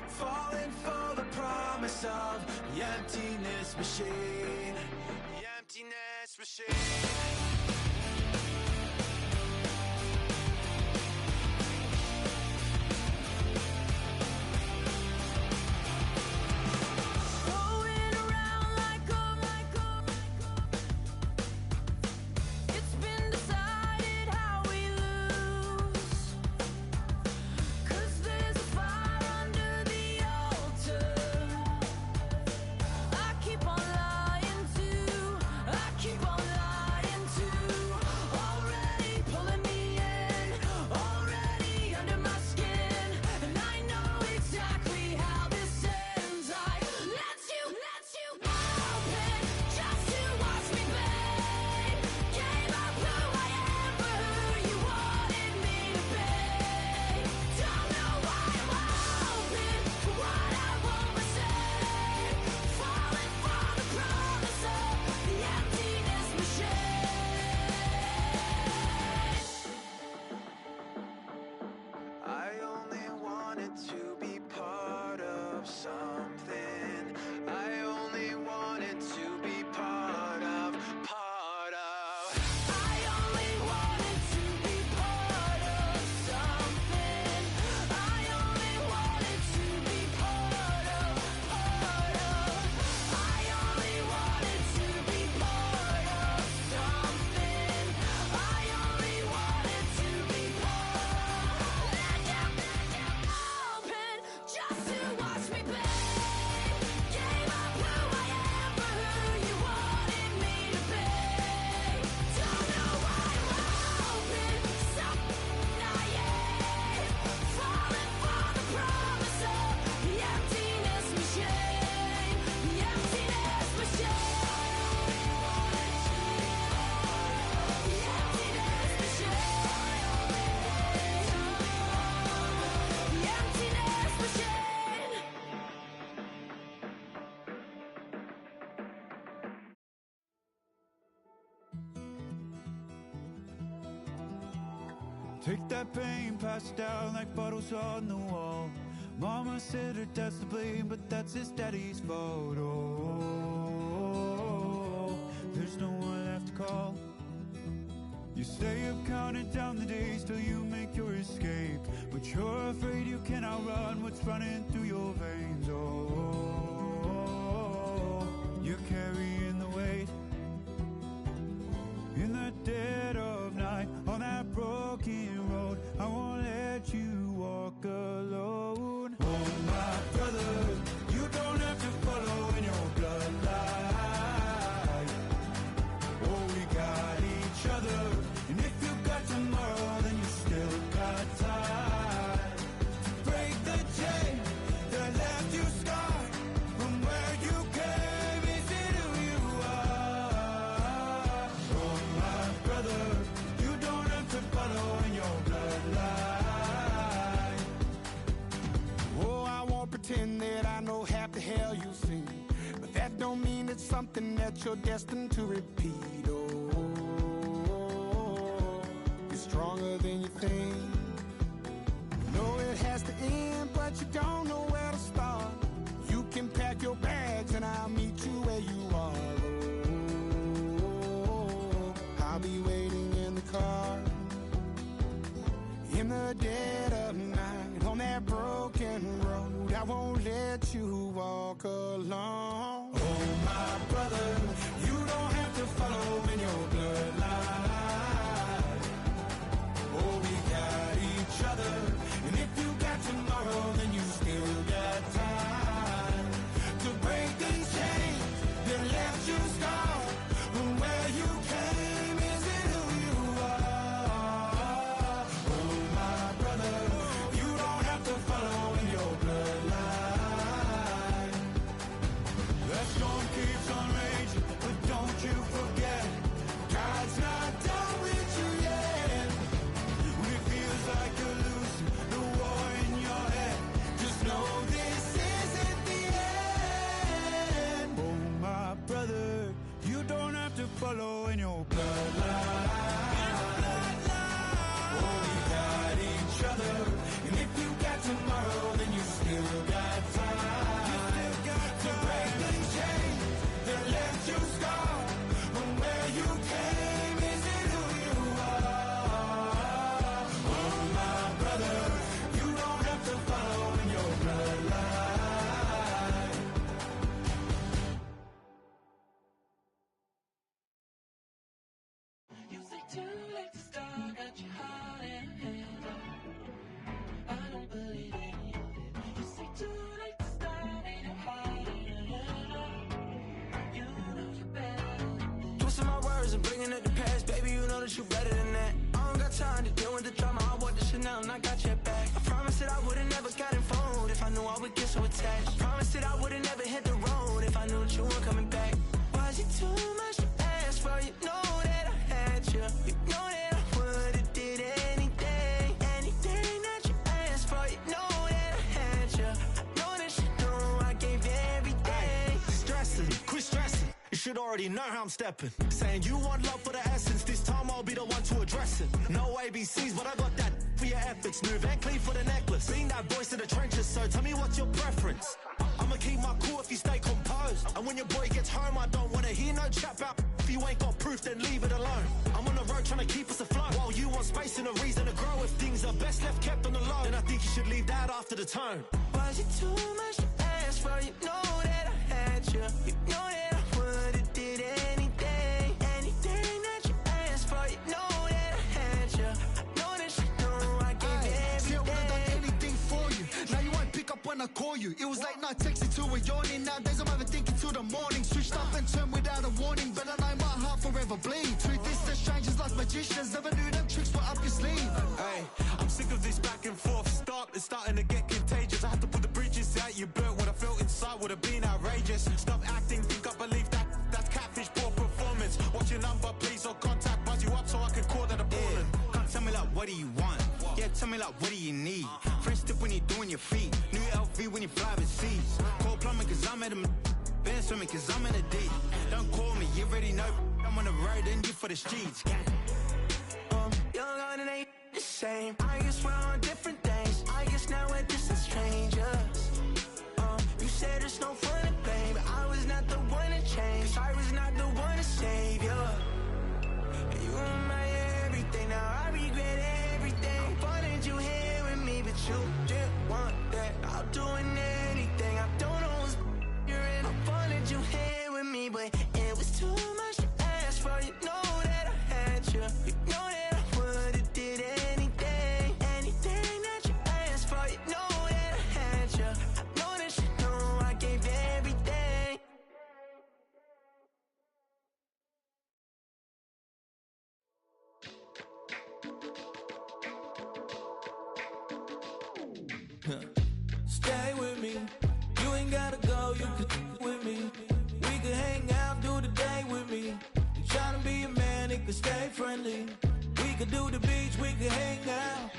S13: Falling for the promise of the emptiness machine. The emptiness machine.
S14: Take that pain, pass it down like bottles on the wall. Mama said her dad's to blame, but that's his daddy's fault. Oh, there's no one left to call. You stay up counting down the days till you make your escape, but you're afraid you can outrun what's running through your veins. Oh, you're carrying the weight in the dead of night on that broken road. I won't let you walk alone. Oh my brother, you don't have to follow in your bloodline. Oh, we got each other, and if you got tomorrow, then you still got time to break the chain that left you scarred from where you came. Is it who you are? Oh my brother, you don't have to follow in your bloodline.
S16: Oh, I won't pretend that I know half the hell you've seen, but that don't mean it's something that you're destined to repeat. Oh, you're stronger than you think. You know it has to end, but you don't know where to start. You can pack your bags and I'll meet you where you are. Oh, I'll be waiting in the car in the dead of night on that broken road. I won't let you walk alone.
S14: Oh my brother, you don't have to follow in your bloodline. Oh, we got each other, and if you got tomorrow, then you still got
S10: promise you better than that. I don't got time to deal with the drama. I bought the Chanel and I got your back. I promise that I would've never gotten phoned if I knew I would get so attached. I promise that I would've never hit the road if I knew that you weren't coming back. Was it too much to ask for? You know that I had you. You know that I would've did anything, anything that you asked for. You know that I had you. I know that you know I gave you everything.
S7: Stressing, quit stressing. You should already know how I'm stepping. Saying you want love for the essence. This time I'll be the one to address it. No ABCs, but I got that for your efforts. New Van Cleef for the necklace. Being that voice in the trenches, so tell me what's your preference. I'ma keep my cool if you stay composed. And when your boy gets home, I don't wanna hear no chat about. If you ain't got proof, then leave it alone. I'm on the road trying to keep us afloat. While you want space and a reason to grow. If things are best left kept on the low, then I think you should leave that after the tone.
S10: Was it too much to ask for? You know that I had you. You know that I would've did anything, anything that you asked for. You know that I had you. I know that you know I gave you everything.
S7: See, I would've done anything for you. Now you won't pick up when I call you. It was late night texting to a yawning. Nowadays I'm overthinking till the morning. Switched up and turned without a warning, but I know my heart forever bleeds. Truth is, the strangers like magicians. Never knew them tricks were up your sleeve. Hey, I'm sick of this back and forth. It's starting to get contagious. I had to put the bridges out you built. What I felt inside would have been outrageous. Stop acting, think I believe that. That's catfish, poor performance. What's your number, please, or contact. Buzz you up so I can call that a ballin'.
S19: Can't tell me like, what do you want? Yeah, tell me like, what do you need? French tip when you're doing your feet. New LV when you fly overseas. Call plumbing cause I'm at a band swimming cause I'm in a deep. Don't call me, you already know. I'm on the road and you for the streets.
S10: Young on and ain't the same. I guess we're on different things. I guess now we're distant strangers. You said it's no fun to blame, but I was not the one to change. I was not the one to save you. You were my everything. Now I regret everything. I wanted you here with me, but you didn't want that. I'll do anything. I don't know what's you're in. I wanted you here with me, but it was too much to ask for. You know that I had you. You know that I would've did anything, anything that you asked for. You know that I had you. I know that you know I gave you everything. Stay with me. You ain't gotta go. You could with me. We could hang out, do the day with me. You tryna be a man, it could stay friendly. We could do the beach, we could hang out.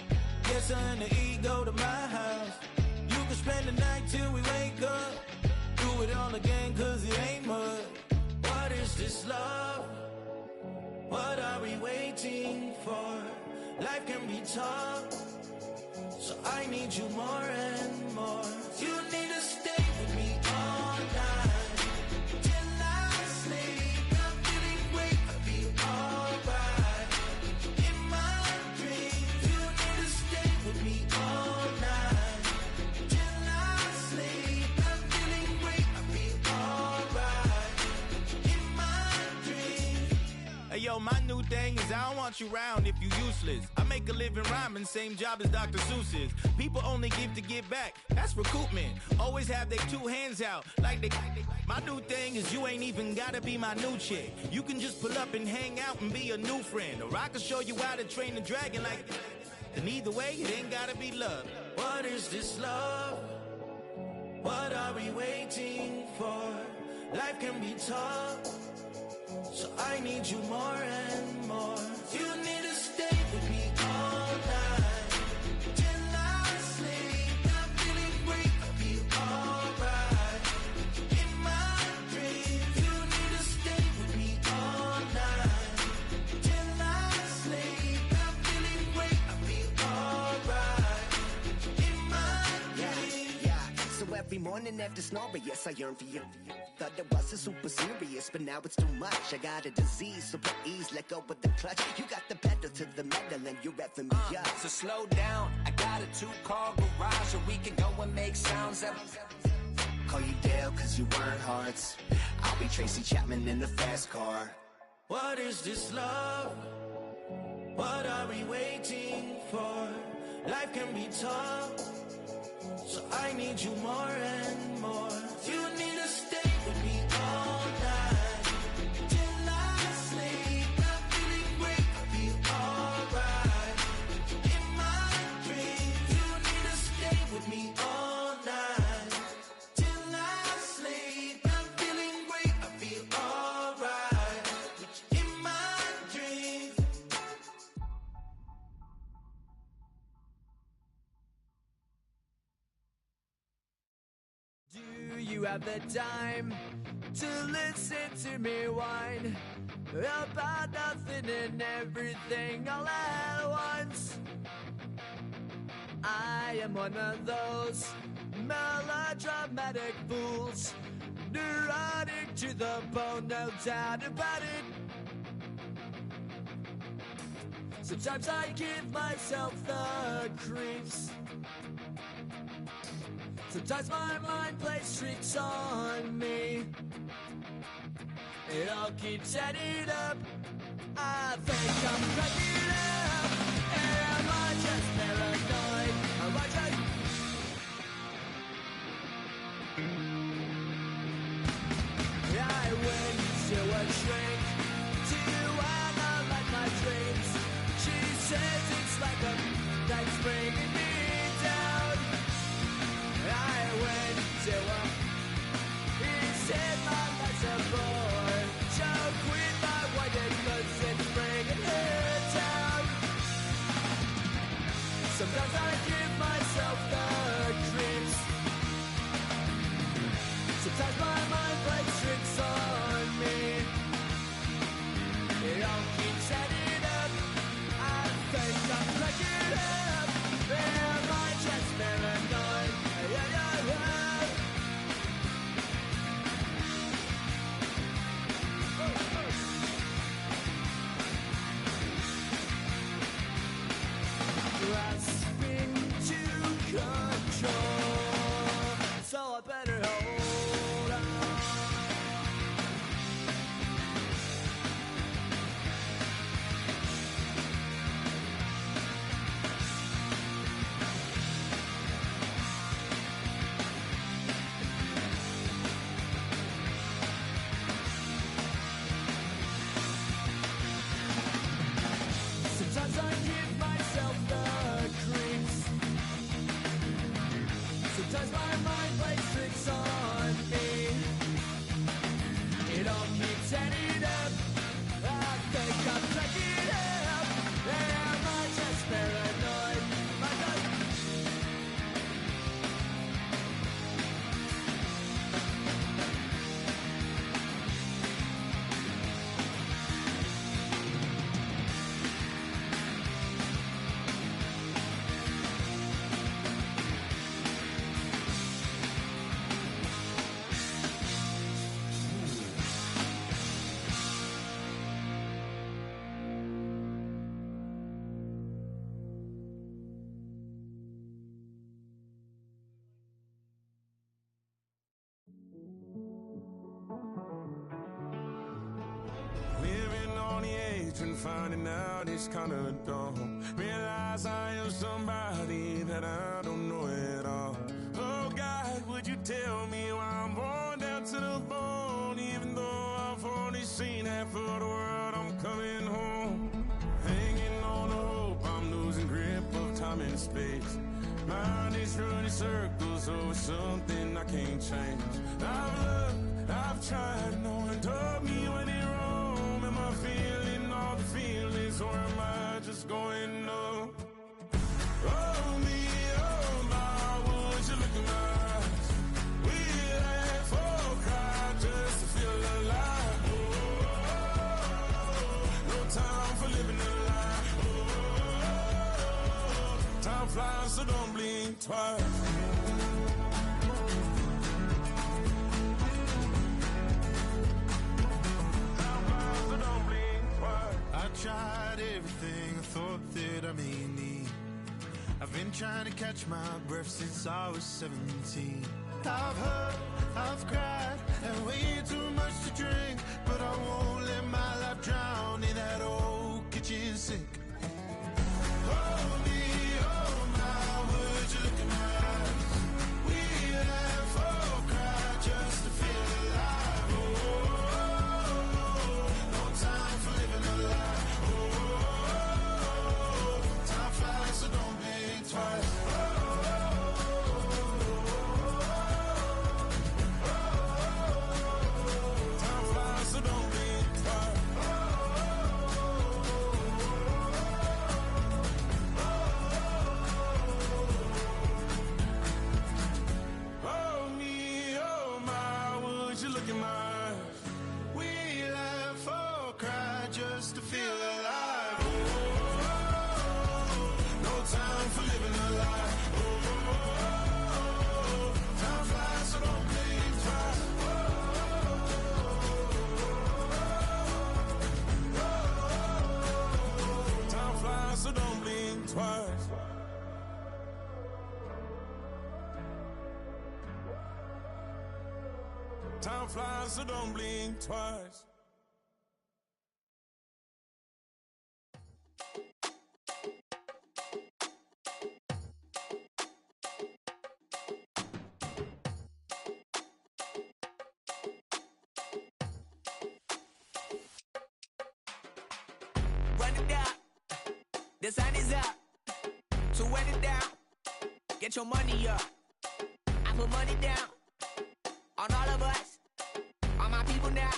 S10: Get something to eat, go to my house. You could spend the night till we wake up. Do it all again, cause it ain't mud. What is this love? What are we waiting for? Life can be tough, so I need you more and more. You need to stay with me all night till I sleep. I'm feeling great, I'll be alright. In my dreams, you need to stay with me all night till I sleep. I'm feeling great, I'll be alright. In my dreams.
S7: Hey yo, my new thing is I don't want you round if you useless. I make a living rhyming, same job as Dr. Seuss's. People only give to get back, that's recoupment. Always have their two hands out, like they. My new thing is you ain't even gotta be my new chick. You can just pull up and hang out and be a new friend. Or I can show you how to train the dragon like. And either way, it ain't gotta be love.
S10: What is this love? What are we waiting for? Life can be tough, so I need you more and more. You need to stay with me all night till I sleep. I'm feeling great, I'll be alright. In my dreams, you need to stay with me all night till I sleep. I'm feeling great, I'll be alright. In my dreams.
S20: Yeah, so every morning after snoring, yes, I yearn for you. Thought it wasn't super serious, but now it's too much. I got a disease, so put ease, let go with the clutch. You got the pedal to the metal and you're reffing me up.
S4: So slow down, I got a 2-car garage, or we can go and make sounds up.
S20: Call you Dale, cause you weren't hearts. I'll be Tracy Chapman in the fast car.
S10: What is this love? What are we waiting for? Life can be tough, so I need you more and more. You need to stay with me all night till I sleep. I'm feeling great, I'll be
S5: you have the time to listen to me whine about nothing and everything all at once. I am one of those melodramatic fools, neurotic to the bone, no doubt about it. Sometimes I give myself the creeps. Sometimes my mind plays tricks on me. It all keeps adding up. I think I'm cracking up. Am I just paranoid? Am I just... I went to a shrink to analyze my dreams. She says it's like a that's bringing me down. I went to a... He said my life's a bore. Joke with my wife because it's bringing her down. Sometimes I give myself the creeps. Sometimes my mind plays tricks on me. It all keeps adding up. I think I'm cracking up. Am I just paranoid? Yeah, yeah, yeah. Grasping to control, so I better hold on. Sometimes I give myself the creeps. Sometimes my mind plays tricks on me. It all keeps adding up. I think I'm cracking up. Am I just paranoid? Am I just...
S14: Living on the edge and finding out it's kinda dumb. Realize I am somebody that I don't know at all. Oh God, would you tell me why I'm worn down to the bone? Even though I've only seen half of the world, I'm coming home. Hanging on the hope, I'm losing grip of time and space. Mind is running circles over something I can't change. I've looked, I've tried, no one told me when it wrong. Am I feeling all the feelings, or am I just going numb? Oh me, oh my, would you look in my eyes? We laugh or cry just to feel alive. Oh, no time for living a lie. Oh, time flies, so don't blink twice.
S7: I tried everything I thought that I may need. I've been trying to catch my breath since I was 17. I've hurt, I've cried, and way too much to drink. But I won't let my life drown in that old kitchen sink. Oh me, oh my, would you look in my eyes? We laugh or cry just to feel alive. Oh, no time for living a lie. Oh, time flies, so don't think twice. Oh,
S9: Time flies, so don't blink twice.
S5: Run it down, the sun is up. So wet it down, get your money up. I put money down on all of us, on my people now,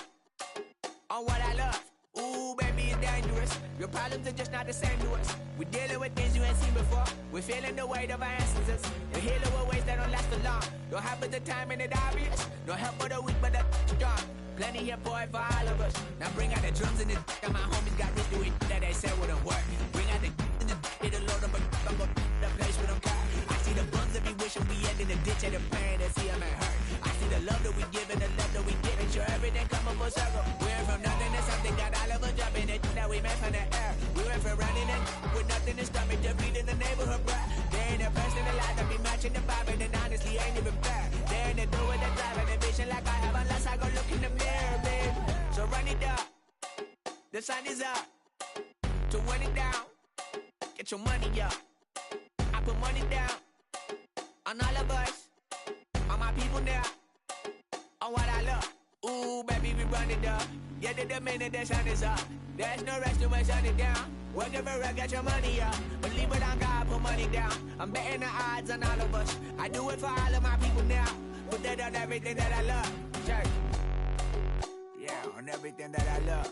S5: on what I love. Ooh, baby, it's dangerous. Your problems are just not the same to us. We're dealing with things you ain't seen before. We're feeling the weight of our ancestors. They're healing with ways that don't last so long. Don't happen the time and it obvious. No help for the weak, but the strong. Plenty here, boy, for all of us. Now bring out the drums and the and my homies got rich doing that they said wouldn't work. Bring out the and the it'll load them, but I'm gonna the place with them car. I see the bums that be wishing we end in the ditch and the pain that see them ain't hurt. I see the love that we give and the love that we give. And sure everything come up full circle. We went from nothing to something, got all of us jumping it that we made from the air. We went from running and with nothing to stomach to feeding the neighborhood, bruh. They ain't the person alive that be matching the vibe, and honestly ain't even fair. They ain't the do with the drive and the vision like I have unless I go look in the mirror, babe. So run it up, the sun is up. To run it down, get your money up. I put money down on all of us, on my people now, on what I love. Ooh, baby, we run it up. Yeah, the minute the sun is up, there's no rest to when sun it down. Working for it, get your money up. Believe it on God, put money down. I'm betting the odds on all of us. I do it for all of my people now. Put that on everything that I love. Church. Yeah, on everything that I love.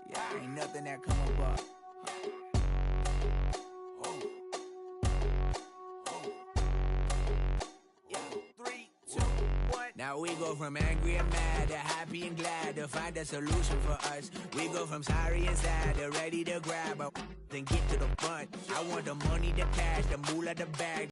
S5: Yeah, ain't nothing that come above. Now we go from angry and mad to happy and glad to find a solution for us. We go from sorry and sad to ready to grab a then get to the front. I want the money, the cash, the moolah, the bag.